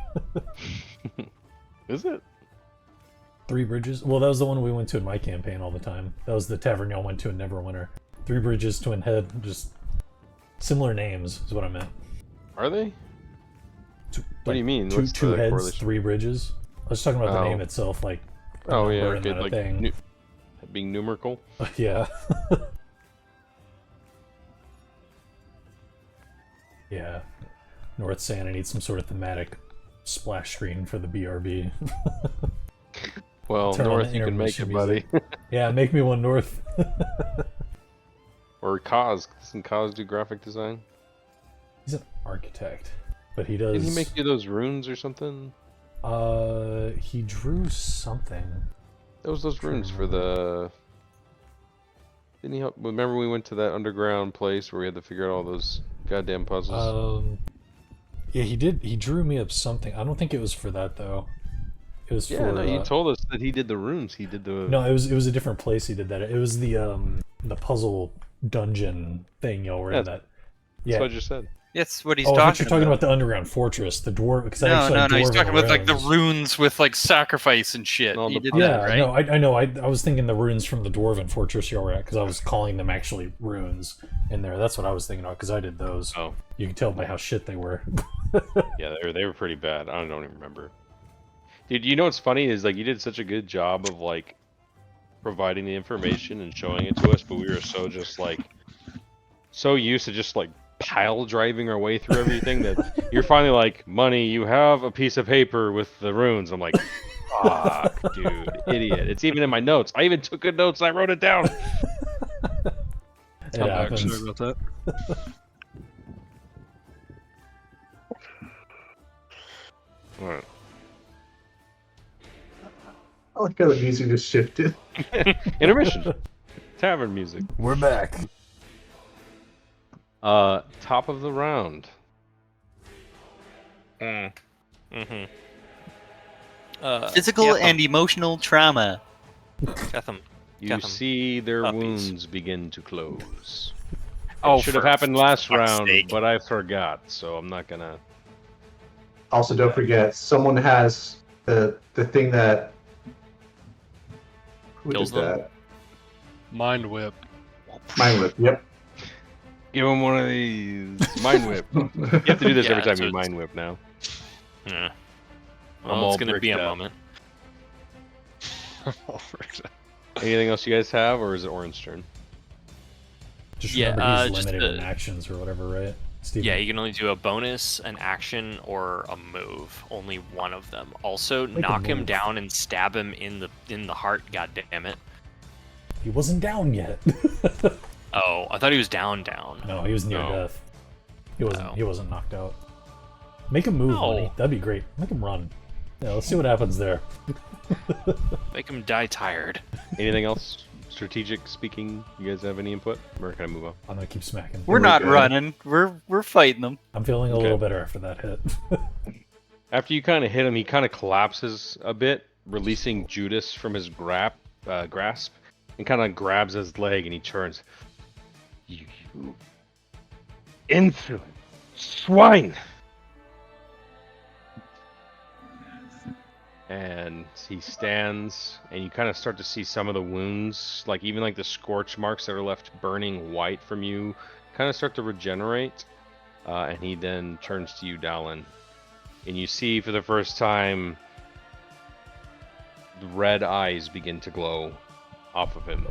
Is it? Three Bridges? Well, that was the one we went to in my campaign all the time. That was the tavern y'all went to in Neverwinter. Three Bridges, Twin Head, just similar names is what I meant. Are they? What do you mean? Two What's the heads, correlation? three bridges. I was talking about the Oh. name itself, like the Oh number yeah, and okay, the like thing. being numerical. Yeah. Yeah. North saying I need some sort of thematic splash screen for the BRB. Well, Turn on North, the you can make intermission it, buddy. Yeah, make me one, North. Or Kaz. Doesn't Kaz do graphic design? He's an architect, but he does. Didn't he make you those runes or something? He drew something. That was those Trying to runes for the. Didn't he help? Remember we went to that underground place where we had to figure out all those goddamn puzzles? Yeah, he did. He drew me up something. I don't think it was for that though. It was Yeah, for. no, you told us that he did the runes. He did the. No, it was a different place. He did that. It was the puzzle dungeon thing y'all were in. That. That's Yeah. what I just said. That's what he's Oh, I talking thought you're talking about the underground fortress, the dwarf. Because I No, actually no, like no. He's dwarven talking about like the runes. runes with like sacrifice and shit. No, He the did puzzle. that, Yeah, right? no, I know. I was thinking the runes from the dwarven fortress y'all were at, because I was calling them actually runes in there. That's what I was thinking of, because I did those. Oh, You can tell by how shit they were. yeah, they were pretty bad. I don't even remember. Dude, you know what's funny is like you did such a good job of like providing the information and showing it to us, but we were so just like so used to just like pile driving our way through everything that you're finally like, Money, you have a piece of paper with the runes. I'm like, fuck, dude, idiot. It's even in my notes. I even took good notes and I wrote it down. It I'm back. happens. Sorry about that. Alright. I like how the music just shifted. Intermission. Tavern music. We're back. Top of the round. Mm-hmm. Physical and emotional trauma. Kethem. You Got 'em. see their Puppies. wounds begin to close. Oh, It should have for happened last fuck's round, sake. but I forgot, so I'm not gonna. Also, don't forget, someone has the thing that. Who Kills did them? that? Mind whip. Mind whip. Yep. Give him one of these. Mind whip. You have to do this Yeah, every time so you it's- mind whip now. Yeah. I'm Well, all it's gonna be a bricked up. moment. Anything else you guys have, or is it Orin's turn? Just Yeah, remember he's just limited in the- actions or whatever, right? Steven? Yeah, you can only do a bonus, an action, or a move. Only one of them. Also, Make a knock him move. down and stab him in the heart. God damn it! He wasn't down yet. Oh, I thought he was down. No, he was near No. death. He wasn't. Oh. He wasn't knocked out. Make him move, No. Money. That'd be great. Make him run. Yeah, let's see what happens there. Make him die tired. Anything else? Strategic speaking, you guys have any input? Or can I move on? I'm gonna keep smacking. We're we not go. running. We're fighting them. I'm feeling a Okay. little better after that hit. After you kind of hit him, he kind of collapses a bit, releasing Judas from his grasp, and kind of grabs his leg, and he turns. You insolent swine! And he stands, and you kind of start to see some of the wounds, like even like the scorch marks that are left burning white from you, kind of start to regenerate. And he then turns to you, Dallin. And you see for the first time the red eyes begin to glow off of him,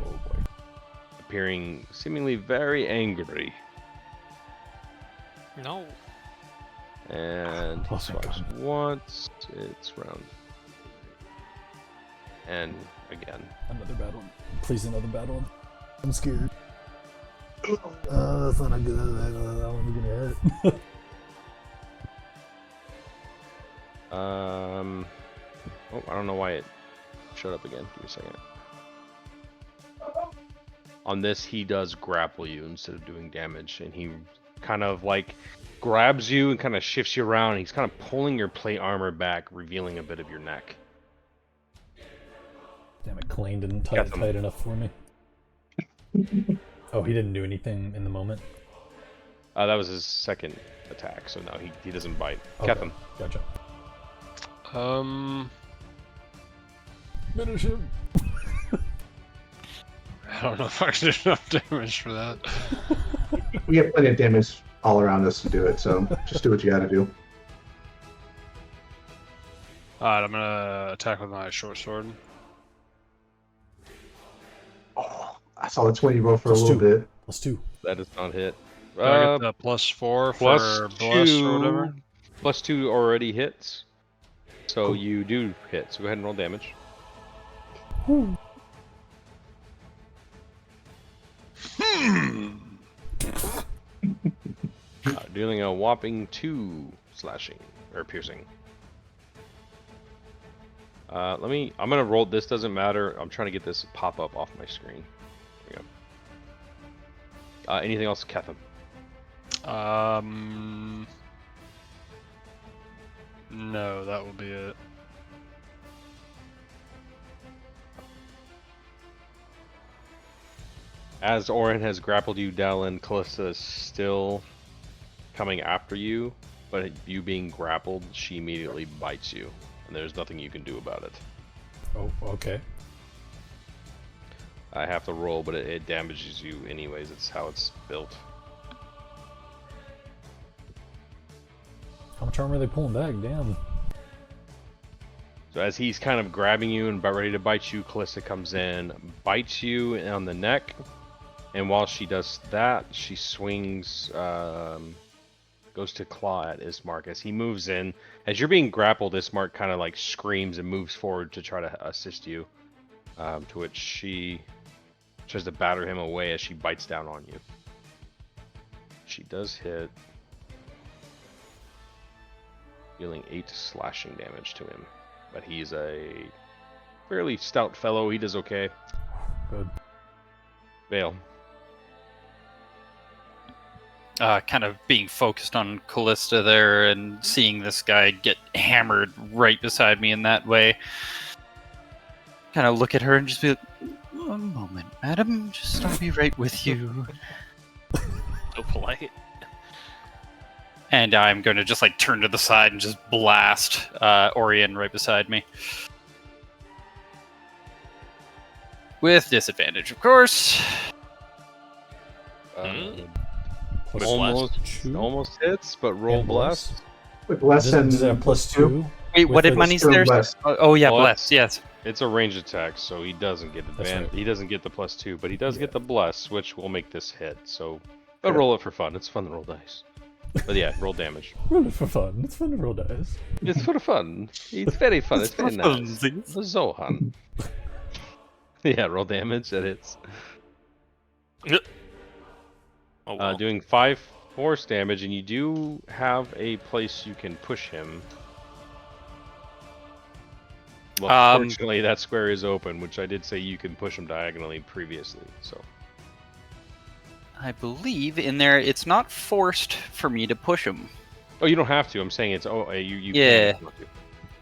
appearing seemingly very angry. No. And he Oh my swipes God. once. It's round. And again. Another bad one. Please, another bad one. I'm scared. That's not a good. That one's gonna hit. Oh, I don't know why it showed up again. Give me a second. On this, he does grapple you instead of doing damage, and he kind of like grabs you and kind of shifts you around. And he's kind of pulling your plate armor back, revealing a bit of your neck. Damn it, Kalain didn't tie Got it them. tight enough for me. Oh, he didn't do anything in the moment? That was his second attack, so no, he doesn't bite. Okay, Kethem. Gotcha. Finish him. I don't know if I can do enough damage for that. We have plenty of damage all around us to do it, so just do what you gotta do. Alright, I'm gonna attack with my short sword. Oh, I saw the 20 roll for a Plus little 2. bit. Plus 2. That does not hit. Do I get the +4 Plus for bless or whatever? two. Plus 2 already hits. So Cool. you do hit. So go ahead and roll damage. Dealing a whopping 2 slashing or piercing. I'm gonna roll. This doesn't matter. I'm trying to get this pop up off my screen. There we go. Anything else, Catherine? No, that will be it. As Orin has grappled you, Dallin, Callista is still coming after you, but you being grappled, she immediately bites you, and there's nothing you can do about it. Oh, okay. I have to roll, but it damages you anyways. It's how it's built. How much armor are they pulling back? Damn. So as he's kind of grabbing you and about ready to bite you, Callista comes in, bites you on the neck, and while she does that, she swings, goes to claw at Ismark. As he moves in, as you're being grappled, Ismark kind of like screams and moves forward to try to assist you, to which she tries to batter him away as she bites down on you. She does hit, dealing 8 slashing damage to him. But he's a fairly stout fellow. He does okay. Good. Vale. Kind of being focused on Callista there and seeing this guy get hammered right beside me in that way. Kind of look at her and just be like, "One moment, madam. Just I'll be right with you." So polite. And I'm going to just like turn to the side and just blast Orion right beside me. With disadvantage, of course. Plus Almost hits, but roll and bless. With less than Does it have plus 2? Wait, With what did the money's Still there? bless. Oh yeah, Well, bless. Yes. It's a ranged attack, so he doesn't get That's advantage. right. He doesn't get the +2, but he does get the bless, which will make this hit. So, but Okay. roll it for fun. It's fun to roll dice. But yeah, roll damage. Roll it for fun. It's fun to roll dice. It's for fun. It's very fun. It's very nice. funsies. Zohan. Yeah, roll damage. That hits. Oh, well. Doing 5 force damage, and you do have a place you can push him. Well, fortunately, that square is open, which I did say you can push him diagonally previously. So I believe in there it's not forced for me to push him. oh, you don't have to. I'm saying it's you. Yeah. Can.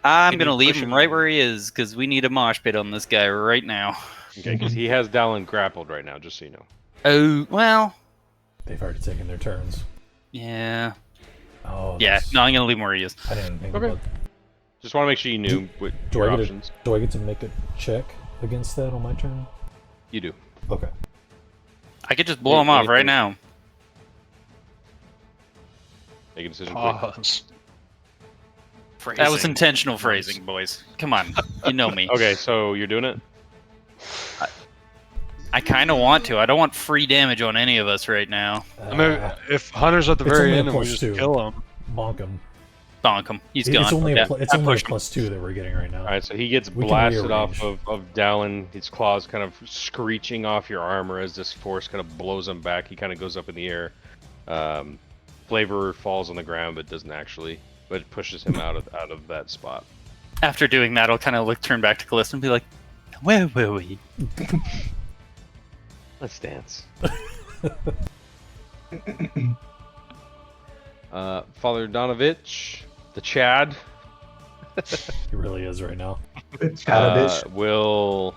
I'm Can gonna you leave push him him? right where he is because we need a mosh pit on this guy right now. Okay, because he has Dallin grappled right now, just so you know. Oh well, They've already taken their turns. yeah, Oh, yeah. that's- No, I'm gonna leave him where he is. I didn't think Okay. about. Just want to make sure you knew what Do your I get options. do I get to make a check against that on my turn? You do. Okay. I could just blow him off right Anything. now. Make a decision quick. Pause. That was Phrasing. intentional phrasing, boys. Come on, you know me. Okay, so you're doing it. I kind of want to. I don't want free damage on any of us right now. I mean, if Hunter's at the It's very only a end and we plus just 2. kill him. Bonk him. Bonk him. He's gone. It's only Yeah, it's I only a pushed him. +2 that we're getting right now. All right, so he gets We can blasted off rearrange. of Dallin. His claws kind of screeching off your armor as this force kind of blows him back. He kind of goes up in the air. Flavor falls on the ground, but doesn't actually. But it pushes him out of that spot. After doing that, I'll kind of turn back to Callista and be like, "Where were we?" Let's dance. Father Donovich, the Chad, He really is right now. Chadovich. will,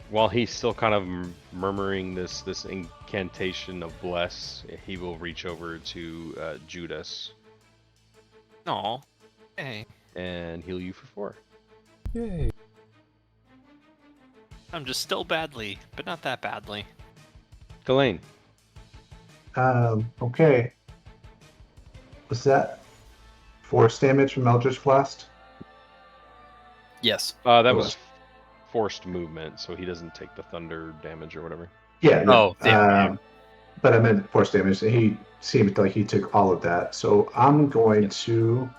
while he's still kind of murmuring this incantation of bless, he will reach over to Judas Aw. Hey. and heal you for 4. Yay. I'm just still badly, but not that badly. Ghislaine, Okay. What's that? Force damage from Eldritch Blast? Yes. That It was was. forced movement, so he doesn't take the thunder damage or whatever. Yeah. Oh, yeah. But I meant force damage. He seemed like he took all of that. So I'm going to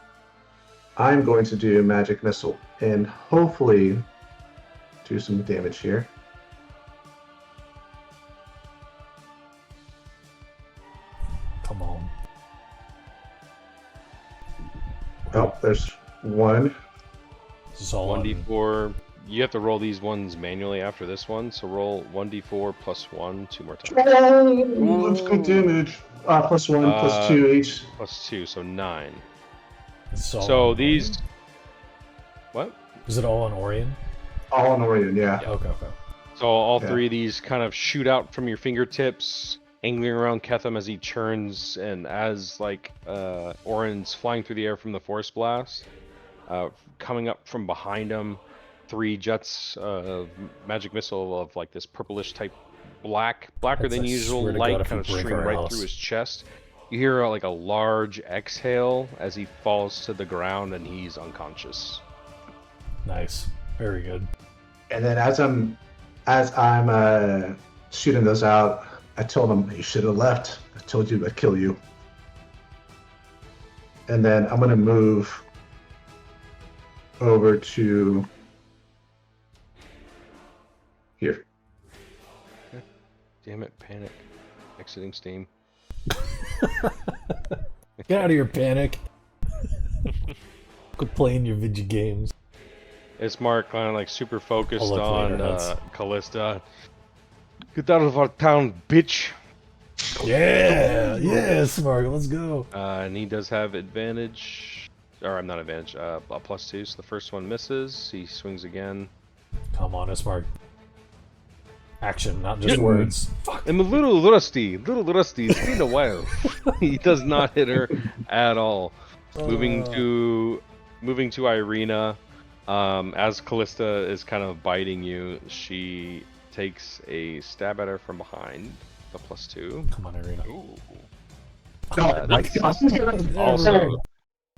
do magic missile and hopefully do some damage here. Come on. Oh, there's one. This is all on. 1d4. You have to roll these ones manually after this one, so roll 1d4 plus 1 2 more times. Oh, that's good damage. Plus 1, plus 2 each. Plus 2, so 9. It's all So on these. Orion? What? Is it all on Orion? All on Orion, yeah. Okay. So all Yeah. 3 of these kind of shoot out from your fingertips, angling around Ketham as he churns, and as like Orion's flying through the air from the Force Blast, coming up from behind him, 3 jets of magic missile of like this purplish type blacker That's- than I usual swear to light God, if kind you of break stream our right house. through his chest. You hear like a large exhale as he falls to the ground and he's unconscious. Nice. Very good. And then as I'm shooting those out, I told him, you should have left. I told you I'd kill you. And then I'm going to move over to here. Damn it, panic. Exiting Steam. Get out of here, Panic. Quit playing your video games. It's Mark kind of like super focused I'll look on later, Hans. Callista. Get out of our town, bitch! Yeah, Smart. Let's go. And he does have advantage. Or I'm not advantage, a +2, so the first one misses. He swings again. Come on, Smart. Action, not just words. I'm a little rusty. It's been a while. He does not hit her at all. Moving to Irina. As Callista is kind of biting you, she takes a stab at her from behind. A +2. Come on, Irina. Oh, Also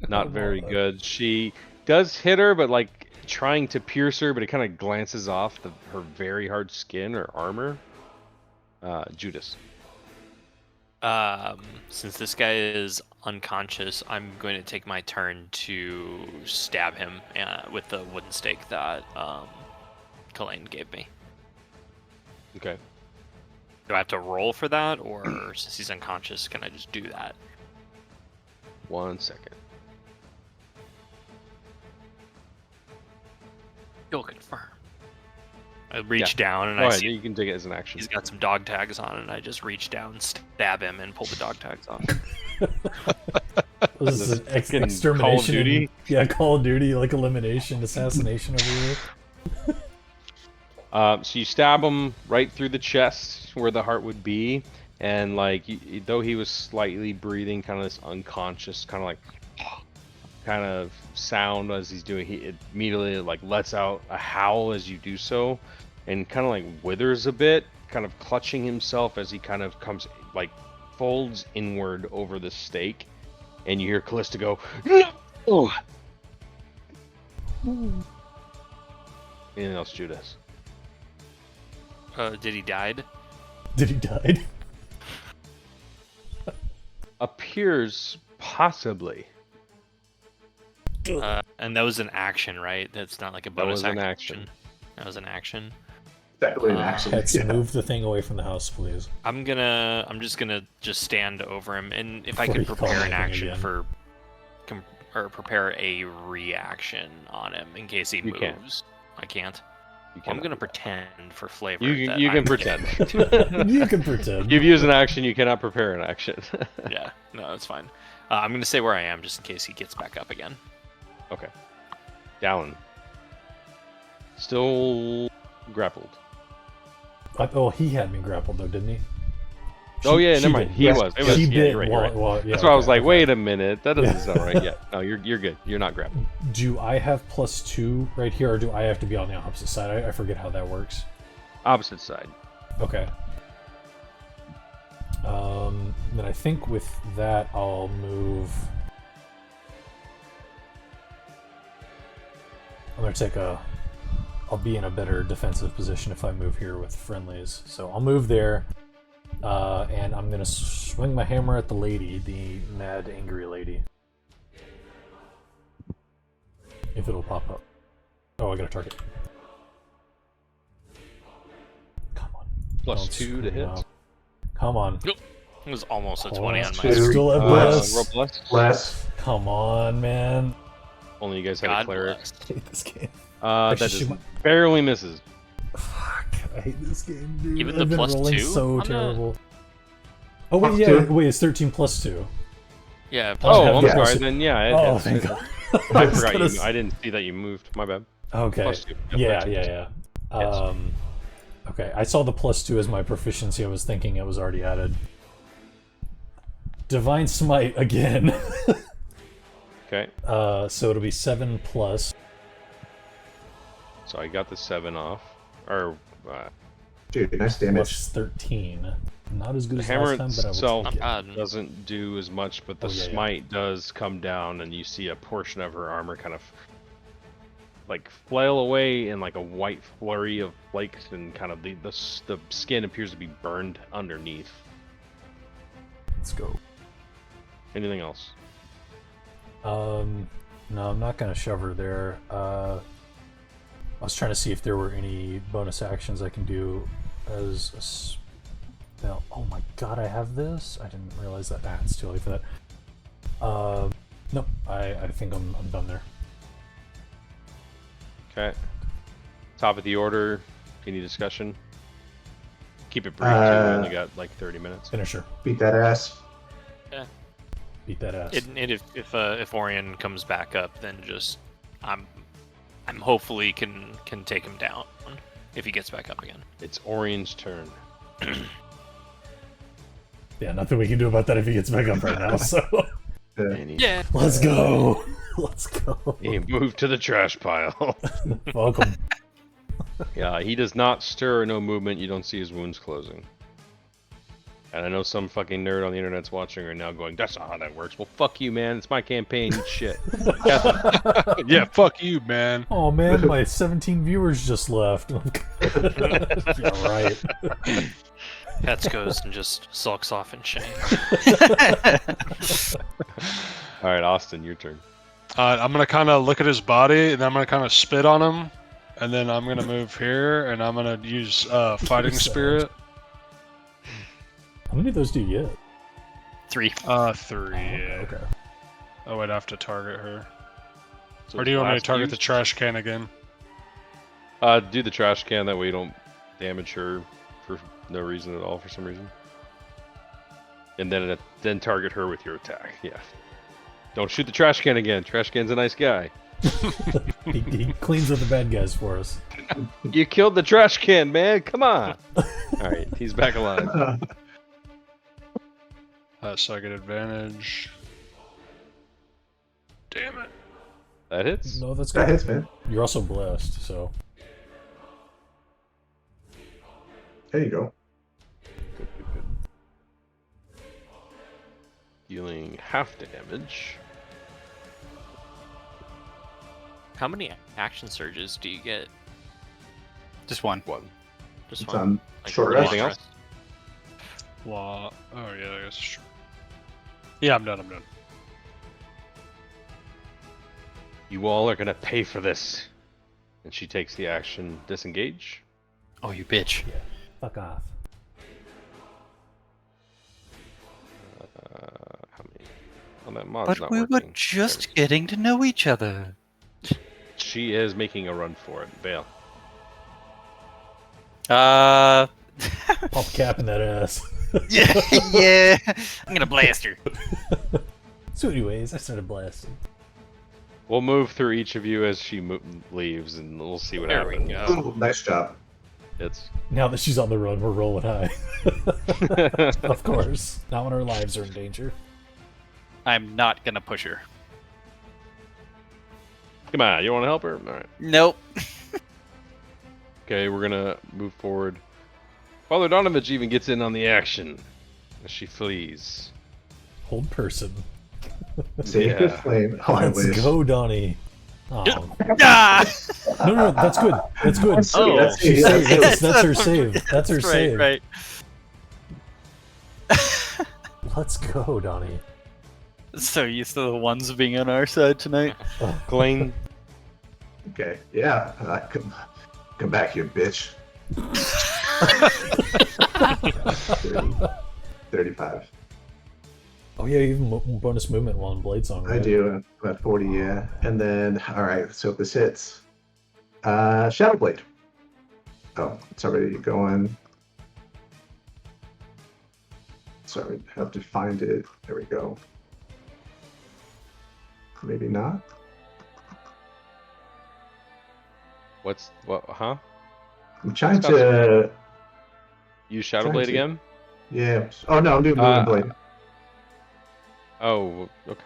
not very good. She does hit her, but like trying to pierce her, but it kind of glances off her very hard skin or armor. Judas. Since this guy is unconscious, I'm going to take my turn to stab him with the wooden stake that Kalain gave me. Okay. Do I have to roll for that, or since he's unconscious, can I just do that? 1 second. You'll confirm. I reach down and Go I ahead. see You can take it as an action. he's got some dog tags on, and I just reach down, stab him, and pull the dog tags off. This is an fucking extermination. Call of Duty? Yeah, Call of Duty, like elimination, assassination over here. So you stab him right through the chest where the heart would be, and like though he was slightly breathing, kind of this unconscious kind of sound as he's doing, he immediately like lets out a howl as you do so, and kind of like withers a bit, kind of clutching himself as he kind of comes like folds inward over the stake, and you hear Callista go, "No!" Anything else, Judas? Did he died? Did he die? Appears possibly. And that was an action, right? That's not like a bonus was an action. action. That was an action. Definitely an action. Let's Yeah. move the thing away from the house, please. I'm just gonna stand over him, and if I Before could you call prepare an anything action again. or prepare a reaction on him in case he You can't. moves. I can't. You Well, I'm cannot. gonna pretend for flavor. You that can I'm pretend. You can pretend. You've used an action. You cannot prepare an action. Yeah, no, that's fine. I'm gonna stay where I am just in case he gets back up again. Okay. Down. Still grappled. Oh, he had me grappled though, didn't he? Oh yeah, She never mind. did. He Yes, was. It was. she Yeah, did. you're right. You're right. Well, yeah, That's why I was okay, like, okay. wait a minute. That doesn't Yeah. sound right. Yeah. No, you're good. You're not grappled. Do I have +2 right here, or do I have to be on the opposite side? I forget how that works. Opposite side. Okay. Then I think with that I'll move. I'm gonna take a. I'll be in a better defensive position if I move here with friendlies. So I'll move there, and I'm gonna swing my hammer at the lady, the mad, angry lady. If it'll pop up. Oh, I got a target. Come on. Plus Don't 2 to screw hit. up. Come on. It was almost a Oh, 20 on that's my two. screen. Still at Roll bless. bless. Less. Come on, man. Only you guys have a God cleric. bless. I hate this game. That Actually, just barely misses. Fuck, I hate this game, dude. Even the I've been plus rolling 2 so on the- terrible. Oh wait, Plus yeah, 2? wait, it's 13 plus 2. Yeah. Oh, have I'm the sorry. plus- Then yeah, Oh, thank God. I was forgot gonna you. I didn't see that you moved. My bad. Okay. Plus 2. Yep, Yeah, 13. yeah. Yes. Okay, I saw the plus 2 as my proficiency. I was thinking it was already added. Divine Smite again. Okay. So it'll be 7 plus. So I got the 7 off. Or Dude, nice damage. Plus 13. Not as good the as hammer last time, but I will itself take it. God. doesn't do as much, but the Oh, yeah, yeah. smite does come down, and you see a portion of her armor kind of like flail away in like a white flurry of flakes, and kind of the skin appears to be burned underneath. Let's go. Anything else? No, I'm not gonna shove her there. I was trying to see if there were any bonus actions I can do as a spell. Oh my god, I have this? I didn't realize that. Ah, it's too late for that. Nope, I think I'm done there. Okay. Top of the order. Any discussion? Keep it brief. Too. We only got like 30 minutes. Finisher. Beat that ass. Beat that ass. And if Orion comes back up, then just I'm hopefully can take him down if he gets back up again. It's Orion's turn. Yeah, nothing we can do about that if he gets back up right now, so... And he, Yeah. Let's go! Let's go! he moved to the trash pile. Welcome. Yeah, he does not stir. No movement. You don't see his wounds closing. And I know some fucking nerd on the internet's watching right now going, that's not how that works. Well, fuck you, man. It's my campaign. Eat shit. Catherine. Yeah, fuck you, man. Oh man, my 17 viewers just left. Yeah, right. Pets goes and just sulks off in shame. All right, Austin, your turn. I'm gonna kind of look at his body, and I'm gonna kind of spit on him, and then I'm gonna move here, and I'm gonna use fighting Sad. spirit. How many of those do you get? 3. 3. Oh, Yeah. okay. I would have to target her. So Or do you want me to last target you? the trash can again? Do the trash can. That way you don't damage her for no reason at all. For some reason. And then target her with your attack. Yeah. Don't shoot the trash can again. Trash can's a nice guy. He cleans up the bad guys for us. You killed the trash can, man. Come on. All right, he's back alive. So I get advantage. Damn it. That hits. No, that's That good. hits, man. You're also blessed, so... There you go. Good. Dealing half damage. How many action surges do you get? Just one. One. Just It's one. on Like, short long rest. Anything else? Oh yeah, I guess. Sure. Yeah, I'm done. You all are gonna pay for this. And she takes the action disengage. Oh, you bitch. Fuck off. How many? Well, that mod's But not we were working. just getting to know each other. She is making a run for it. Vale. Uh, Pop cap in that ass. yeah. I'm gonna blast her. So anyways, I started blasting. We'll move through each of you as she leaves, and we'll see what There we happens. go. Ooh, nice job. It's Now that she's on the run, we're rolling high. Of course. Not when our lives are in danger. I'm not gonna push her. come on. You want to help her? All right. Nope. Okay, we're gonna move forward. Father Donovich even gets in on the action as she flees. Hold person. Sacred Yeah. flame. Oh, I Let's wish. go, Donnie. Oh. Ah! No, that's good. That's good. Oh. That's She yeah, saved. that's- That's her save. That's her right, save. right. Let's go, Donnie. So used to the ones being on our side tonight. Glenn, Okay, yeah. Come back here, bitch. 35. Oh yeah, even bonus movement while in Blade Song. I Right? do about 40, yeah. And then, all right. So if this hits, Shadow Blade. Oh, it's already going. Sorry, have to find it. There we go. Maybe not. what? Huh? I'm trying Discuss. to. Use Shadow Trying Blade to- again? Yeah. Oh no, I'm doing Moving Blade. Oh, okay.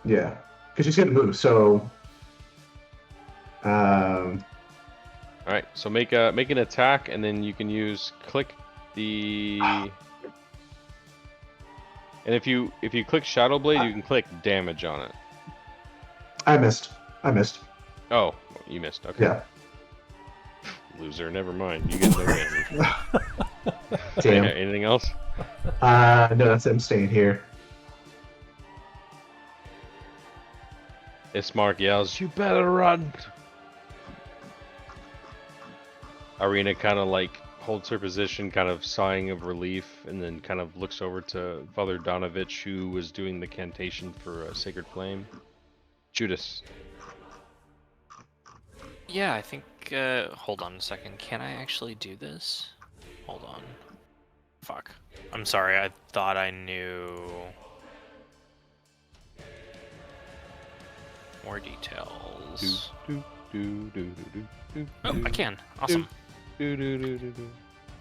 Yeah, because she's gonna move. So. All right. So make an attack, and then you can click the. And if you click Shadow Blade, you can click damage on it. I missed. Oh, you missed. Okay. Yeah. Loser. Never mind. You get no damage. Damn. Okay, anything else? No, that's him staying here. Ismark yells, "You better run!" Irina kind of like holds her position, kind of sighing of relief, and then kind of looks over to Father Donovich, who was doing the cantation for Sacred Flame. Judas. Yeah, I think. Hold on a second. Can I actually do this? Hold on. Fuck. I'm sorry. I thought I knew more details. Oh, I can. Awesome.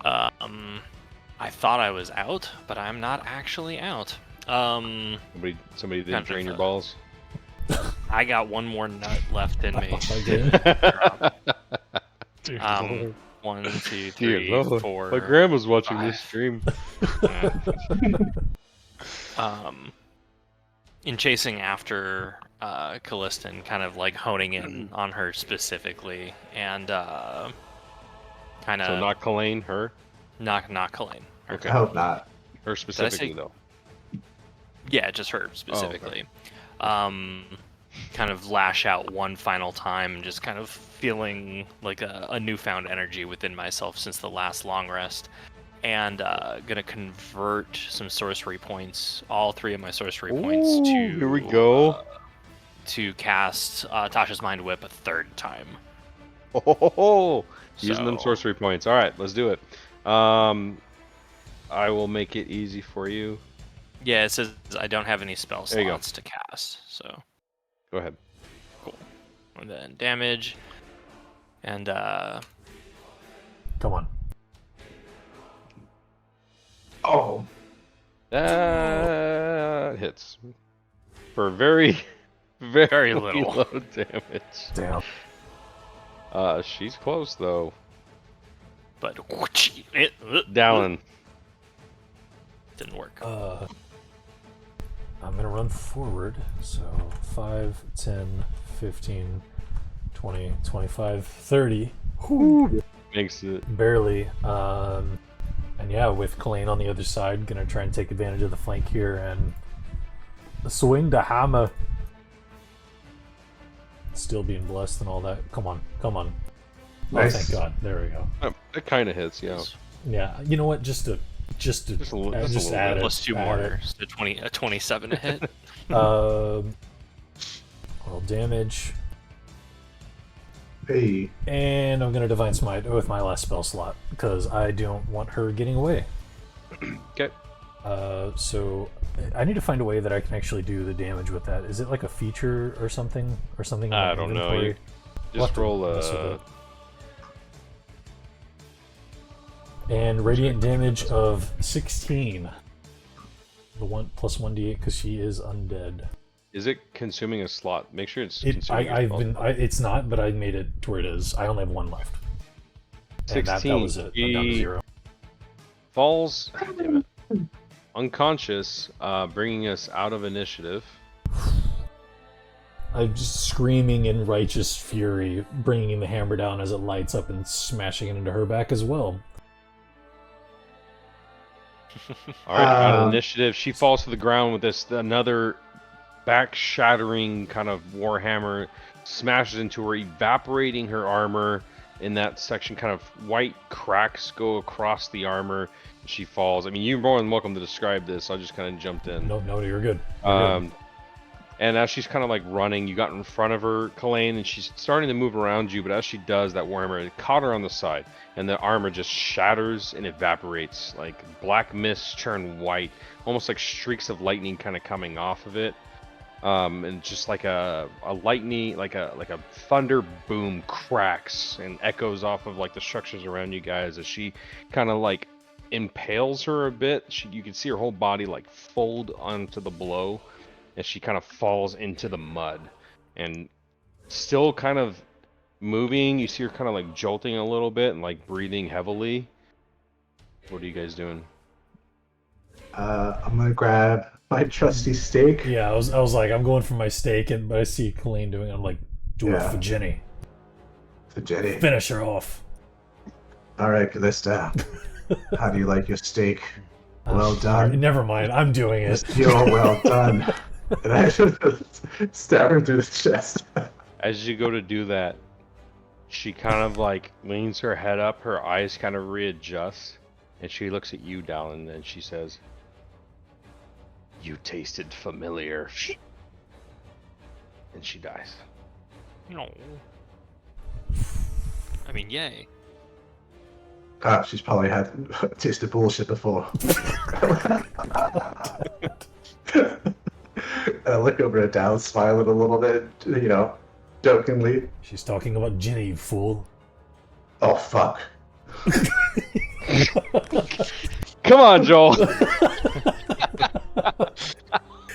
I thought I was out, but I'm not actually out. Somebody didn't Kind drain of, your balls. I got one more nut left in me. Again. 1, 2, Dear 3, Lord. 4. My grandma's watching this 5. stream. In chasing after Callista and kind of like honing in on her specifically, and kind of So not Kalain, her? not Kalain. Okay. I hope not. Her specifically, say- though. Yeah, just her specifically. Kind of lash out one final time, and just kind of feeling like a newfound energy within myself since the last long rest. And gonna convert some sorcery points, all 3 of my sorcery points, Ooh, to here we go. To cast Tasha's Mind Whip a 3rd time. Oh, using them So- sorcery points. All right, let's do it. I will make it easy for you. Yeah, it says I don't have any spell There you go. slots to cast, so Go ahead. cool. And then damage, and Come on. Oh, That hits for very, Very little. low damage. Damn. She's close though. but Dallin. didn't work. I'm gonna run forward. So 5, 10, 15, 20, 25, 30. Makes it. Barely. And yeah, with Kalain on the other side, gonna try and take advantage of the flank here and swing the hammer. Still being blessed and all that. Come on. Oh, Nice. thank God. There we go. It kind of hits, yeah. Yeah, you know what? Just to Just a little- just a little add bit. it. Plus 2 add more, so 27 to hit. it. Roll damage, hey. and I'm gonna Divine Smite with my last spell slot because I don't want her getting away. Okay. So I need to find a way that I can actually do the damage with that. Is it like a feature or something in my I don't know. inventory? You We'll have just to roll mess with a. it. And radiant damage of 16. The 1 plus 1d8 because she is undead. Is it consuming a slot? Make sure it's It, consuming. your I've spell been. slot. It's not, but I made it to where it is. I only have 1 left. And that 16. was it. I'm down to He 0. falls. Damn it. Unconscious, bringing us out of initiative. I'm just screaming in righteous fury, bringing the hammer down as it lights up and smashing it into her back as well. All right, on initiative, she falls to the ground with this another back-shattering kind of warhammer, smashes into her, evaporating her armor. In that section, kind of white cracks go across the armor. She falls. I mean, you're more than welcome to describe this. I just kind of jumped in. No, you're good. You're good. And as she's kind of like running, you got in front of her, Kalain, and she's starting to move around you. But as she does, that warhammer it caught her on the side, and the armor just shatters and evaporates. Like black mist turn white, almost like streaks of lightning kind of coming off of it. And just like a lightning, like a thunder boom cracks and echoes off of like the structures around you guys as she kind of like impales her a bit. You can see her whole body like fold onto the blow as she kind of falls into the mud, and still kind of moving. You see her kind of like jolting a little bit and like breathing heavily. What are you guys doing? I'm gonna grab my trusty steak. Yeah, I was like, I'm going for my steak, but I see Kalain doing it. I'm like, do it for Jenny. For Jenny. Finish her off. All right, Callista. How do you like your steak? Well done. Never mind, I'm doing it. You're well done. And I should stab her through the chest. As you go to do that, she kind of like leans her head up, her eyes kind of readjust, and she looks at you, Dallin, and she says, "You tasted familiar." And she dies. No. I mean, yay. She's probably had tasted bullshit before. I look over at Dallin, smiling a little bit, jokingly. She's talking about Jenny, you fool. Oh, fuck. Come on, Joel.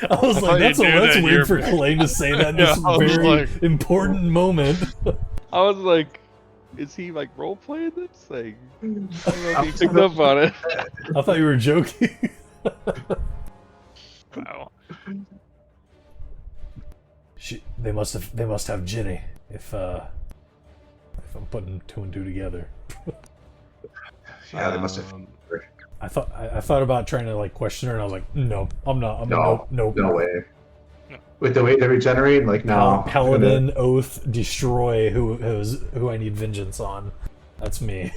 I was like, that's weird for Kalain to say that in this very important moment. I was like, is he like role playing this? Like, I don't know if he picked up on it. I thought you were joking. Wow. They must have Jenny if I'm putting two and two together. Yeah, they must have. I thought about trying to like question her, and I was like, no, I'm not. No way. No. With the way they regenerate, like no. Paladin, Oath, Destroy. Who I need vengeance on? That's me.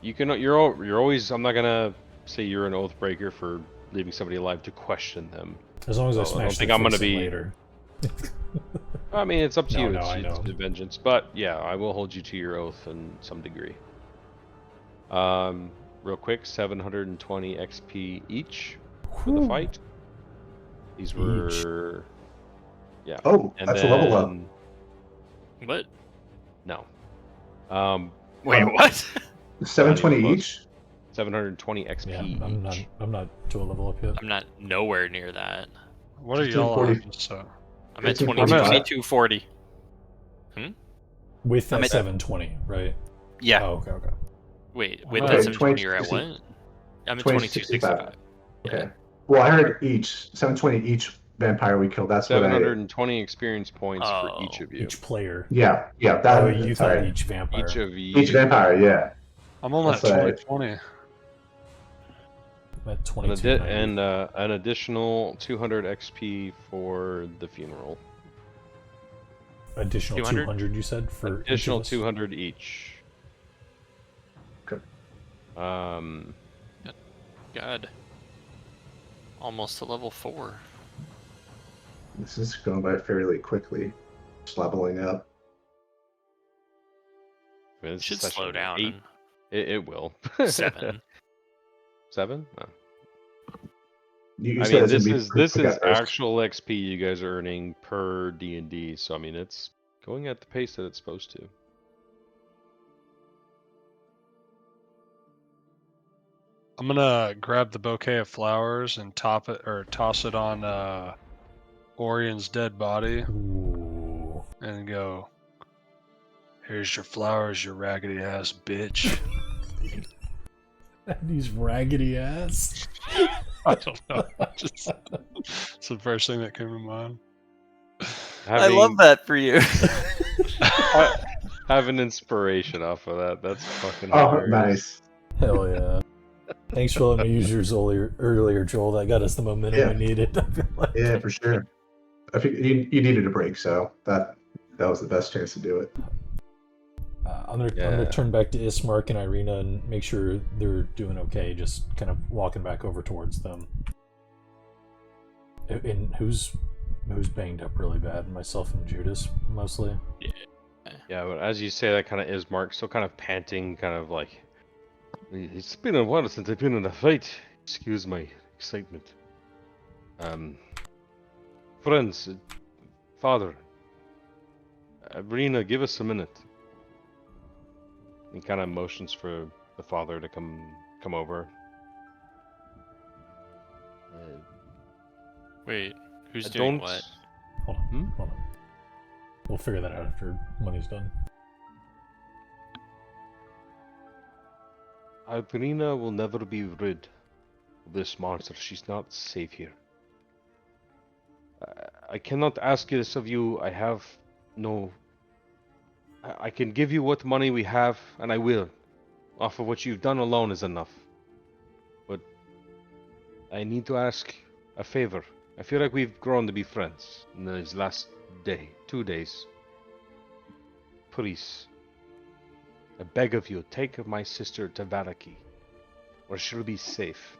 You can. You're always. I'm not gonna say you're an oath breaker for leaving somebody alive to question them. As long as I don't smash think their I'm gonna face in be- later. I mean, it's up to you. No, It's, I know. it's vengeance, but yeah, I will hold you to your oath in some degree. Real quick, 720 XP each for the fight. These were, yeah. Oh, And that's a level up. then- What? No. Wait, what? 720 Not even each. 720 XP Yeah, each. I'm not to a level up yet. I'm not nowhere near that. What are y'all 1540. on? So I'm at 1545. 2240. With that I'm at- 720, right? Yeah. Oh, okay. Wait, with Okay, that 720, you're at 20, what? I'm at 2065. 2265. Okay. Well, I heard each 720 each vampire we killed. That's what I. 720 experience points for each Oh. of you. Each player. Yeah. Oh, That. you thought sorry. each vampire. Each of you. Each vampire. Yeah. I'm on that That's right. 2020. I'm at An 22. and an additional 200 XP for the funeral. Additional 200? 200, you said? For each Additional of us? 200 each. Okay. God. Almost to level 4. This is going by fairly quickly. Just leveling up. I mean, this is Should session slow down. 8. It will. in 7. 7? Oh. You I said mean, it's this gonna be is pretty this quick is at first. actual XP you guys are earning per D&D. So I mean, it's going at the pace that it's supposed to. I'm gonna grab the bouquet of flowers and toss it on Orion's dead body Ooh. and go. Here's your flowers, you raggedy ass bitch. These raggedy ass. I don't know. Just it's the first thing that came to mind. I love that for you. Have an inspiration off of that. That's fucking Oh, hilarious. nice. Hell yeah. Thanks for letting me use yours earlier, Joel. That got us the momentum we Yeah. needed. I feel like. Yeah, for sure. I think you needed a break, so that was the best chance to do it. I'm gonna turn back to Ismark and Irina and make sure they're doing okay. Just kind of walking back over towards them. And who's banged up really bad? Myself and Judas mostly. Yeah, but as you say, that kind of is Mark still kind of panting, kind of like, it's been a while since I've been in a fight. Excuse my excitement. Friends, father, Rena, give us a minute. He kind of motions for the father to come over. Wait, who's I doing don't. what? Hold on. Hold on. We'll figure that out after money's done. Irina will never be rid of this monster. She's not safe here. I cannot ask this of you. I have no. I can give you what money we have, and I will. Off of what you've done alone is enough. But I need to ask a favor. I feel like we've grown to be friends in these last 2 days. Please, I beg of you, take my sister to Valaki, where she'll be safe.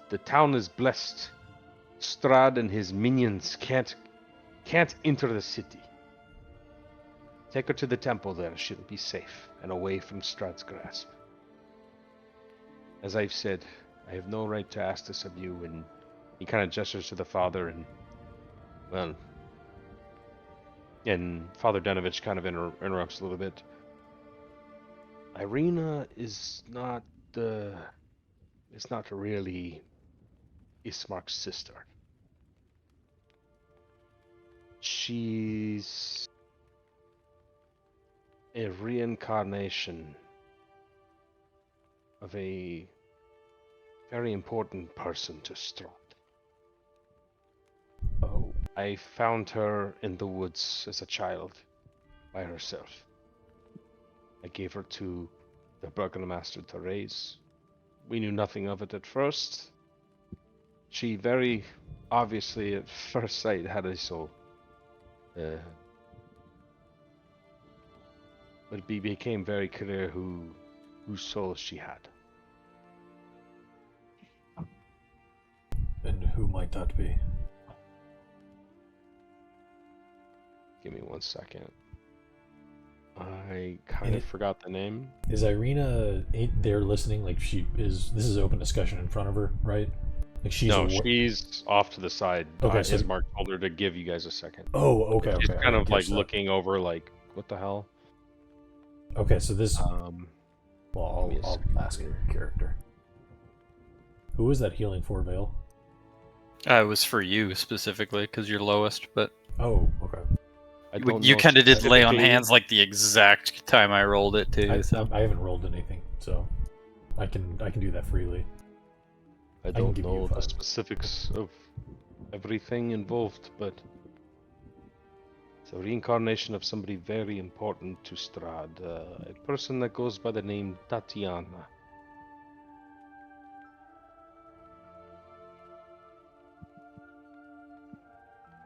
The town is blessed. Strahd and his minions can't enter the city. Take her to the temple there. She'll be safe and away from Strahd's grasp. As I've said, I have no right to ask this of you, and he kind of gestures to the father, and, well, and Father Denovich kind of interrupts a little bit. Irina is not really Ismark's sister. She's a reincarnation of a very important person to Strahd. Oh. I found her in the woods as a child, by herself. I gave her to the burgomaster to raise. We knew nothing of it at first. She very obviously, at first sight, had a soul. But it became very clear whose soul she had. And who might that be? Give me 1 second. I kind of forgot the name. Is Irina there listening? Like she is. This is open discussion in front of her, right? Like she's off to the side. Okay, so Ismark told her to give you guys a second. Oh, okay, She's okay. kind of like looking over, like, what the hell? Okay, so this. Well, I'll ask your character. Who is that healing for, Vale? It was for you specifically because you're lowest, but Oh, okay. you kind of did lay on hands like the exact time I rolled it too. I haven't rolled anything, so I can do that freely. I don't know the specifics of everything involved, but it's a reincarnation of somebody very important to Strahd, a person that goes by the name Tatiana.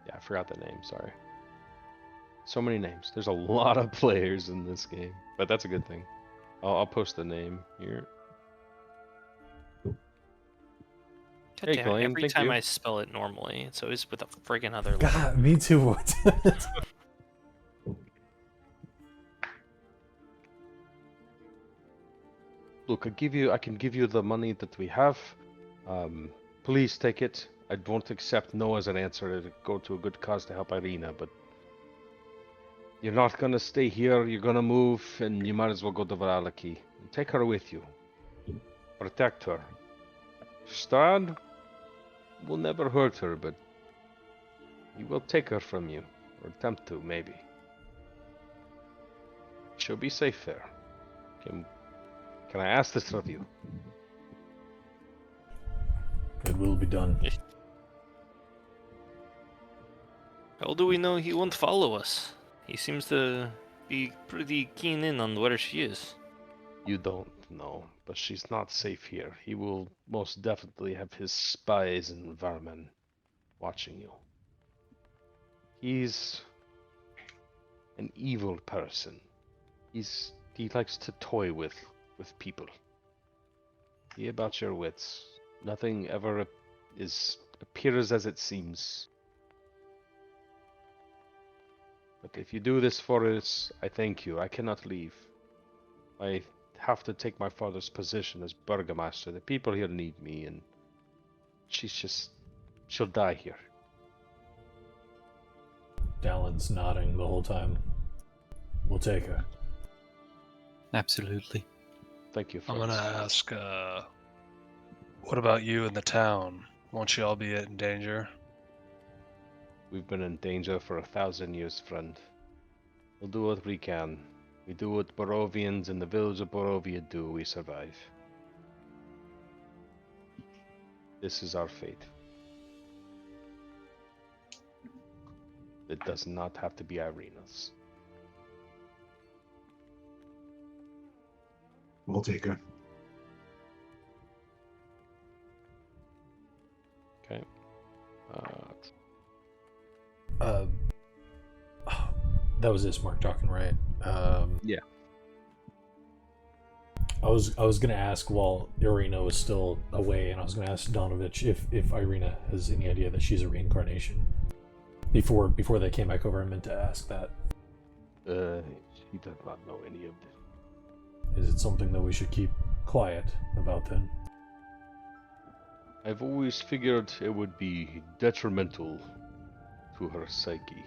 Yeah, I forgot the name, sorry. So many names. There's a lot of players in this game, but that's a good thing. I'll post the name here. God damn it, every time I spell it normally, it's always with a friggin' other letter. God, me too. Look, I can give you the money that we have. Please take it. I won't accept no as an answer. It'll go to a good cause to help Irina, but you're not gonna stay here. You're gonna move, and you might as well go to Varalaki. Take her with you. Protect her. Strahd will never hurt her, but he will take her from you, or attempt to, maybe. She'll be safe there. Can I ask this of you? It will be done. How do we know he won't follow us? He seems to be pretty keen in on where she is. You don't know, but she's not safe here. He will most definitely have his spies and vermin watching you. He's an evil person. He likes to toy with people. Be about your wits. Nothing ever appears as it seems. But if you do this for us, I thank you. I cannot leave. I have to take my father's position as burgomaster. The people here need me, and she'll die here. Dallin's nodding the whole time. We'll take her. Absolutely. Thank you. I'm gonna friends. ask, what about you in the town? Won't you all be in danger? We've been in danger for 1,000 years, friend. We'll do what we can. We do what Borovians in the village of Borovia do. We survive. This is our fate. It does not have to be Irina's. We'll take her. Okay. That was Ismark talking, right? Yeah. I was gonna ask while Irina was still away, and I was gonna ask Donovich if Irina has any idea that she's a reincarnation. Before they came back over, I meant to ask that. She does not know any of this. Is it something that we should keep quiet about then? I've always figured it would be detrimental to her psyche.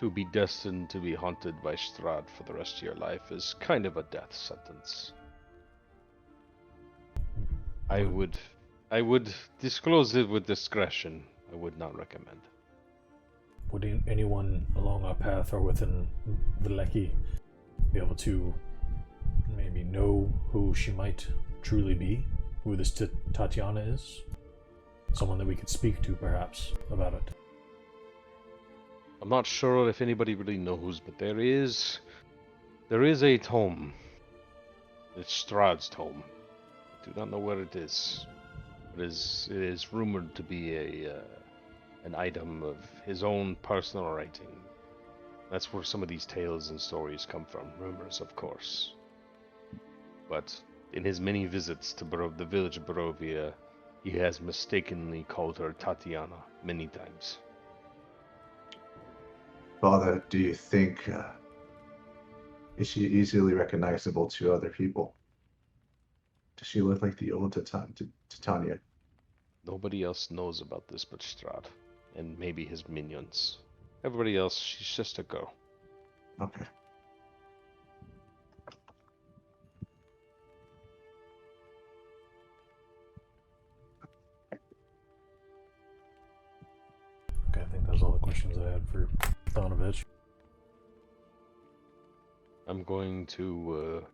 To be destined to be haunted by Strahd for the rest of your life is kind of a death sentence. I would disclose it with discretion. I would not recommend. Would anyone along our path or within the Lecky be able to maybe know who she might truly be? Who this Tatiana is? Someone that we could speak to, perhaps, about it. I'm not sure if anybody really knows, but there is a tome. It's Strahd's tome. I do not know where it is. It is rumored to be an item of his own personal writing. That's where some of these tales and stories come from. Rumors, of course. But in his many visits to the village of Barovia, he has mistakenly called her Tatiana many times. Father, do you think is she easily recognizable to other people? Does she look like the old Titania? Nobody else knows about this but Strahd, and maybe his minions. Everybody else, she's just a girl. Okay. Okay, I think that's all the questions I had for Donovich. I'm going to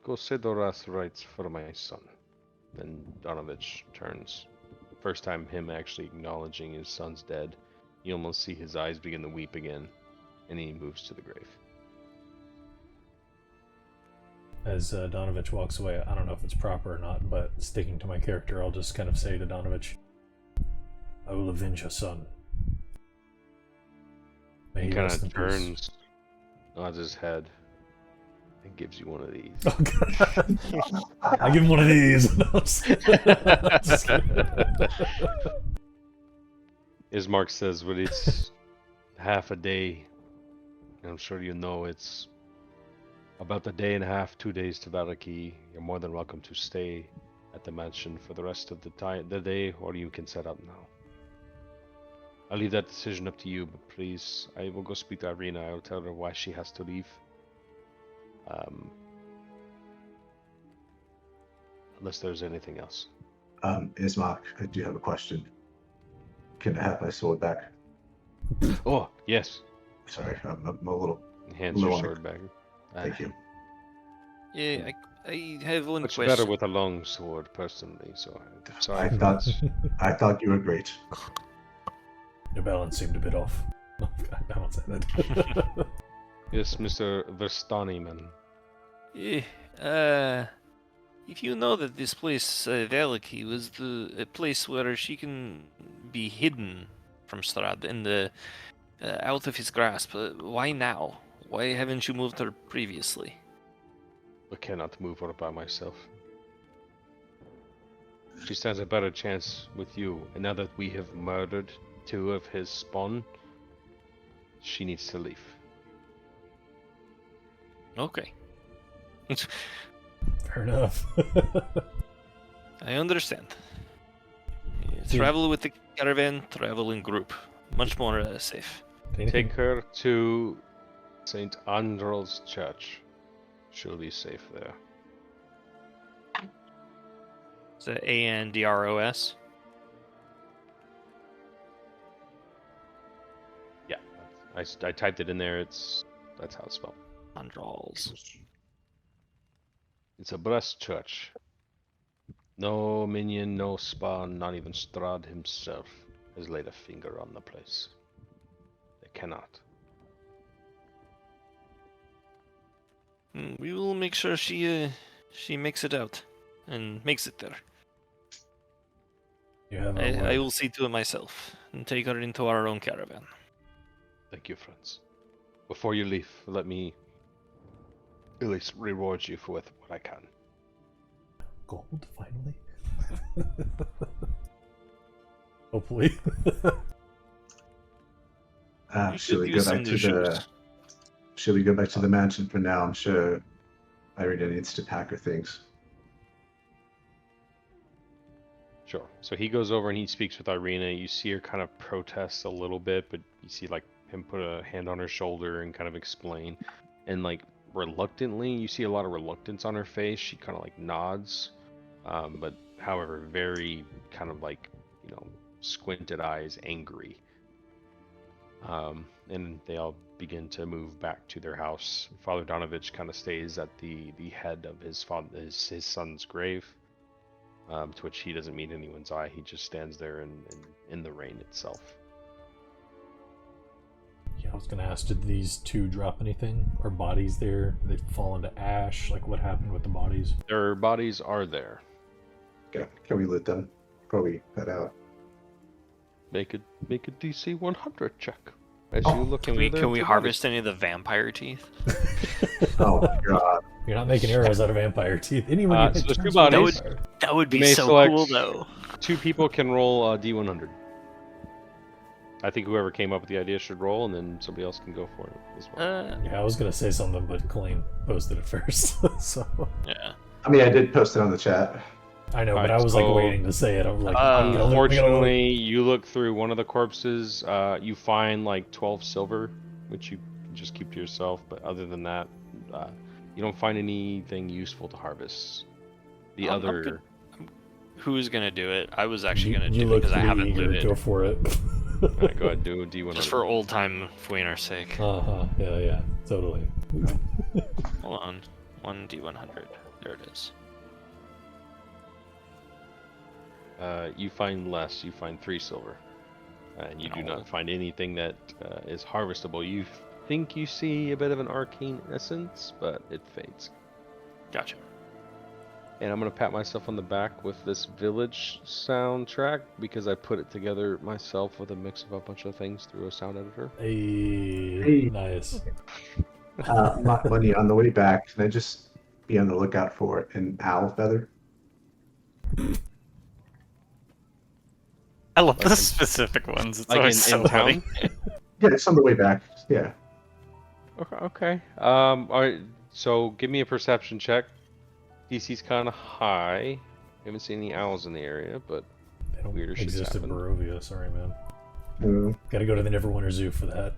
go say the last rites for my son. Then Donovich turns. First time him actually acknowledging his son's dead. You almost see his eyes begin to weep again, and he moves to the grave. As Donovich walks away, I don't know if it's proper or not, but sticking to my character, I'll just kind of say to Donovich, I will avenge your son. May He he kind rest in of peace. turns, nods his head, and gives you one of these. Oh, God. I give him one of these. No, I'm just kidding. Ismark says, but it's half a day. And I'm sure you know it's about a day and a half, 2 days to Valaki. You're more than welcome to stay at the mansion for the rest of the day, or you can set up now. I'll leave that decision up to you, but please, I will go speak to Irina. I'll tell her why she has to leave. Unless there's anything else. Ismark, I do have a question. Can I have my sword back? Oh, yes. Sorry, I'm a little. He hands your Lower. sword back. Thank you. Yeah, I have one Much question. better with a long sword, personally. So I'm sorry I for thought this. I thought you were great. The balance seemed a bit off. I won't say that. Yes, Mr. Verstani, man. If you know that this place, Valaki, was a place where she can be hidden from Strahd and out of his grasp, why now? Why haven't you moved her previously? I cannot move her by myself. She stands a better chance with you, and now that we have murdered 2 of his spawn, she needs to leave. Okay, Fair enough. I understand. Dude. Travel with the caravan, travel in group. Much more safe. Take her to St. Andrew's Church. She'll be safe there. Is it Andros? Yeah, I typed it in there. That's how it's spelled. Andros. It's a blessed church. No minion, no spawn, not even Strahd himself has laid a finger on the place. They cannot. We will make sure she makes it out and makes it there. You have I will see to it myself and take her into our own caravan. Thank you, friends. Before you leave, let me at least reward you for what I can. gold finally. Hopefully. Should we go back to the? Should we go back to the mansion for now? I'm sure Irina needs to pack her things. Sure. So he goes over and he speaks with Irina. You see her kind of protest a little bit, but you see like him put a hand on her shoulder and kind of explain. And like reluctantly, you see a lot of reluctance on her face. She kind of like nods, but however, very kind of like, you know, squinted eyes, angry. And they all begin to move back to their house. Father Donovich kind of stays at the head of his son's grave. To which he doesn't meet anyone's eye. He just stands there in the rain itself. Yeah, I was gonna ask, did these 2 drop anything? Are bodies there? Did they fall into ash? Like, what happened with the bodies? Their bodies are there. Can we loot them before we head out? Make a DC 100 check. As Oh, you look Can we harvest any of the vampire teeth? Oh God! You're not making arrows out of vampire teeth. Anyone you so hit there's 2 turns bodies. into a vampire. That would be You may so select cool, though. 2 people can roll D100. I think whoever came up with the idea should roll, and then somebody else can go for it as well. Yeah, I was gonna say something, but Colleen posted it first. So Yeah. I mean, I did post it on the chat. I know, but Alright, I was like so- waiting to say it. I was like, I gotta look- Unfortunately, you look through one of the corpses. You find like 12 silver, which you can just keep to yourself. But other than that, you don't find anything useful to harvest. The I'm other. good. Who's gonna do it? I was actually you gonna do it look because I pretty haven't eager. looted. Go for it. Alright, go ahead, do a D100. Just for old time Fuener's sake. Yeah, totally. Hold on. 1d100. There it is. You find less. You find 3 silver, and you do No. not find anything that is harvestable. You think you see a bit of an arcane essence, but it fades. Gotcha. And I'm gonna pat myself on the back with this village soundtrack because I put it together myself with a mix of a bunch of things through a sound editor. Hey, nice. Money on the way back. Can I just be on the lookout for an owl feather? I love Like the in- specific ones. It's Like always so in town. funny. Yeah, it's on the way back. Yeah. Okay. All right. So give me a perception check. DC's kind of high. Haven't seen any owls in the area, but They don't Weirder shit's exist in happened. Barovia. Sorry, man. Mm. Gotta go to the Neverwinter Zoo for that.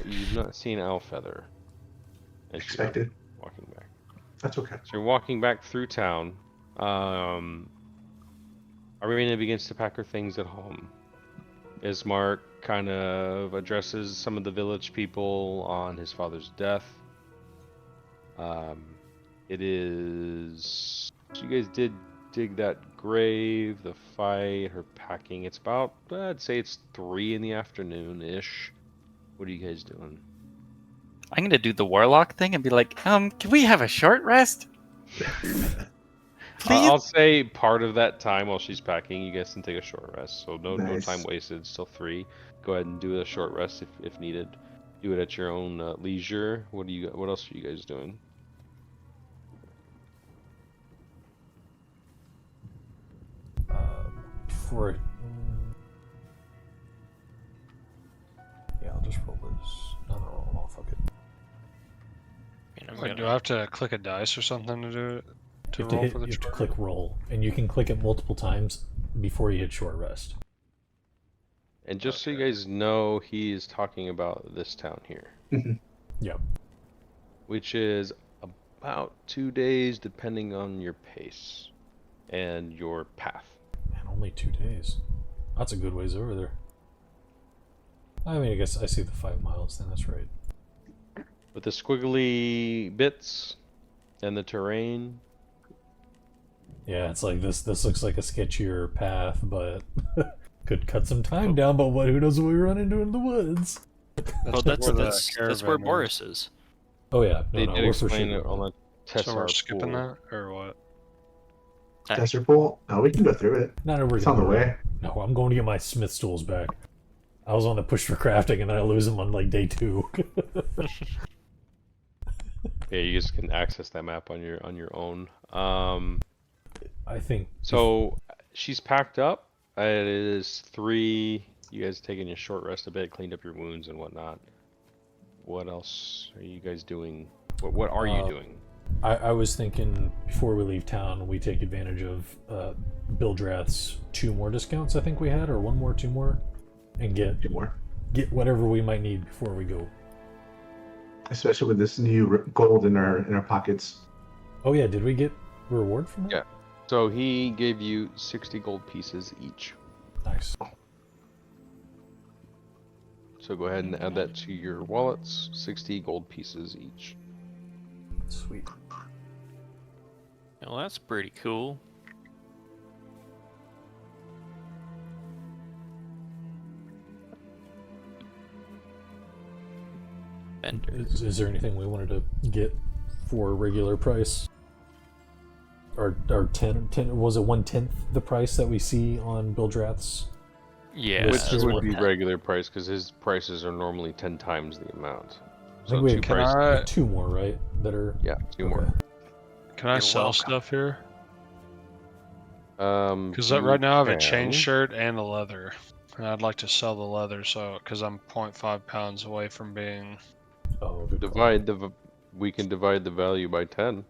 you've not seen owl feather. As you're Expected. walking back. That's okay. So you're walking back through town. Arena begins to pack her things at home. Ismark kind of addresses some of the village people on his father's death. It is. So you guys did dig that grave, the fight, her packing. It's about, I'd say it's 3 in the afternoon ish. What are you guys doing? I'm gonna do the warlock thing and be like, can we have a short rest? Please? I'll say part of that time while she's packing, you guys can take a short rest. So no Nice. time wasted. It's still 3. Go ahead and do a short rest if needed. Do it at your own leisure. What else are you guys doing? Before. Yeah, I'll just roll this. No, no, fuck it. I mean, I'm Like, do gonna- I have to click a dice or something to do it? To You have to, roll hit, for the you have to short? click roll, and you can click it multiple times before you hit short rest. And just so you guys know, he is talking about this town here, Yep. which is about 2 days depending on your pace and your path. Man, only 2 days. That's a good ways over there. I mean, I guess I see the 5 miles, then that's right. With the squiggly bits and the terrain, Yeah, it's like this looks like a sketchier path, but could cut some time down, but who knows what we run into in the woods. Well, that's where the that's where caravan is. Boris is. Oh yeah, they no, did we're for explain sure it on the So we're Tessar skipping pool. that, or what? Desert Pool? No, we can go through it. Not over It's on the way. No, I'm going to get my smith's tools back. I was on the push for crafting, and then I lose them on like day 2. Yeah, you guys can access that map on your own. I think. So she's packed up. It is 3. You guys taking a short rest a bit, cleaned up your wounds and whatnot. What else are you guys doing? What are you doing? I was thinking before we leave town, we take advantage of Bildrath's 2 more discounts. I think we had, or 1 more, 2 more, and 2 more. get whatever we might need before we go. Especially with this new gold in our pockets. Oh yeah, did we get reward from that? Yeah. So he gave you 60 gold pieces each. Nice. So go ahead and add that to your wallets. 60 gold pieces each. Sweet. Well, that's pretty cool. Is there anything we wanted to get for regular price? Or 10 was it 1/10 the price that we see on Bildrath's? Yeah, Which that's would one be ten. regular price because his prices are normally 10 times the amount. I So think we 2 had Can prices. I 2 more, right? That are Yeah, 2 more. okay. can I You're sell welcome. stuff here? Because Because right now I have a chain shirt and a leather, and I'd like to sell the leather. So because I'm 0.5 pounds away from being. Oh, good call. We can divide the value by 10.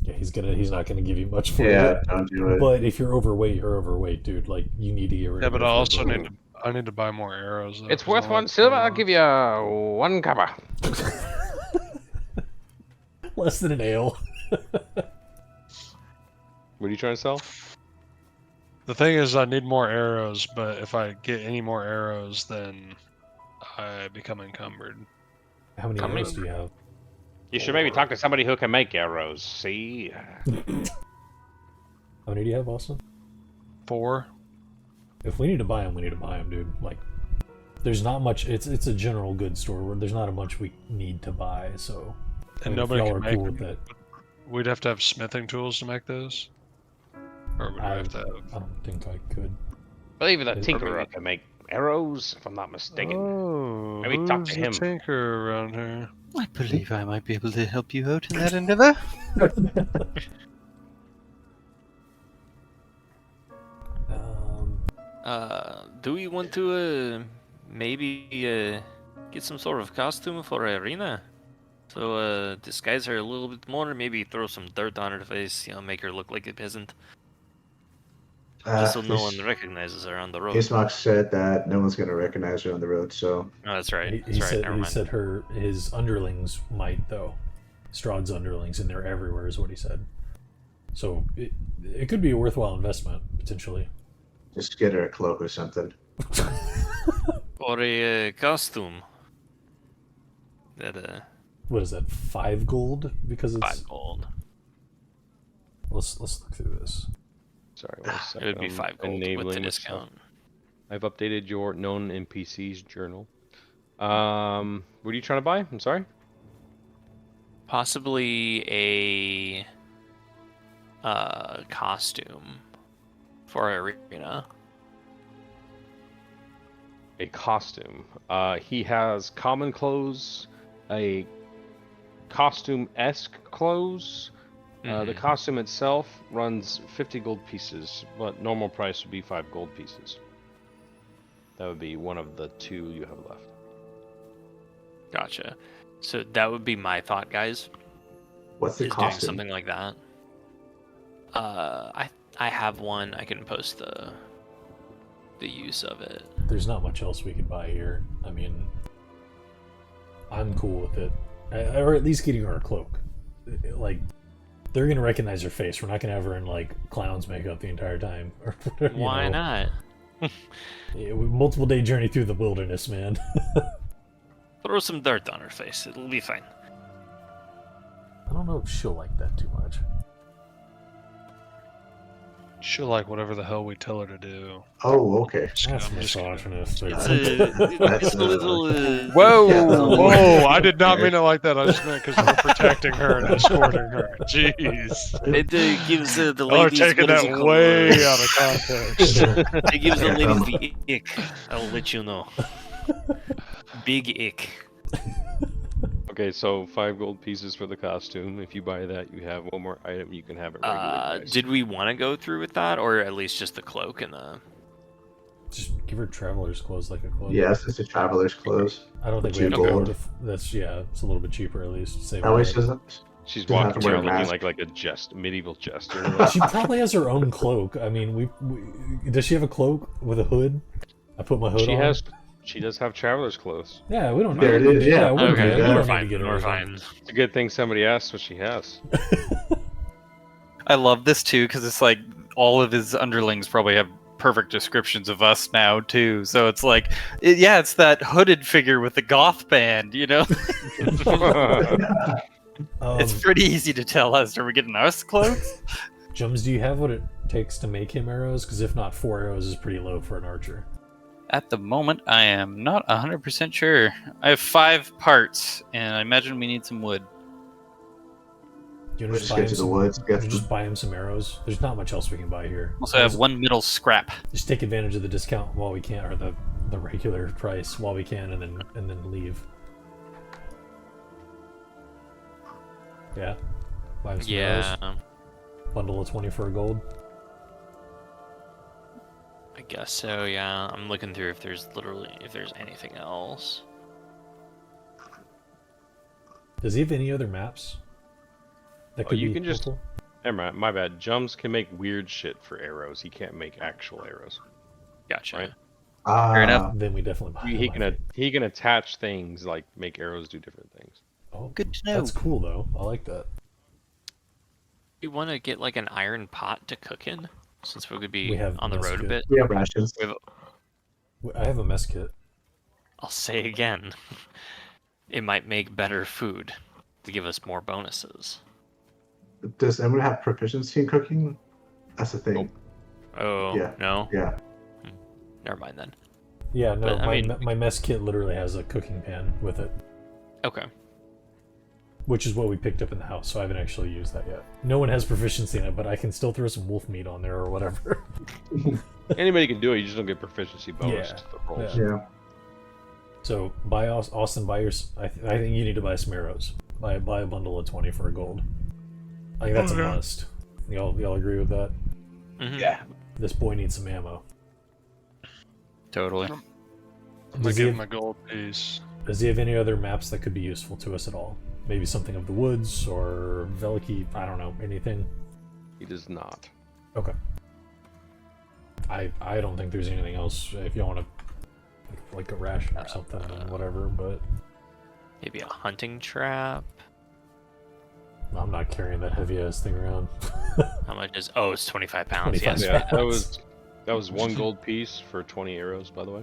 Yeah, he's not gonna give you much for Yeah, it. don't do it. But if you're overweight, you're overweight, dude. Like you need to get rid Yeah, of but it I for also gold. need to buy more arrows. Though, It's 'cause I worth like 1 silver. I'll arrows. give you 1 copper. Less than an ale. What are you trying to sell? The thing is, I need more arrows, but if I get any more arrows, then I become encumbered. How many Coming. arrows do you have? You should maybe talk to somebody who can make arrows. See? How many do you have, Austin? 4. If we need to buy them, we need to buy them, dude. Like, there's not much. It's a general goods store where there's not a much we need to buy. So, And if nobody y'all can are make cool with them. that. We'd have to have smithing tools to make those? Or would we I have to have... I don't think I could. I believe the Is- tinkerer can make arrows, if I'm not mistaken. Oh, Maybe talk to who's him. the tinker around here? I believe I might be able to help you out in that endeavor. Do we want to maybe get some sort of costume for Irina? So disguise her a little bit more, maybe throw some dirt on her face, make her look like a peasant. Just so no one recognizes her on the road. Ismark said that no one's going to recognize her on the road, so Oh, that's right. He, That's he right. said Never he mind. said his underlings might though. Strahd's underlings, and they're everywhere, is what he said. So it could be a worthwhile investment potentially. just get her a cloak or something. Or a costume. That what is that? 5 gold because it's 5 gold. Let's look through this. Sorry, 1 second. It would be I'm 5 gold with the enabling myself. discount. I've updated your known NPCs journal. What are you trying to buy? I'm sorry. Possibly a costume for Arena. A costume. He has common clothes, a costume-esque clothes. The Mhm. costume itself runs 50 gold pieces, but normal price would be 5 gold pieces. That would be one of the 2 you have left. Gotcha. So that would be my thought, guys. What's the Is doing costume? something like that. I have one. I can post the use of it. There's not much else we could buy here. I mean, I'm cool with it, or at least getting her a cloak. Like, they're gonna recognize her face. We're not gonna have her in like clown's makeup the entire time. Or whatever, you Why know. not? Multiple day journey through the wilderness, man. Throw some dirt on her face. It'll be fine. I don't know if she'll like that too much. She'll like whatever the hell we tell her to do. Oh, okay. That's I'm just gonna- misogynist. It's That's, a little. Whoa! Yeah, that's a little- Whoa! I did not mean it like that. I just meant because we're protecting her and escorting her. Jeez. It gives the Y'all are ladies. taking what is that it called? way out of context. It gives the Yeah, ladies the ick. I'll let you know. Big ick. Okay, so 5 gold pieces for the costume. If you buy that, you have one more item. You can have it regular price. Did we want to go through with that, or at least just the cloak and the? Just give her traveler's clothes like a cloak. Yes, it's a traveler's clothes. I don't think we Two have to go gold. with that's it's a little bit cheaper at least. Save That way on she it. doesn't. She's doesn't have walking to wear a around looking mask. like a medieval jester. She probably has her own cloak. I mean, we does she have a cloak with a hood? I put my hood She on. she does have traveler's clothes. Yeah, we don't. There it is, yeah. we're Okay, good. We yeah. don't we're need to fine. get We're everything. fine. It's a good thing somebody asked what she has. I love this too because it's like all of his underlings probably have perfect descriptions of us now too. So it's like, it's that hooded figure with the goth band. You know, it's pretty easy to tell us. Are we getting us clothes? Jums, do you have what it takes to make him arrows? Because if not, 4 arrows is pretty low for an archer. At the moment, I am not 100% sure. I have 5 parts, and I imagine we need some wood. Do you We'll want just to get buy to him the woods. Get just some. buy him some arrows? There's not much else we can buy here. Also, I have 1 middle scrap. Just take advantage of the discount while we can, or the regular price while we can, and then leave. Yeah. Buy him some arrows. Yeah, Bundle of 20 for a gold. I guess so. Yeah, I'm looking through if there's anything else. Does he have any other maps? That Oh, could you be can just- helpful? Never mind, my bad. Jums can make weird shit for arrows. He can't make actual arrows. Gotcha. Right. Fair enough. Then we definitely buy He him, I think. he can attach things like make arrows do different things. Oh, Good to know. that's cool though. I like that. We want to get like an iron pot to cook in, since we could be We have on the mess road a kit. bit. We have rations. We have, I have a mess kit. I'll say again, it might make better food to give us more bonuses. Does anyone have proficiency in cooking? That's the thing. Oh, Yeah. no? Yeah. Never mind then. Yeah, no, But, I mean- my mess kit literally has a cooking pan with it, Okay. which is what we picked up in the house. So I haven't actually used that yet. No one has proficiency in it, but I can still throw some wolf meat on there or whatever. Anybody can do it. You just don't get proficiency bonus Yeah. to the rolls. Yeah. So buy Austin. Buy your. I think you need to buy some arrows. Buy a bundle of 20 for a gold. I think that's a must. Y'all agree with that? Mhm. Yeah. This boy needs some ammo. Totally. I'm gonna Does he give have- him a gold piece. Does he have any other maps that could be useful to us at all? Maybe something of the woods or Veliki. I don't know. Anything. He does not. Okay. I don't think there's anything else. If you want to, like a ration or something, then whatever. But Maybe a hunting trap. I'm not carrying that heavy ass thing around. How much is? Oh, it's 25 pounds. 25 Yes. Yeah, pounds. that was 1 gold piece for 20 arrows, by the way.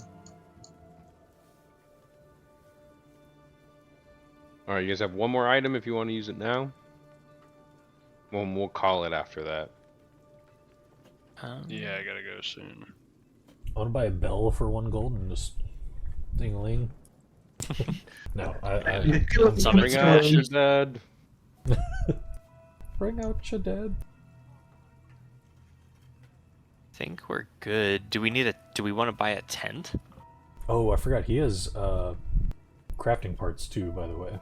All right, you guys have one more item if you want to use it now. We'll call it after that. Yeah, I gotta go soon. I want to buy a bell for 1 gold and just ding-a-ling. No, Summon Bring out smash. your dad. Bring out your dad. I think we're good. Do we want to buy a tent? Oh, I forgot. He has crafting parts too, by the way.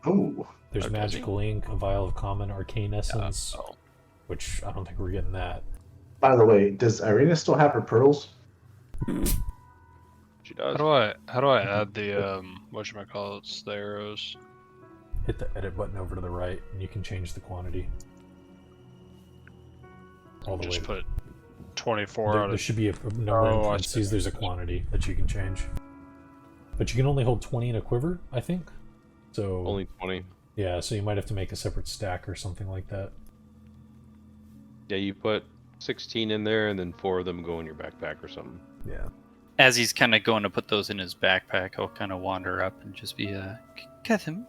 Oh, There's Okay. magical ink, a vial of common arcane essence, Oh. which I don't think we're getting that. by the way, does Irina still have her pearls? She does. How do I add the whatchamacallits, the arrows? Hit the edit button over to the right, and you can change the quantity. All the Just way. put 24 There, out there of. should be a number Oh, in I parentheses. see. There's a quantity that you can change. But you can only hold 20 in a quiver, I think. So Only 20. yeah, so you might have to make a separate stack or something like that. Yeah, you put 16 in there, and then 4 of them go in your backpack or something. Yeah. As he's kind of going to put those in his backpack, he'll kind of wander up and just be, Cathem,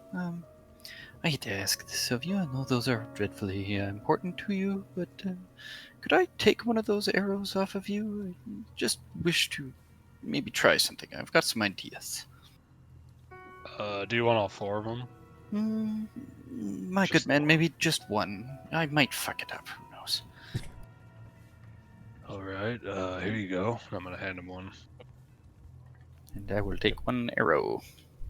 I hate to ask this of you. I know those are dreadfully important to you, but could I take one of those arrows off of you? I just wish to maybe try something. I've got some ideas. Do you want all 4 of them? My Just good man, one. maybe just one. I might fuck it up. Who knows? All right. Here you go. I'm gonna hand him one. And I will take one arrow.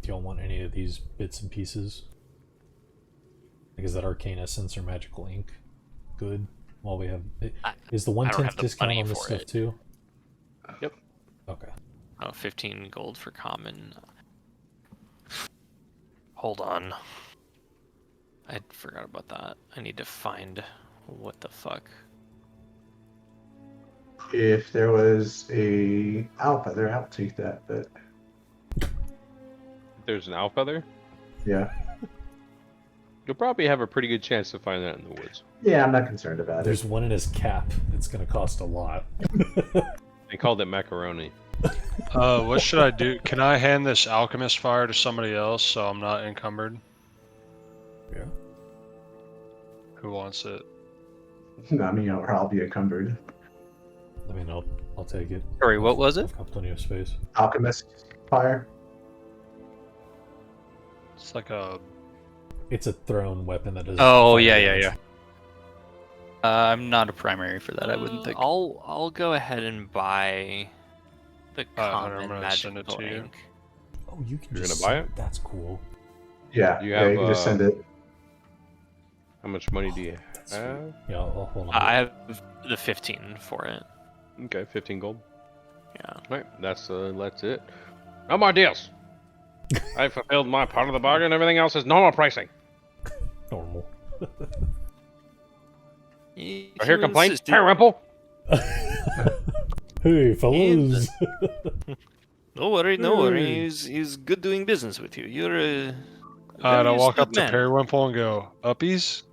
Do y'all want any of these bits and pieces? Like, is that arcane essence or magical ink good? While we have, is the I don't 1/10 have the discount money on this for stuff it. too? Yep. Okay. Oh, 15 gold for common. Hold on. I forgot about that. I need to find what the fuck. If there was a alpha there, I'll take that. But If there's an alpha there, yeah, you'll probably have a pretty good chance to find that in the woods. yeah, I'm not concerned about There's it. one in his cap. It's gonna cost a lot. They called it macaroni. What should I do? Can I hand this alchemist fire to somebody else so I'm not encumbered? Yeah. Who wants it? I mean, or I'll be encumbered. I mean, I'll take it. Sorry, what was it? I've got plenty of space. Alchemist fire. It's like a. It's a thrown weapon that doesn't. Oh, fire yeah. damage. I'm not a primary for that, I wouldn't think. I'll go ahead and buy the I'm common gonna send it magical to you. ink. Oh, you can You're just gonna buy send- it? That's cool. Yeah, You yeah, have, you can just send it. How much money do you That's have? sweet. Yeah, I'll hold on. I have the 15 for it. Okay, 15 gold. Yeah. All right, that's it. No more deals. I fulfilled my part of the bargain. Everything else is normal pricing. Normal. I hear complaints. Hey, Rumple. Hey, fellas. No worry, no worry. He's good doing business with you. You're a. Alright, I'll very walk up astute to man. Periwinkle and go, Uppies?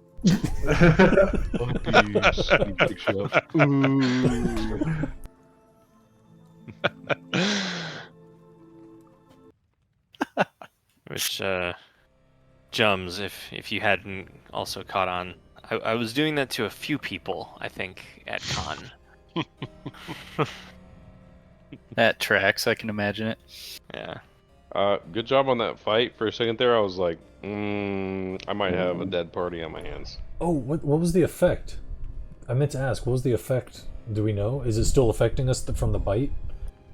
Which, Jums, if you hadn't also caught on, I was doing that to a few people, I think, at con. That tracks, I can imagine it. Yeah. Good job on that fight. For a second there, I was like, I might have a dead party on my hands. Oh, what was the effect? I meant to ask, what was the effect? Do we know? Is it still affecting us from the bite?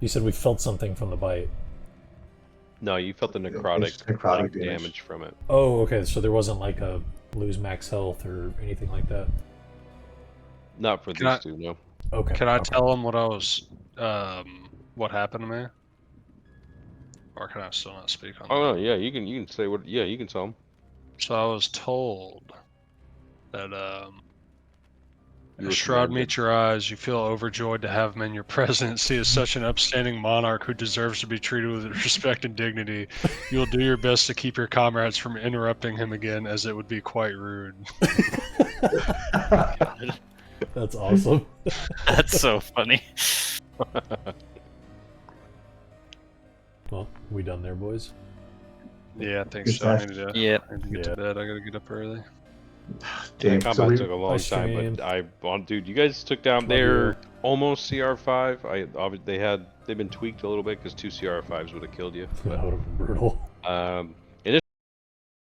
You said we felt something from the bite. No, you felt the It's necrotic, necrotic damage. damage. From it. Oh, okay, so there wasn't like a lose max health or anything like that? Not for Can these I- two, no. Okay. Can I okay. tell him what I was, what happened to me? Or can I still not speak on Oh that? no, yeah, you can say what. Yeah, you can tell them. So I was told that, You were as Strahd commanded. meets your eyes, you feel overjoyed to have him in your presence. He is such an upstanding monarch who deserves to be treated with respect and dignity. You will do your best to keep your comrades from interrupting him again, as it would be quite rude. That's awesome. That's so funny. Well, we done there, boys? Yeah, I think Good so. I stuff. need to, Yeah. I need to get Yeah. to bed. I gotta get up early. Damn. That So combat we, took a long time, stream. but dude, you guys took down. Love They're you. almost CR5. They've been tweaked a little bit because 2 CR5s would have killed you. That But would have been brutal.